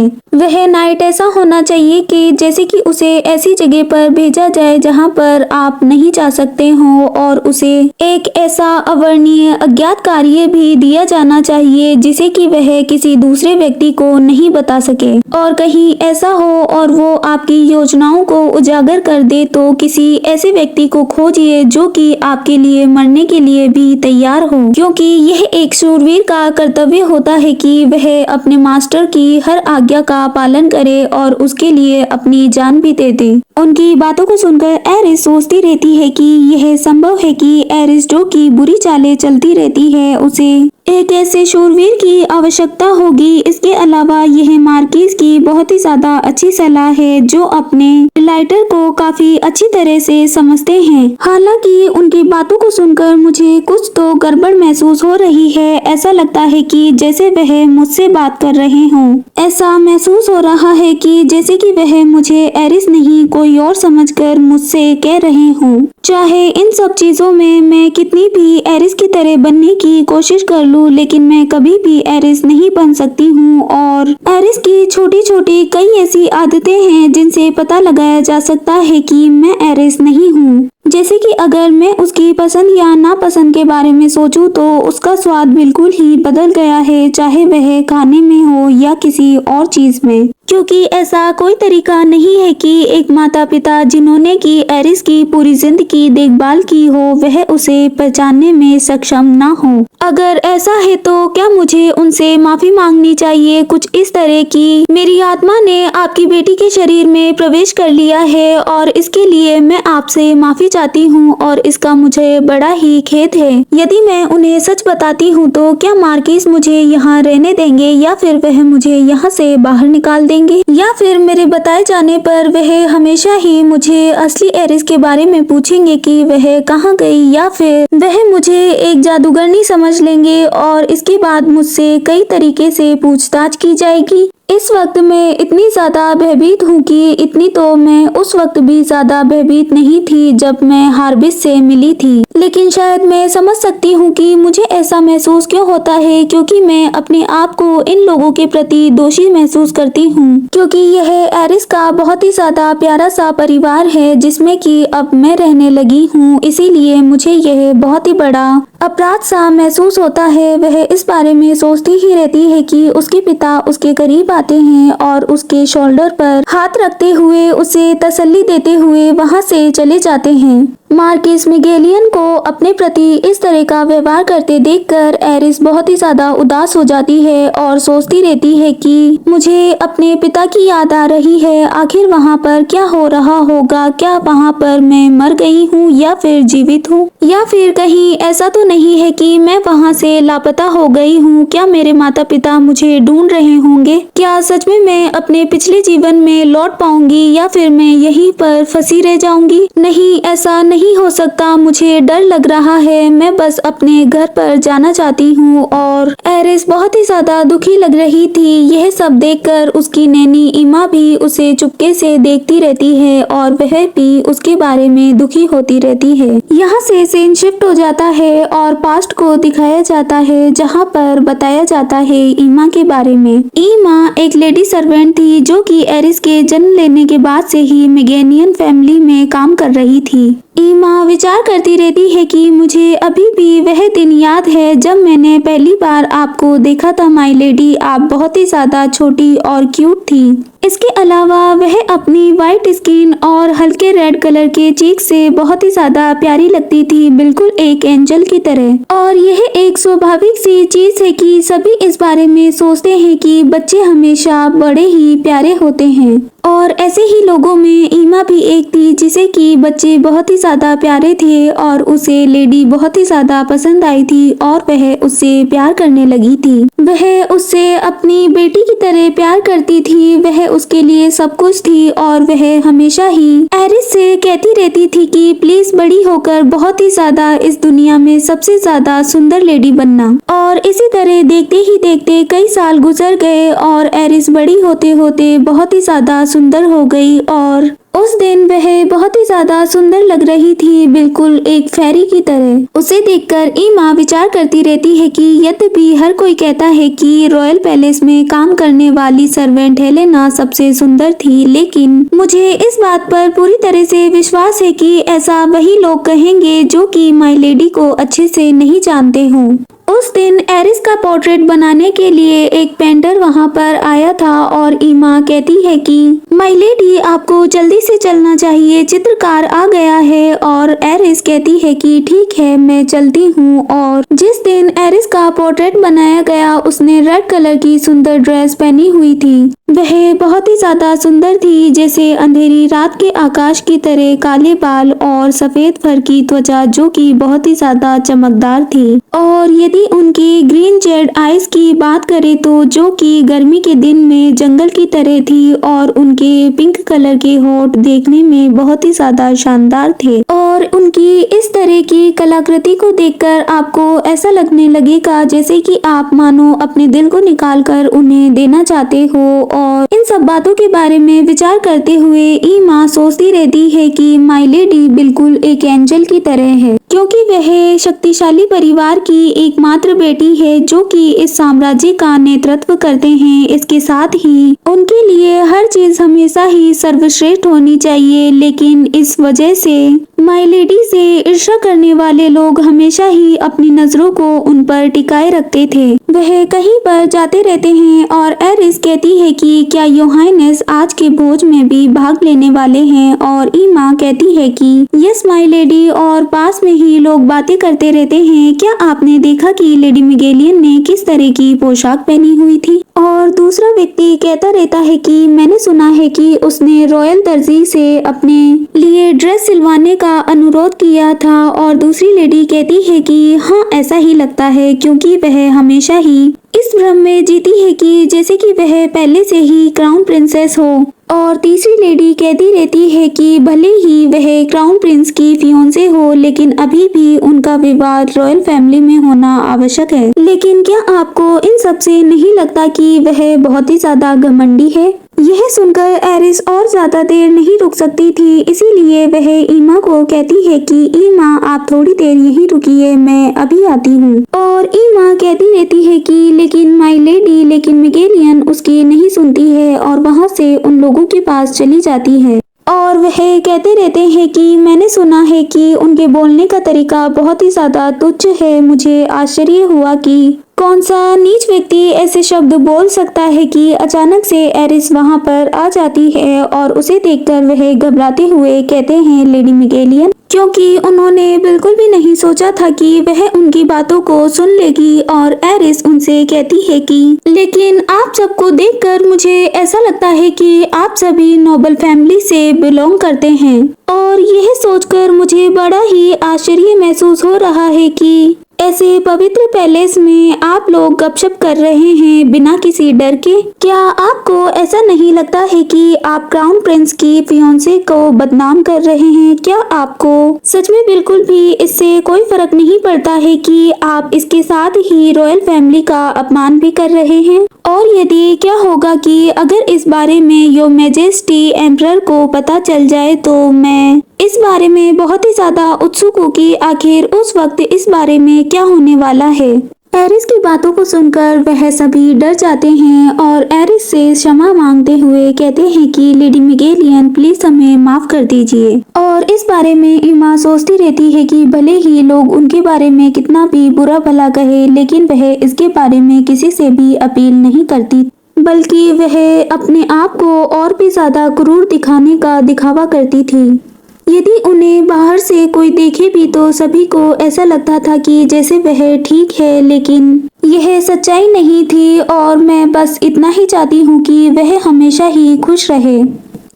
वह नाइट ऐसा होना चाहिए कि जैसे कि उसे ऐसी जगह पर भेजा जाए जहां पर आप नहीं जा सकते हो, और उसे एक ऐसा अवर्णीय अज्ञात कार्य भी दिया जाना चाहिए जिसे कि वह किसी दूसरे व्यक्ति को नहीं बता सके। और कहीं ऐसा हो और वो आपकी योजनाओं को उजागर कर दे तो किसी ऐसे व्यक्ति को खोजिए जो कि आपके लिए मरने के लिए भी तैयार हो, क्योंकि यह एक शूरवीर का कर्तव्य होता है कि वह अपने मास्टर की हर आज्ञा का पालन करे और उसके लिए अपनी जान भी दे दे। उनकी बातों को सुनकर एरिस सोचती रहती है कि यह संभव है कि एरिस जो कि बुरी चालें चलती रहती है उसे एक ऐसे शूरवीर की आवश्यकता होगी। इसके अलावा यह मार्किस की बहुत ही ज्यादा अच्छी सलाह है जो अपने लाइटर को काफी अच्छी तरह से समझते हैं। हालांकि उनकी बातों को सुनकर मुझे कुछ तो गड़बड़ महसूस हो रही है। ऐसा लगता है कि जैसे वह मुझसे बात कर रहे हों। ऐसा महसूस हो रहा है कि जैसे कि वह मुझे एरिस नहीं कोई और समझकर मुझसे कह रहे हों। चाहे इन सब चीजों में मैं कितनी भी एरिस की तरह बनने की कोशिश कर लूं, लेकिन मैं कभी भी एरिस नहीं बन सकती हूँ। और एरिस की छोटी छोटी कई ऐसी आदतें हैं जिनसे पता लगाया जा सकता है कि मैं एरिस नहीं हूँ। जैसे कि अगर मैं उसकी पसंद या नापसंद के बारे में सोचूं तो उसका स्वाद बिल्कुल ही बदल गया है, चाहे वह खाने में हो या किसी और चीज में। क्योंकि ऐसा कोई तरीका नहीं है कि एक माता पिता जिन्होंने की एरिस की पूरी जिंदगी देखभाल की हो वह उसे पहचानने में सक्षम ना हो। अगर ऐसा है तो क्या मुझे उनसे माफी मांगनी चाहिए कुछ इस तरह की, मेरी आत्मा ने आपकी बेटी के शरीर में प्रवेश कर लिया है और इसके लिए मैं आपसे माफी चाहती हूँ और इसका मुझे बड़ा ही खेद है। यदि मैं उन्हें सच बताती हूँ तो क्या मार्किस मुझे यहाँ रहने देंगे या फिर वह मुझे यहाँ से बाहर निकाल देंगे, या फिर मेरे बताए जाने पर वह हमेशा ही मुझे असली एरिस के बारे में पूछेंगे कि वह कहाँ गई, या फिर वह मुझे एक जादूगरनी समझ लेंगे और इसके बाद मुझसे कई तरीके से पूछताछ की जाएगी। इस वक्त मैं इतनी ज्यादा भयभीत हूँ कि इतनी तो मैं उस वक्त भी ज्यादा भयभीत नहीं थी जब मैं हार्बिस से मिली थी। लेकिन शायद मैं समझ सकती हूँ कि मुझे ऐसा महसूस क्यों होता है, क्योंकि मैं अपने आप को इन लोगों के प्रति दोषी महसूस करती हूँ। क्योंकि यह एरिस का बहुत ही ज्यादा प्यारा सा परिवार है जिसमें कि अब मैं रहने लगी हूँ, इसीलिए मुझे यह बहुत ही बड़ा अपराध सा महसूस होता है। वह इस बारे में सोचती ही रहती है कि उसके पिता उसके करीब आते हैं और उसके शोल्डर पर हाथ रखते हुए उसे तसल्ली देते हुए वहां से चले जाते हैं। मार्किस मिगेलियन को अपने प्रति इस तरह का व्यवहार करते देखकर एरिस बहुत ही ज्यादा उदास हो जाती है और सोचती रहती है कि मुझे अपने पिता की याद आ रही है। आखिर वहाँ पर क्या हो रहा होगा, क्या वहाँ पर मैं मर गई हूँ या फिर जीवित हूँ, या फिर कहीं ऐसा तो नहीं है कि मैं वहाँ से लापता हो गई हूँ। क्या मेरे माता पिता मुझे ढूंढ रहे होंगे? क्या सच में मैं अपने पिछले जीवन में लौट पाऊंगी या फिर मैं यहीं पर फंसी रह जाऊंगी? नहीं, ऐसा नहीं हो सकता। मुझे डर लग रहा है। मैं बस अपने घर पर जाना चाहती हूँ। और एरिस बहुत ही ज्यादा दुखी लग रही थी। यह सब देखकर उसकी नैनी ईमा भी उसे चुपके से देखती रहती है और वह भी उसके बारे में दुखी होती रहती है। यहाँ से सीन शिफ्ट हो जाता है और पास्ट को दिखाया जाता है जहाँ पर बताया जाता है ईमा के बारे में। ईमा एक लेडी सर्वेंट थी जो कि एरिस के जन्म लेने के बाद से ही मिगेनियन फैमिली में काम कर रही थी। ईमा विचार करती रहती है कि मुझे अभी भी वह दिन याद है जब मैंने पहली बार आपको देखा था माय लेडी। आप बहुत ही ज्यादा छोटी और क्यूट थी। इसके अलावा वह अपनी वाइट स्किन और हल्के रेड कलर के चीक से बहुत ही ज्यादा प्यारी लगती थी, बिल्कुल एक एंजल की तरह। और यह एक स्वाभाविक सी चीज है कि सभी इस बारे में सोचते हैं कि बच्चे हमेशा बड़े ही प्यारे होते हैं। और ऐसे ही लोगों में ईमा भी एक थी जिसे कि बच्चे बहुत ही ज्यादा प्यारे थे और उसे लेडी बहुत ही ज्यादा पसंद आई थी और वह उससे प्यार करने लगी थी। वह उससे अपनी बेटी की तरह प्यार करती थी। वह उसके लिए सब कुछ थी और वह हमेशा ही एरिस से कहती रहती थी कि प्लीज बड़ी होकर बहुत ही ज्यादा इस दुनिया में सबसे ज्यादा सुंदर लेडी बनना। और इसी तरह देखते ही देखते कई साल गुजर गए और एरिस बड़ी होते होते बहुत ही ज्यादा सुंदर हो गई और उस दिन वह बहुत ही ज्यादा सुंदर लग रही थी, बिल्कुल एक फेरी की तरह। उसे देखकर ईमा विचार करती रहती है कि यद्यपि हर कोई कहता है कि रॉयल पैलेस में काम करने वाली सर्वेंट हेलेना सबसे सुंदर थी, लेकिन मुझे इस बात पर पूरी तरह से विश्वास है कि ऐसा वही लोग कहेंगे जो कि माय लेडी को अच्छे से नहीं जानते हों। उस दिन एरिस का पोर्ट्रेट बनाने के लिए एक पेंटर वहां पर आया था और ईमा कहती है कि माय लेडी आपको जल्दी से चलना चाहिए, चित्रकार आ गया है। और एरिस कहती है कि ठीक है मैं चलती हूँ। और जिस दिन एरिस का पोर्ट्रेट बनाया गया उसने रेड कलर की सुंदर ड्रेस पहनी हुई थी। वह बहुत ही ज्यादा सुंदर थी, जैसे अंधेरी रात के आकाश की तरह काले बाल और सफेद फर की त्वचा जो कि बहुत ही ज्यादा चमकदार थी। और यदि यदि उनकी ग्रीन जेड आइज की बात करें तो जो कि गर्मी के दिन में जंगल की तरह थी और उनके पिंक कलर के होठ देखने में बहुत ही ज्यादा शानदार थे और उनकी इस तरह की कलाकृति को देखकर आपको ऐसा लगने लगेगा जैसे कि आप मानो अपने दिल को निकालकर उन्हें देना चाहते हो। और इन सब बातों के बारे में विचार करते हुए ईमा सोचती रहती है कि माय लेडी बिल्कुल एक एंजल की तरह है, क्योंकि वह शक्तिशाली परिवार की एकमात्र बेटी है जो कि इस साम्राज्य का नेतृत्व करते हैं। इसके साथ ही उनके लिए हर चीज हमेशा ही सर्वश्रेष्ठ होनी चाहिए, लेकिन इस वजह से माय लेडी से ईर्ष्या करने वाले लोग हमेशा ही अपनी नजरों को उन पर टिकाए रखते थे। वह कहीं पर जाते रहते हैं और एरिस कहती है कि क्या योर हाइनेस आज के भोज में भी भाग लेने वाले हैं, और ईमा कहती है कि यस माय लेडी, और पास में ही लोग बातें करते रहते हैं। क्या आपने देखा कि लेडी मिगेलियन ने किस तरह की पोशाक पहनी हुई थी? और दूसरा व्यक्ति कहता रहता है कि मैंने सुना है कि उसने रॉयल दर्जी से अपने लिए ड्रेस सिलवाने का अनुरोध किया था, और दूसरी लेडी कहती है कि हाँ ऐसा ही लगता है, क्योंकि वह हमेशा ही इस भ्रम में जीती है कि जैसे कि वह पहले से ही क्राउन प्रिंसेस हो। और तीसरी लेडी कहती रहती है कि भले ही वह क्राउन प्रिंस की फियोंसे हो, लेकिन अभी भी उनका विवाह रॉयल फैमिली में होना आवश्यक है। लेकिन क्या आपको इन सब से नहीं लगता कि वह बहुत ही ज्यादा घमंडी है? यह सुनकर एरिस और ज्यादा देर नहीं रुक सकती थी, इसीलिए वह ईमा को कहती है कि ईमा आप थोड़ी देर यहीं रुकिए, मैं अभी आती हूँ। और ईमा कहती रहती है कि लेकिन माय लेडी, लेकिन मिगेलियन उसकी नहीं सुनती है और वहाँ से उन लोगों के पास चली जाती है। और वह कहते रहते हैं कि मैंने सुना है कि उनके बोलने का तरीका बहुत ही ज्यादा तुच्छ है। मुझे आश्चर्य हुआ कि कौन सा नीच व्यक्ति ऐसे शब्द बोल सकता है कि अचानक से एरिस वहां पर आ जाती है और उसे देखकर वह घबराते हुए कहते हैं लेडी मिगेलियन, क्योंकि उन्होंने बिल्कुल भी नहीं सोचा था कि वह उनकी बातों को सुन लेगी। और एरिस उनसे कहती है कि लेकिन आप सबको देखकर मुझे ऐसा लगता है कि आप सभी नोबल फैमिली से बिलोंग करते हैं, और यह सोचकर मुझे बड़ा ही आश्चर्य महसूस हो रहा है कि ऐसे पवित्र पैलेस में आप लोग गपशप कर रहे हैं बिना किसी डर के। क्या आपको ऐसा नहीं लगता है कि आप क्राउन प्रिंस की फियोंसे को बदनाम कर रहे हैं? क्या आपको सच में बिल्कुल भी इससे कोई फर्क नहीं पड़ता है कि आप इसके साथ ही रॉयल फैमिली का अपमान भी कर रहे हैं? और यदि क्या होगा कि अगर इस बारे में योर मैजेस्टी एम्परर को पता चल जाए, तो मैं इस बारे में बहुत ही ज्यादा उत्सुक हूँ कि आखिर उस वक्त इस बारे में क्या होने वाला है। एरिस की बातों को सुनकर वह सभी डर जाते हैं और एरिस से क्षमा मांगते हुए कहते हैं कि लेडी मिगेलियन प्लीज हमें माफ कर दीजिए। और इस बारे में ईमा सोचती रहती है कि भले ही लोग उनके बारे में कितना भी बुरा भला कहे, लेकिन वह इसके बारे में किसी से भी अपील नहीं करती, बल्कि वह अपने आप को और भी ज्यादा क्रूर दिखाने का दिखावा करती थी। यदि उन्हें बाहर से कोई देखे भी तो सभी को ऐसा लगता था कि जैसे वह ठीक है, लेकिन यह सच्चाई नहीं थी। और मैं बस इतना ही चाहती हूँ कि वह हमेशा ही खुश रहे,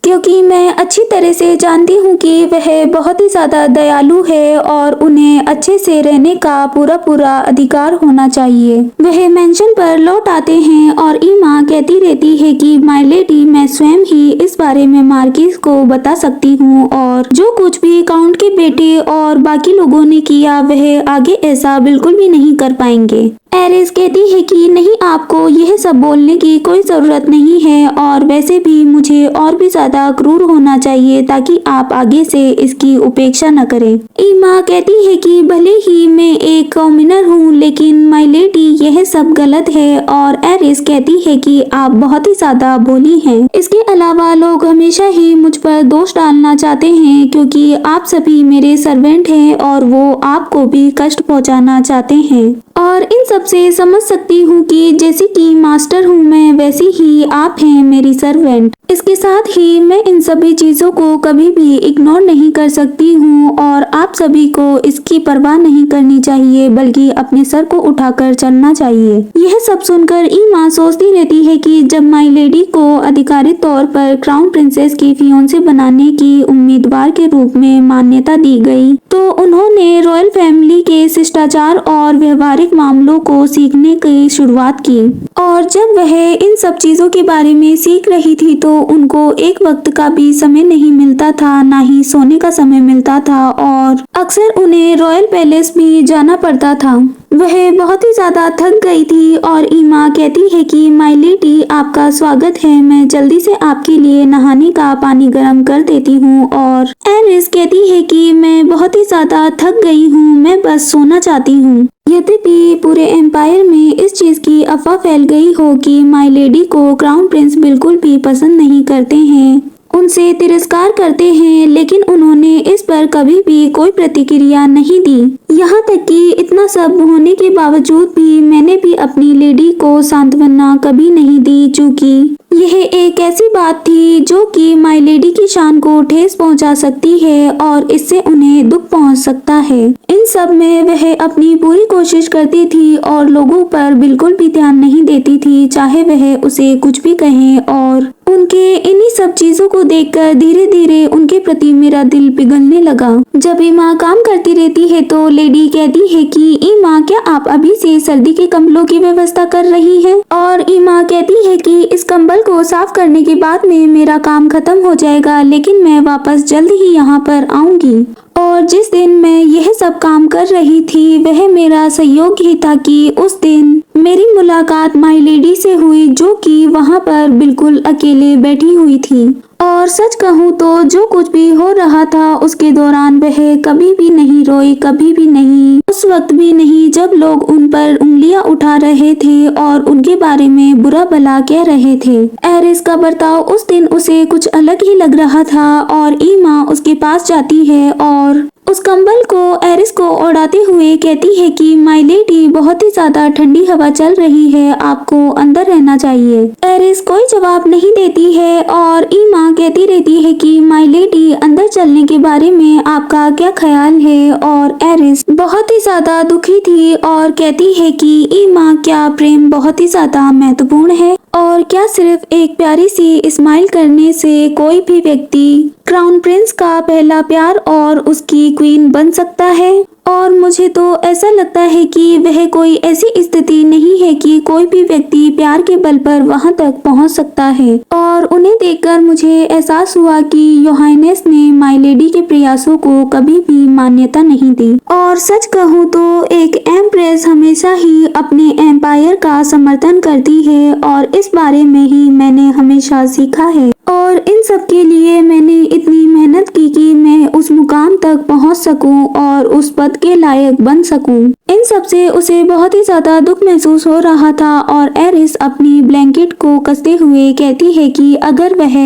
क्योंकि मैं अच्छी तरह से जानती हूँ कि वह बहुत ही ज़्यादा दयालु है और उन्हें अच्छे से रहने का पूरा पूरा अधिकार होना चाहिए। वह मेंशन पर लौट आते हैं और ईमा कहती रहती है कि माय लेडी, मैं स्वयं ही इस बारे में मार्किस को बता सकती हूँ, और जो कुछ भी काउंट के बेटे और बाकी लोगों ने किया वह आगे ऐसा बिल्कुल भी नहीं कर पाएंगे। एरिस कहती है कि नहीं, आपको यह सब बोलने की कोई जरूरत नहीं है, और वैसे भी मुझे और भी ज्यादा क्रूर होना चाहिए ताकि आप आगे से इसकी उपेक्षा न करें। ईमा कहती है कि भले ही मैं एक कॉमनर हूँ, लेकिन माय लेडी यह सब गलत है। और एरिस कहती है कि आप बहुत ही ज्यादा भोली हैं। इसके अलावा लोग हमेशा ही मुझ पर दोष डालना चाहते हैं, क्योंकि आप सभी मेरे सर्वेंट हैं और वो आपको भी कष्ट पहुँचाना चाहते हैं। और इन सब से समझ सकती हूँ कि जैसे कि मास्टर हूँ मैं, वैसी ही आप हैं मेरी सर्वेंट। इसके साथ ही मैं इन सभी चीज़ों को कभी भी इग्नोर नहीं कर सकती हूँ और आप सभी को इसकी परवाह नहीं करनी चाहिए, बल्कि अपने सर को उठाकर चलना चाहिए। यह सब सुनकर ईमा सोचती रहती है कि जब माई लेडी को आधिकारिक तौर पर क्राउन प्रिंसेस की फियोंसे बनाने की उम्मीदवार के रूप में मान्यता दी गई, तो उन्होंने रॉयल फैमिली के शिष्टाचार और व्यवहारिक मामलों को सीखने की शुरुआत की। और जब वह इन सब चीजों के बारे में सीख रही थी तो उनको एक वक्त का भी समय नहीं मिलता था, ना ही सोने का समय मिलता था और अक्सर उन्हें रॉयल पैलेस भी जाना पड़ता था। वह बहुत ही ज्यादा थक गई थी और ईमा कहती है कि माय लेडी, आपका स्वागत है, मैं जल्दी से आपके लिए नहाने का पानी गर्म कर देती हूँ। और एरिस कहती है कि मैं बहुत ही ज्यादा थक गई हूँ, मैं बस सोना चाहती हूँ। यद्यपि पूरे एम्पायर में इस चीज की अफवाह फैल गई हो कि माय लेडी को क्राउन प्रिंस बिल्कुल भी पसंद नहीं करते हैं, उनसे तिरस्कार करते हैं, लेकिन उन्होंने इस पर कभी भी कोई प्रतिक्रिया नहीं दी। यहाँ तक कि इतना सब होने के बावजूद भी मैंने भी अपनी लेडी को सांत्वना कभी नहीं दी, चूँकि यह एक ऐसी बात थी जो कि माय लेडी की शान को ठेस पहुंचा सकती है और इससे उन्हें दुख पहुंच सकता है। इन सब में वह अपनी पूरी कोशिश करती थी और लोगों पर बिल्कुल भी ध्यान नहीं देती थी, चाहे वह उसे कुछ भी कहें। और उनके इन्हीं सब चीजों को देखकर धीरे धीरे उनके प्रति मेरा दिल पिघलने लगा। जब ईमा काम करती रहती है तो लेडी कहती है कि ईमा, क्या आप अभी से सर्दी के कंबलों की व्यवस्था कर रही हैं? और ईमा कहती है कि इस कंबल को साफ करने के बाद में मेरा काम खत्म हो जाएगा, लेकिन मैं वापस जल्द ही यहाँ पर आऊंगी। और जिस दिन मैं यह सब काम कर रही थी वह मेरा संयोग ही था कि उस दिन मेरी मुलाकात माय लेडी से हुई, जो कि वहाँ पर बिल्कुल अकेले बैठी हुई थी। और सच कहूँ तो जो कुछ भी हो रहा था उसके दौरान वह कभी भी नहीं रोई, कभी भी नहीं, उस वक्त भी नहीं जब लोग उन पर उंगलियां उठा रहे थे और उनके बारे में बुरा भला कह रहे थे। एरिस का बर्ताव उस दिन उसे कुछ अलग ही लग रहा था और ईमा उसके पास जाती है और उस कंबल को एरिस को उड़ाते हुए कहती है कि माय लेडी, बहुत ही ज्यादा ठंडी हवा चल रही है, आपको अंदर रहना चाहिए। एरिस कोई जवाब नहीं देती है और ईमा कहती रहती है कि माय लेडी, अंदर चलने के बारे में आपका क्या ख्याल है? और एरिस बहुत ही ज्यादा दुखी थी और कहती है कि ईमा, क्या प्रेम बहुत ही ज्यादा महत्वपूर्ण है? और क्या सिर्फ एक प्यारी सी स्माइल करने से कोई भी व्यक्ति क्राउन प्रिंस का पहला प्यार और उसकी क्वीन बन सकता है? और मुझे तो ऐसा लगता है कि वह कोई ऐसी स्थिति नहीं है कि कोई भी व्यक्ति प्यार के बल पर वहां तक पहुंच सकता है। और उन्हें देखकर मुझे एहसास हुआ कि योहानेस ने माय लेडी के प्रयासों को कभी भी मान्यता नहीं दी। और सच कहूँ तो एक एम्प्रेस हमेशा ही अपने एम्पायर का समर्थन करती है और इस बारे में ही मैंने हमेशा सीखा है। और इन सब के लिए मैंने इतनी मेहनत की कि मैं उस मुकाम तक पहुंच सकूं और उस पद के लायक बन सकूं। इन सब से उसे बहुत ही ज्यादा दुख महसूस हो रहा था और एरिस अपनी ब्लैंकेट को कसते हुए कहती है कि अगर वह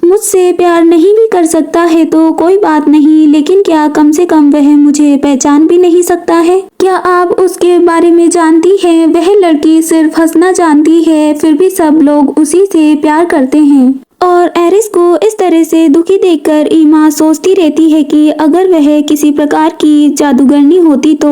मुझसे प्यार नहीं भी कर सकता है तो कोई बात नहीं, लेकिन क्या कम से कम वह मुझे पहचान भी नहीं सकता है? क्या आप उसके बारे में जानती हैं? वह लड़की सिर्फ हंसना जानती है, फिर भी सब लोग उसी से प्यार करते हैं। और एरिस को इस तरह से दुखी देखकर ईमा सोचती रहती है कि अगर वह किसी प्रकार की जादूगरनी होती तो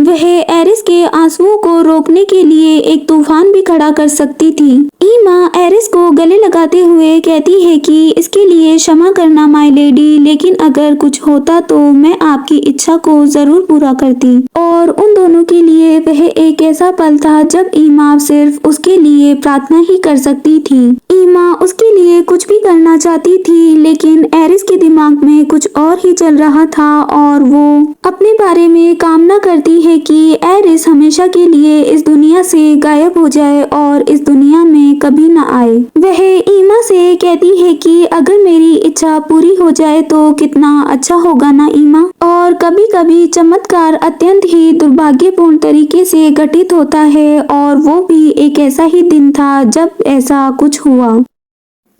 वह एरिस के आंसुओं को रोकने के लिए एक तूफान भी खड़ा कर सकती थी। ईमा एरिस को गले लगाते हुए कहती है कि इसके लिए क्षमा करना माय लेडी, लेकिन अगर कुछ होता तो मैं आपकी इच्छा को जरूर पूरा करती। और उन दोनों के लिए वह एक ऐसा पल था जब ईमा सिर्फ उसके लिए प्रार्थना ही कर सकती थी। ईमा उसके लिए कुछ भी करना चाहती थी, लेकिन एरिस के दिमाग में कुछ और ही चल रहा था और वो अपने बारे में कामना करती है कि एरिस हमेशा के लिए इस दुनिया से गायब हो जाए और इस दुनिया में कभी न आए। वह ईमा से कहती है कि अगर मेरी इच्छा पूरी हो जाए तो कितना अच्छा होगा ना ईमा। और कभी कभी चमत्कार अत्यंत ही दुर्भाग्यपूर्ण तरीके से घटित होता है और वो भी एक ऐसा ही दिन था जब ऐसा कुछ हुआ।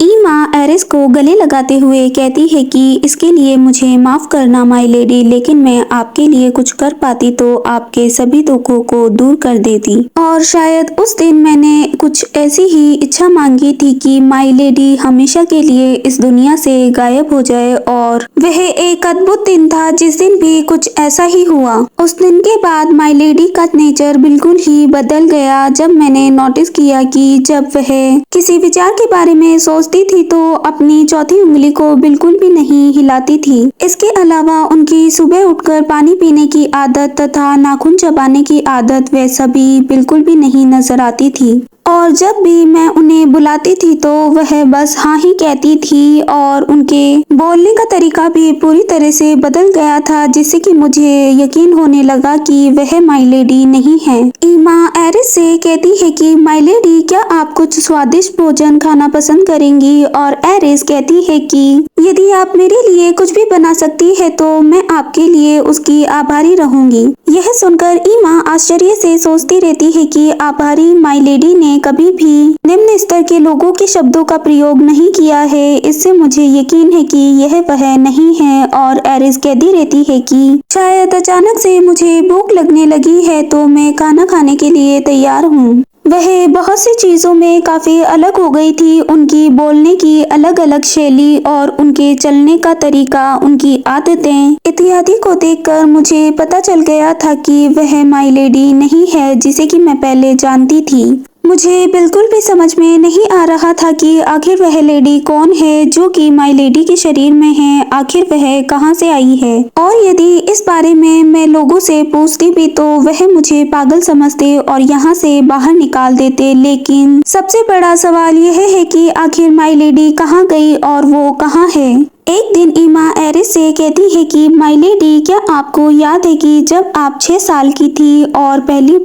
ईमा एरिस को गले लगाते हुए कहती है कि इसके लिए मुझे माफ करना माय लेडी, लेकिन मैं आपके लिए कुछ कर पाती तो आपके सभी दुखों को दूर कर देती। और शायद उस दिन मैंने कुछ ऐसी ही इच्छा मांगी थी कि माय लेडी हमेशा के लिए इस दुनिया से गायब हो जाए, और वह एक अद्भुत दिन था जिस दिन भी कुछ ऐसा ही हुआ। उस दिन के बाद माय लेडी का नेचर बिल्कुल ही बदल गया, जब मैंने नोटिस किया कि जब वह किसी विचार के बारे में सोचती थी तो अपनी चौथी उंगली को बिल्कुल भी नहीं हिलाती थी। इसके अलावा उनकी सुबह उठकर पानी पीने की आदत तथा नाखून चबाने की आदत वह सभी बिल्कुल भी नहीं नजर आती थी। और जब भी मैं उन्हें बुलाती थी तो वह बस हाँ ही कहती थी, और उनके बोलने का तरीका भी पूरी तरह से बदल गया था, जिससे कि मुझे यकीन होने लगा कि वह माय लेडी नहीं है। ईमा एरिस से कहती है कि माय लेडी क्या आप कुछ स्वादिष्ट भोजन खाना पसंद करेंगी, और एरिस कहती है कि यदि आप मेरे लिए कुछ भी बना सकती है तो मैं आपके लिए उसकी आभारी रहूंगी। यह सुनकर ईमा आश्चर्य से सोचती रहती है कि आभारी माय लेडी ने कभी भी निम्न स्तर के लोगों के शब्दों का प्रयोग नहीं किया है, इससे मुझे यकीन है कि यह वह नहीं है। और एरिस कहती रहती है कि शायद अचानक से मुझे भूख लगने लगी है तो मैं खाना खाने के लिए तैयार हूँ। वह बहुत सी चीजों में काफी अलग हो गई थी, उनकी बोलने की अलग अलग शैली और उनके चलने का तरीका, उनकी आदतें इत्यादि को देखकर मुझे पता चल गया था कि वह माय लेडी नहीं है जिसे कि मैं पहले जानती थी। मुझे बिल्कुल भी समझ में नहीं आ रहा था कि आखिर वह लेडी कौन है जो कि माय लेडी के शरीर में है, आखिर वह कहां से आई है। और यदि इस बारे में मैं लोगों से पूछती भी तो वह मुझे पागल समझते और यहाँ से बाहर निकाल देते। लेकिन सबसे बड़ा सवाल यह है कि आखिर माय लेडी कहाँ गई और वो कहाँ है। एक दिन ईमा एरिस से कहती है कि माय लेडी क्या आपको याद है कि जब आप 6 साल की थी और पहली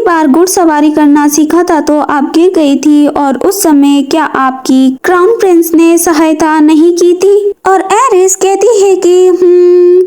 बार घुड़सवारी करना सीखा था तो आप गिर गई थी, और उस समय क्या आपकी क्राउन प्रिंस ने सहायता नहीं की थी। और एरिस कहती है कि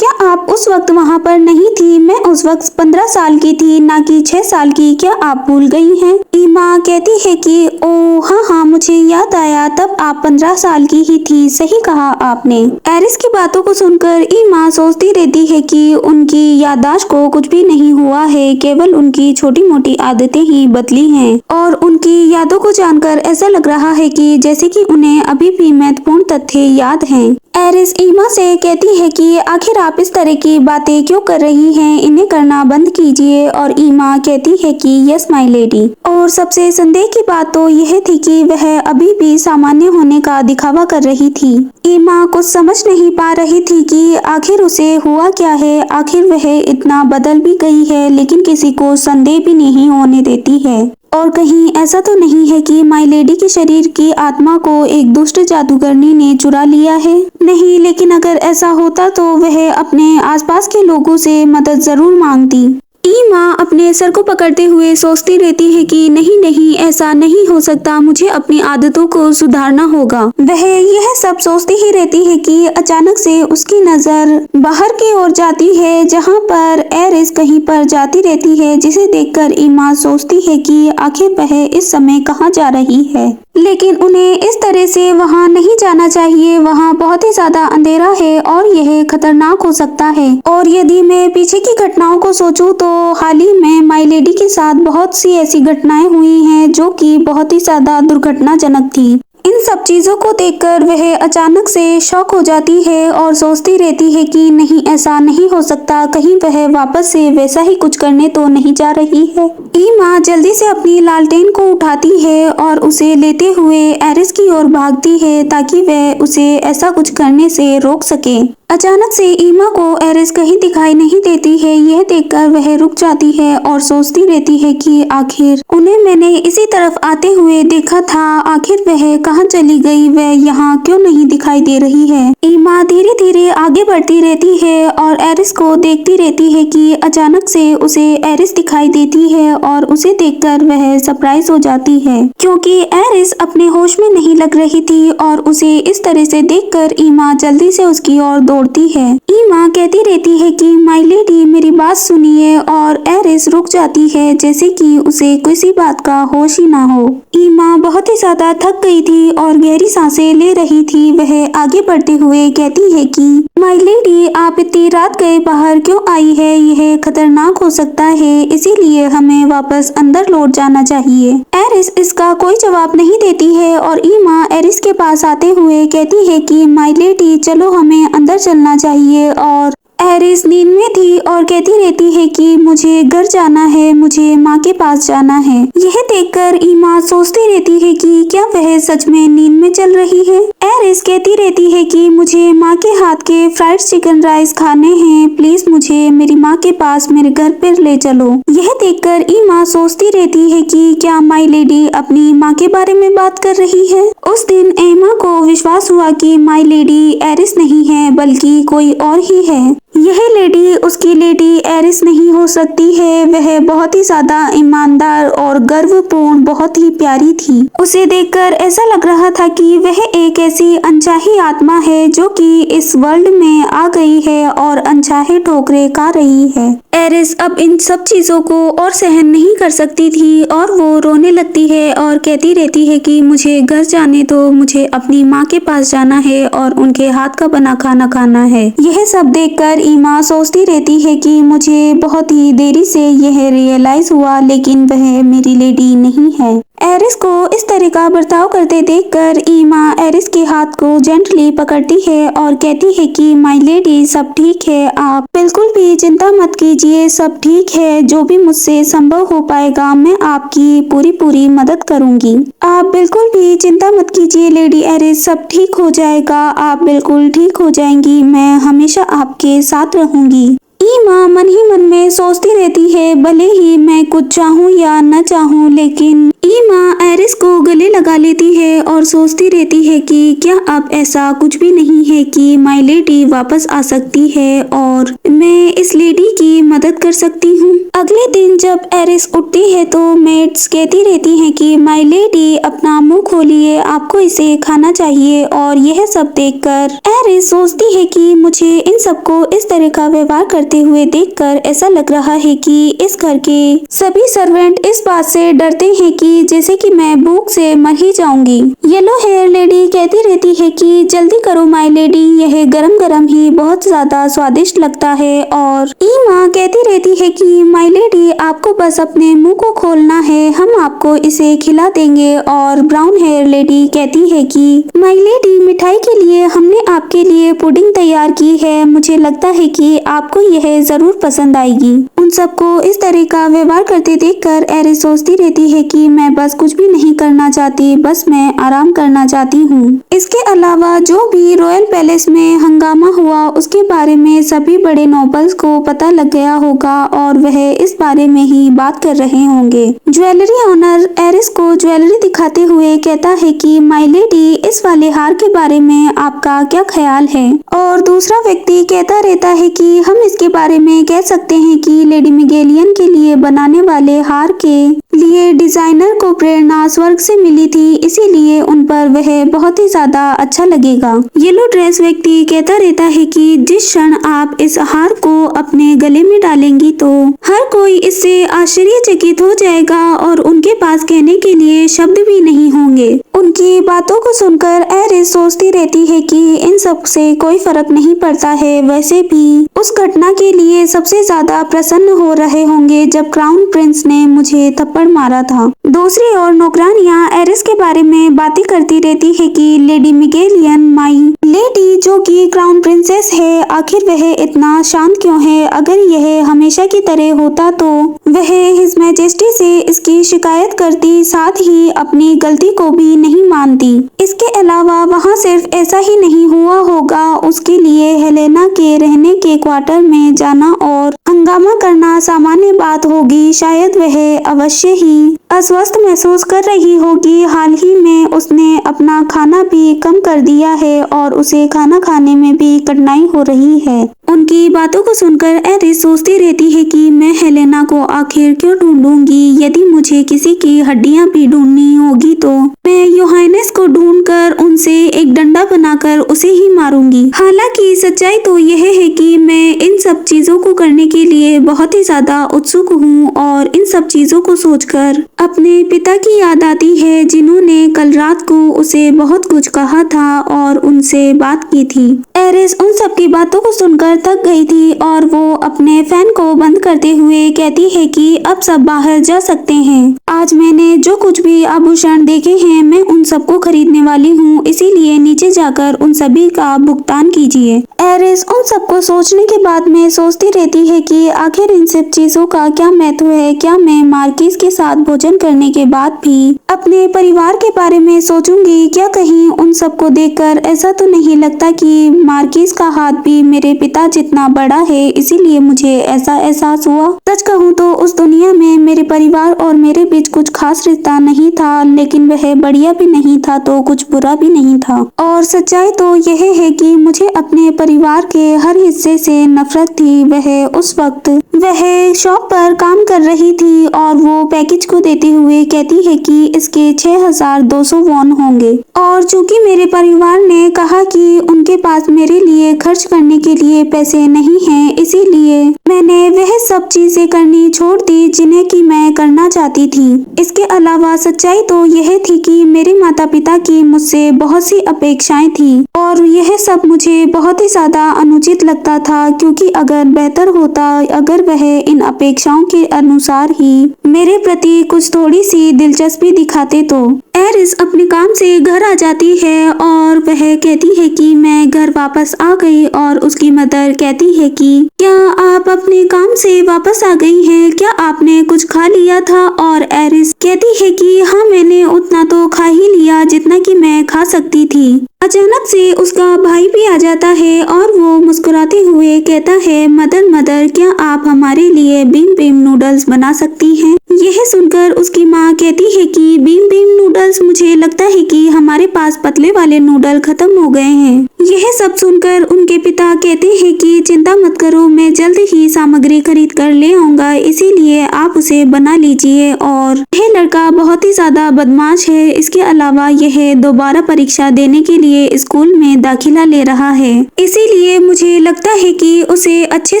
क्या आप उस वक्त वहाँ पर नहीं थी, मैं उस वक्त 15 साल की थी ना कि 6 साल की, क्या आप भूल गई हैं। ईमा कहती है कि ओ हाँ, मुझे याद आया, तब आप 15 साल की ही थी, सही कहा आपने। एरिस की बातों को सुनकर ईमा सोचती रहती है कि उनकी याददाश्त को कुछ भी नहीं हुआ है, केवल उनकी छोटी मोटी आदतें ही बदली हैं। और उनकी यादों को जानकर ऐसा लग रहा है कि जैसे कि उन्हें अभी भी महत्वपूर्ण तथ्य याद हैं। एरिस ईमा से कहती है कि आखिर आप इस तरह की बातें क्यों कर रही हैं, इन्हें करना बंद कीजिए। और ईमा कहती है कि यस माय लेडी। और सबसे संदेह की बात तो यह थी कि वह अभी भी सामान्य होने का दिखावा कर रही थी। ईमा कुछ समझ नहीं पा रही थी कि आखिर उसे हुआ क्या है, आखिर वह इतना बदल भी गई है लेकिन किसी को संदेह भी नहीं होने देती है। और कहीं ऐसा तो नहीं है कि माय लेडी के शरीर की आत्मा को एक दुष्ट जादूगरनी ने चुरा लिया है। नहीं, लेकिन अगर ऐसा होता तो वह अपने आसपास के लोगों से मदद जरूर मांगती। ईमा अपने सर को पकड़ते हुए सोचती रहती है कि नहीं नहीं, ऐसा नहीं हो सकता, मुझे अपनी आदतों को सुधारना होगा। वह यह सब सोचती ही रहती है कि अचानक से उसकी नजर बाहर की ओर जाती है जहां पर एरिस कहीं पर जाती रहती है, जिसे देखकर ईमा सोचती है कि आखिर वह इस समय कहां जा रही है। लेकिन उन्हें इस तरह से वहां नहीं जाना चाहिए, वहां बहुत ही ज्यादा अंधेरा है और यह खतरनाक हो सकता है। और यदि मैं पीछे की घटनाओं को सोचूं तो हाल ही में माय लेडी के साथ बहुत सी ऐसी घटनाएं हुई हैं जो कि बहुत ही ज्यादा दुर्घटनाजनक थी। इन सब चीजों को देखकर वह अचानक से शॉक हो जाती है और सोचती रहती है कि नहीं, ऐसा नहीं हो सकता, कहीं वह वापस से वैसा ही कुछ करने तो नहीं जा रही है। ईमा जल्दी से अपनी लालटेन को उठाती है और उसे लेते हुए एरिस की ओर भागती है ताकि वह उसे ऐसा कुछ करने से रोक सके। अचानक से ईमा को एरिस कहीं दिखाई नहीं देती है। यह देखकर वह रुक जाती है और सोचती रहती है कि आखिर उन्हें मैंने इसी तरफ आते हुए देखा था, आखिर वह कहाँ चली गई, वह यहाँ क्यों नहीं दिखाई दे रही है। ईमा धीरे धीरे आगे बढ़ती रहती है और एरिस को देखती रहती है कि अचानक से उसे एरिस दिखाई देती है और उसे देखकर वह सरप्राइज हो जाती है क्योंकि एरिस अपने होश में नहीं लग रही थी और उसे इस तरह से देखकर ईमा जल्दी से उसकी ओर दौड़ती है। ईमा कहती रहती है कि माय लेडी मेरी बात सुनिए और एरिस रुक जाती है जैसे कि उसे किसी बात का होश ही ना हो। ईमा बहुत ही ज्यादा थक गई थी और गहरी सांसें ले रही थी। वह आगे बढ़ते हुए कहती है कि माय लेडी आप इतनी रात गए बाहर क्यों आई है, यह खतरनाक हो सकता है, इसीलिए हमें वापस अंदर लौट जाना चाहिए। एरिस इसका कोई जवाब नहीं देती है और ईमा एरिस के पास आते हुए कहती है कि माय लेडी चलो हमें अंदर चलना चाहिए। और एरिस नींद में थी और कहती रहती है कि मुझे घर जाना है, मुझे माँ के पास जाना है। यह देखकर ईमा सोचती रहती है कि क्या वह सच में नींद में चल रही है। एरिस कहती रहती है कि मुझे माँ के हाथ के फ्राइड चिकन राइस खाने हैं, प्लीज मुझे मेरी माँ के पास मेरे घर पर ले चलो। यह देखकर ईमा सोचती रहती है कि क्या माय लेडी अपनी माँ के बारे में बात कर रही है। उस दिन ईमा को विश्वास हुआ कि माय लेडी एरिस नहीं है बल्कि कोई और ही है। यह लेडी उसकी लेडी एरिस नहीं हो सकती है। वह बहुत ही ज्यादा ईमानदार और गर्वपूर्ण बहुत ही प्यारी थी। उसे देखकर ऐसा लग रहा था कि वह एक ऐसी अनचाही आत्मा है जो कि इस वर्ल्ड में आ गई है और अनचाहे ठोकरें खा रही है। एरिस अब इन सब चीजों को और सहन नहीं कर सकती थी और वो रोने लगती है और कहती रहती है कि मुझे घर जाने दो, मुझे अपनी माँ के पास जाना है और उनके हाथ का बना खाना खाना है। यह सब देखकर ईमा सोचती रहती है कि मुझे बहुत ही देरी से यह रियलाइज हुआ, लेकिन वह मेरी लेडी नहीं है। एरिस को इस तरह का बर्ताव करते देखकर ईमा एरिस के हाथ को जेंटली पकड़ती है और कहती है कि माय लेडी सब ठीक है, आप बिल्कुल भी चिंता मत कीजिए, सब ठीक है, जो भी मुझसे संभव हो पाएगा मैं आपकी पूरी मदद करूंगी। आप बिल्कुल भी चिंता मत कीजिए लेडी एरिस, सब ठीक हो जाएगा, आप बिल्कुल ठीक हो जाएंगी, मैं हमेशा आपके साथ रहूंगी। ईमा मन ही मन में सोचती रहती है भले ही मैं कुछ चाहूँ या न चाहूँ, लेकिन ईमा एरिस को गले लगा लेती है और सोचती रहती है कि क्या अब ऐसा कुछ भी नहीं है कि माय लेडी वापस आ सकती है और मैं इस लेडी की मदद कर सकती हूँ। अगले दिन जब एरिस उठती है तो मेड्स कहती रहती हैं कि माय लेडी अपना मुंह खोलिए, आपको इसे खाना चाहिए। और यह सब देखकर एरिस सोचती है कि मुझे इन सबको इस तरह का व्यवहार करते हुए देखकर ऐसा लग रहा है कि इस घर के सभी सर्वेंट इस बात से डरते हैं कि जैसे कि मैं भूख से मर ही जाऊंगी। येलो हेयर लेडी कहती रहती है कि जल्दी करो माय लेडी, यह गरम गरम ही बहुत ज्यादा स्वादिष्ट लगता है। और ईमा कहती रहती है कि माय लेडी आपको बस अपने मुंह को खोलना है, हम आपको इसे खिला देंगे। और ब्राउन हेयर लेडी कहती है कि माय लेडी मिठाई के लिए हमने आपके लिए पुडिंग तैयार की है, मुझे लगता है कि आपको यह जरूर पसंद आएगी। उन सबको इस तरह का व्यवहार करते देखकर एरिस सोचती रहती है कि मैं बस कुछ भी नहीं करना चाहती, बस मैं आराम करना चाहती हूँ। इसके अलावा जो भी रॉयल पैलेस में हंगामा हुआ उसके बारे में सभी बड़े नोबल्स को पता लग गया होगा और वह इस बारे में ही बात कर रहे होंगे। ज्वेलरी ऑनर एरिस को ज्वेलरी दिखाते हुए कहता है कि माय लेडी इस वाले हार के बारे में आपका क्या ख्याल है। और दूसरा व्यक्ति कहता रहता है कि हम इसके बारे में कह सकते हैं कि लेडी मिगेलियन के लिए बनाने वाले हार के लिए डिजाइनर को प्रेरणा स्वर्ग से मिली थी, इसीलिए उन पर वह बहुत ही ज्यादा अच्छा लगेगा। येलो ड्रेस व्यक्ति कहता रहता है कि जिस क्षण आप इस हार को अपने गले में डालेंगी तो हर कोई इससे आश्चर्यचकित हो जाएगा और उनके पास कहने के लिए शब्द भी नहीं होंगे। उनकी बातों को सुनकर एरिस सोचती रहती है कि इन सब से कोई फर्क नहीं पड़ता है, वैसे भी उस घटना के लिए सबसे ज्यादा प्रसन्न हो रहे होंगे जब क्राउन प्रिंस ने मुझे थप्पड़ मारा था। दूसरी ओर नौकरानियां एरिस के बारे में बातें करती रहती है कि लेडी मिगेलियन माय लेडी जो कि क्राउन प्रिंसेस है, आखिर वह इतना शांत क्यों है, अगर यह हमेशा की तरह होता तो वह हिज मैजेस्टी से इसकी शिकायत करती, साथ ही अपनी गलती को भी नहीं मानती। इसके अलावा वहाँ सिर्फ ऐसा ही नहीं हुआ होगा, उसके लिए हेलेना के रहने के क्वार्टर में जाना और हंगामा करना सामान्य बात होगी। शायद वह अवश्य ही अस्वस्थ महसूस कर रही होगी। हाल ही में उसने अपना खाना भी कम कर दिया है और उसे खाना खाना खाने में भी कठिनाई हो रही है। उनकी बातों को सुनकर एरिस सोचती रहती है कि मैं हेलेना को आखिर क्यों ढूंढूंगी। यदि मुझे किसी की हड्डियां भी ढूंढनी होगी तो मैं योहानेस को ढूंढकर उनसे एक डंडा बनाकर उसे ही मारूंगी। हालांकि सच्चाई तो यह है कि मैं इन सब चीजों को करने के लिए बहुत ही ज्यादा उत्सुक हूँ और इन सब चीजों को सोचकर अपने पिता की याद आती है, जिन्होंने कल रात को उसे बहुत कुछ कहा था और उनसे बात की थी। एरिस उन सब की बातों को सुनकर थक गई थी और वो अपने फैन को बंद करते हुए कहती है कि अब सब बाहर जा सकते हैं। आज मैंने जो कुछ भी आभूषण देखे हैं मैं उन सबको खरीदने वाली हूँ, इसीलिए नीचे जाकर उन सभी का भुगतान कीजिए। एरिस उन सबको सोचने के बाद में सोचती रहती है कि आखिर इन सब चीजों का क्या महत्व है। क्या मैं मार्किस के साथ भोजन करने के बाद भी अपने परिवार के बारे में सोचूंगी? क्या कहीं उन सबको देखकर ऐसा तो नहीं लगता कि मार्किस का हाथ भी मेरे पिता जितना बड़ा है, इसीलिए मुझे ऐसा एहसास हुआ। सच कहूँ तो उस दुनिया में मेरे परिवार और मेरे बीच कुछ खास रिश्ता नहीं था, लेकिन वह बढ़िया भी नहीं था तो कुछ बुरा भी नहीं था। और सच्चाई तो यह है कि मुझे अपने परिवार के हर हिस्से से नफरत थी। वह उस वक्त वह शॉप पर काम कर रही थी और वो पैकेज को देते हुए कहती है कि इसके 6200 वॉन होंगे, और चूंकि मेरे परिवार ने कहा कि उनके पास मेरे लिए खर्च करने के लिए पैसे नहीं हैं, इसीलिए मैंने वह सब चीजें करनी छोड़ दी जिन्हें कि मैं करना चाहती थी। इसके अलावा सच्चाई तो यह थी कि मेरे माता पिता की मुझसे बहुत सी अपेक्षाएं थी और यह सब मुझे बहुत ही ज्यादा अनुचित लगता था, क्योंकि अगर बेहतर होता अगर वह इन अपेक्षाओं के अनुसार ही मेरे प्रति कुछ थोड़ी सी दिलचस्पी दिखाते तो। एरिस अपने काम से घर आ जाती है और वह कहती है कि मैं घर वापस आ गई, और उसकी मदर कहती है कि क्या आप अपने काम से वापस आ गई हैं? क्या आपने कुछ खा लिया था? और एरिस कहती है कि हाँ, मैंने उतना तो खा ही लिया जितना कि मैं खा सकती थी। अचानक से उसका भाई भी आ जाता है और वो मुस्कुराते हुए कहता है, मदर क्या आप हमारे लिए बीम बीम नूडल्स बना सकती हैं? यह सुनकर उसकी माँ कहती है कि बीम बीम नूडल्स, मुझे लगता है कि हमारे पास पतले वाले नूडल खत्म हो गए हैं। यह सब सुनकर उनके पिता कहते हैं कि चिंता मत करो, मैं जल्द ही सामग्री खरीद कर ले आऊंगा, इसीलिए आप उसे बना लीजिए। और यह लड़का बहुत ही ज्यादा बदमाश है। इसके अलावा यह दोबारा परीक्षा देने के लिए स्कूल में दाखिला ले रहा है, इसीलिए मुझे लगता है कि उसे अच्छे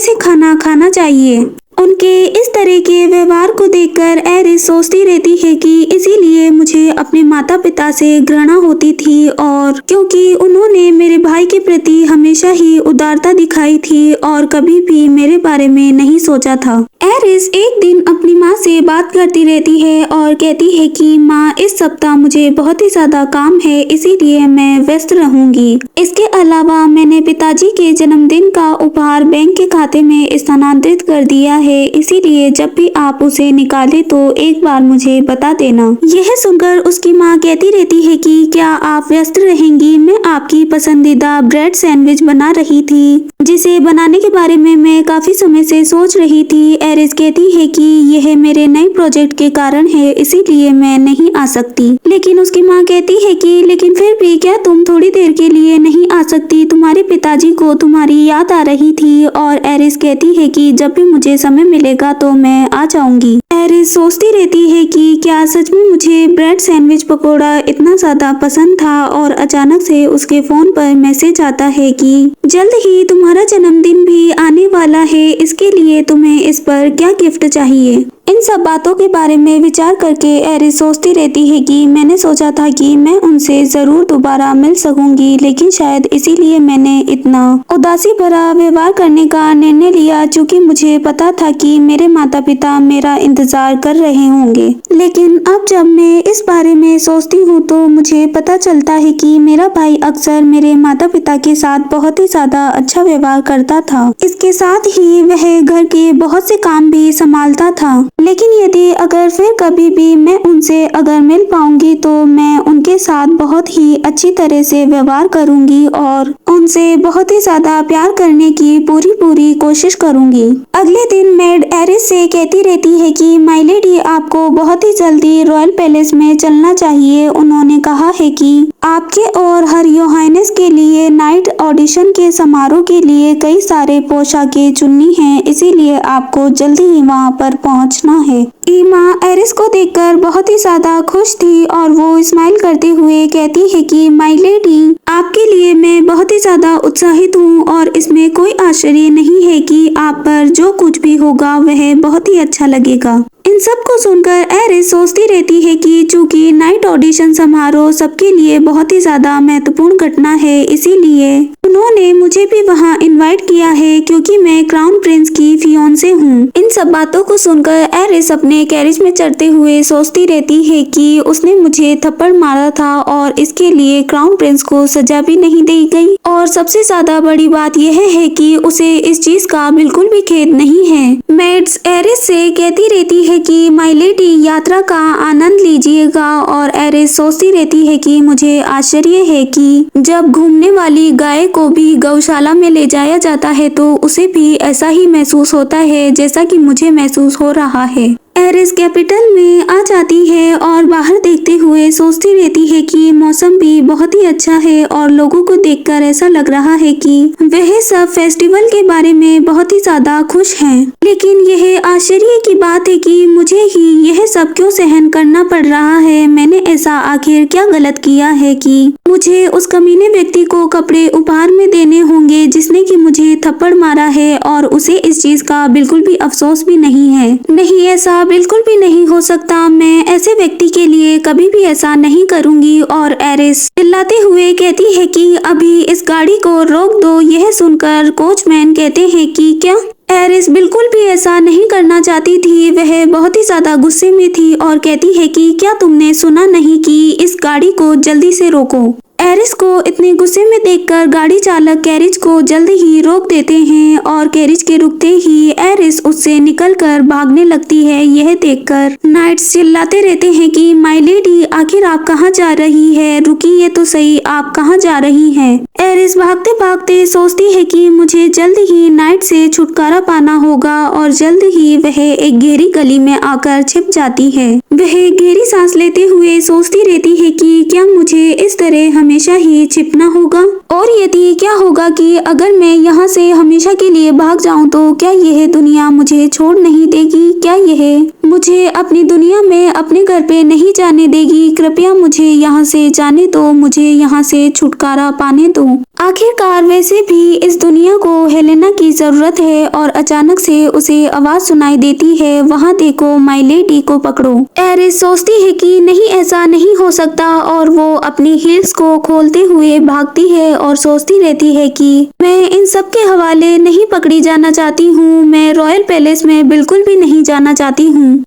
से खाना खाना चाहिए। उनके इस तरह के व्यवहार को देखकर एरिस सोचती रहती है कि इसीलिए मुझे अपने माता पिता से घृणा होती थी, और क्योंकि उन्होंने मेरे भाई के प्रति हमेशा ही उदारता दिखाई थी और कभी भी मेरे बारे में नहीं सोचा था। एरिस एक दिन अपनी माँ से बात करती रहती है और कहती है कि माँ, इस सप्ताह मुझे बहुत ही ज्यादा काम है, इसीलिए मैं व्यस्त रहूंगी। इसके अलावा मैंने पिताजी के जन्मदिन का उपहार बैंक के खाते में स्थानांतरित कर दिया है, इसीलिए जब भी आप उसे निकाले तो एक बार मुझे बता देना। यह सुनकर उसकी माँ कहती रहती है कि क्या आप व्यस्त रहेंगी? मैं आपकी पसंदीदा ब्रेड सैंडविच बना रही थी, जिसे बनाने के बारे में मैं काफी समय से सोच रही थी। एरिस कहती है कि यह मेरे नए प्रोजेक्ट के कारण है, इसीलिए मैं नहीं आ सकती। लेकिन उसकी माँ कहती है कि लेकिन फिर भी क्या तुम थोड़ी देर के लिए नहीं आ सकती? तुम्हारे पिताजी को तुम्हारी याद आ रही थी। और एरिस कहती है कि जब भी मुझे समय मिलेगा तो मैं आ जाऊंगी। एरिस सोचती रहती है कि क्या सच में मुझे ब्रेड सैंडविच पकोड़ा इतना ज्यादा पसंद था, और अचानक से उसके फोन पर मैसेज आता है कि जल्द ही तुम्हारा जन्मदिन भी आने वाला है, इसके लिए तुम्हें इस पर क्या गिफ्ट चाहिए। इन सब बातों के बारे में विचार करके एरिस सोचती रहती है कि मैंने सोचा था कि मैं उनसे जरूर दोबारा मिल सकूंगी, लेकिन शायद इसीलिए मैंने इतना उदासी भरा व्यवहार करने का निर्णय लिया, क्योंकि मुझे पता था कि मेरे माता पिता मेरा इंतजार कर रहे होंगे। लेकिन अब जब मैं इस बारे में सोचती हूँ तो मुझे पता चलता है कि मेरा भाई अक्सर मेरे माता पिता के साथ बहुत ही ज्यादा अच्छा व्यवहार करता था। इसके साथ ही वह घर के बहुत से काम भी संभालता था। लेकिन यदि अगर फिर कभी भी मैं उनसे अगर मिल पाऊंगी तो मैं उनके साथ बहुत ही अच्छी तरह से व्यवहार करूंगी और उनसे बहुत ही ज्यादा प्यार करने की पूरी कोशिश करूंगी। अगले दिन मेड एरिस से कहती रहती है कि माय लेडी, आपको बहुत ही जल्दी रॉयल पैलेस में चलना चाहिए। उन्होंने कहा है कि आपके और हर योहानेस के लिए नाइट ऑडिशन के समारोह के लिए कई सारे पोशाकें चुननी हैं, इसीलिए आपको जल्दी ही वहाँ पर पहुँचना है। ईमा एरिस को देखकर बहुत ही ज्यादा खुश थी और वो स्माइल करते हुए कहती है कि माय लेडी, आपके लिए मैं बहुत ही ज्यादा उत्साहित हूँ और इसमें कोई आश्चर्य नहीं है कि आप पर जो कुछ भी होगा वह बहुत ही अच्छा लगेगा। इन सब को सुनकर एरिस सोचती रहती है कि चूंकि नाइट ऑडिशन समारोह सबके लिए बहुत ही ज्यादा महत्वपूर्ण घटना है, इसीलिए उन्होंने मुझे भी वहां इनवाइट किया है क्योंकि मैं क्राउन प्रिंस की फियोंसे हूँ। इन सब बातों को सुनकर एरिस अपने कैरिज में चढ़ते हुए सोचती रहती है कि उसने मुझे थप्पड़ मारा था और इसके लिए क्राउन प्रिंस को सजा भी नहीं दी गई, और सबसे ज्यादा बड़ी बात यह है कि उसे इस चीज का बिल्कुल भी खेद नहीं है। मेड्स एरिस से कहती रहती है कि माय लेडी, यात्रा का आनंद लीजिएगा, और एरिस सोचती रहती है कि मुझे आश्चर्य है कि जब घूमने वाली गाय को भी गौशाला में ले जाया जाता है तो उसे भी ऐसा ही महसूस होता है जैसा कि मुझे महसूस हो रहा है। एरिस कैपिटल में आ जाती है और बाहर देखते हुए सोचती रहती है कि मौसम भी बहुत ही अच्छा है और लोगों को देखकर ऐसा लग रहा है कि वह सब फेस्टिवल के बारे में बहुत ही ज्यादा खुश हैं। लेकिन यह आश्चर्य की बात है कि मुझे ही यह सब क्यों सहन करना पड़ रहा है। मैंने ऐसा आखिर क्या गलत किया है कि मुझे उस कमीने व्यक्ति को कपड़े उपहार में देने होंगे जिसने कि मुझे थप्पड़ मारा है और उसे इस चीज का बिल्कुल भी अफसोस भी नहीं है। नहीं, ऐसा बिल्कुल भी नहीं हो सकता। मैं ऐसे व्यक्ति के लिए कभी भी ऐसा नहीं करूंगी। और एरिस चिल्लाते हुए कहती है कि अभी इस गाड़ी को रोक दो। यह सुनकर कोचमैन कहते हैं कि क्या? एरिस बिल्कुल भी ऐसा नहीं करना चाहती थी। वह बहुत ही ज्यादा गुस्से में थी और कहती है कि क्या तुमने सुना नहीं कि इस गाड़ी को जल्दी से रोको। एरिस को इतने गुस्से में देखकर गाड़ी चालक कैरिज को जल्दी ही रोक देते हैं और कैरिज के रुकते ही एरिस उससे निकलकर भागने लगती है। यह देखकर नाइट्स चिल्लाते रहते हैं कि माय लेडी, आखिर आप कहाँ जा रही है? रुकिए तो सही, आप कहाँ जा रही हैं? एरिस भागते भागते सोचती है कि मुझे जल्द ही नाइट से छुटकारा पाना होगा और जल्द ही वह एक गहरी गली में आकर छिप जाती है। वह गहरी सांस लेते हुए सोचती रहती है कि क्या मुझे इस तरह हमेशा ही छिपना होगा? और यदि क्या होगा कि अगर मैं यहाँ से हमेशा के लिए भाग जाऊँ तो क्या यह दुनिया मुझे छोड़ नहीं देगी? क्या यह मुझे अपनी दुनिया में अपने घर पे नहीं जाने देगी? कृपया मुझे यहाँ से जाने दो, मुझे यहाँ से छुटकारा पाने दो। आखिरकार वैसे भी इस दुनिया को हेलेना की जरूरत है और अचानक से उसे आवाज सुनाई देती है, वहाँ देखो, माय लेडी को पकड़ो। एरिस सोचती है कि नहीं, ऐसा नहीं हो सकता और वो अपनी हील्स को खोलते हुए भागती है और सोचती रहती है कि मैं इन सब के हवाले नहीं पकड़ी जाना चाहती हूँ। मैं रॉयल पैलेस में बिल्कुल भी नहीं जाना चाहती हूँ।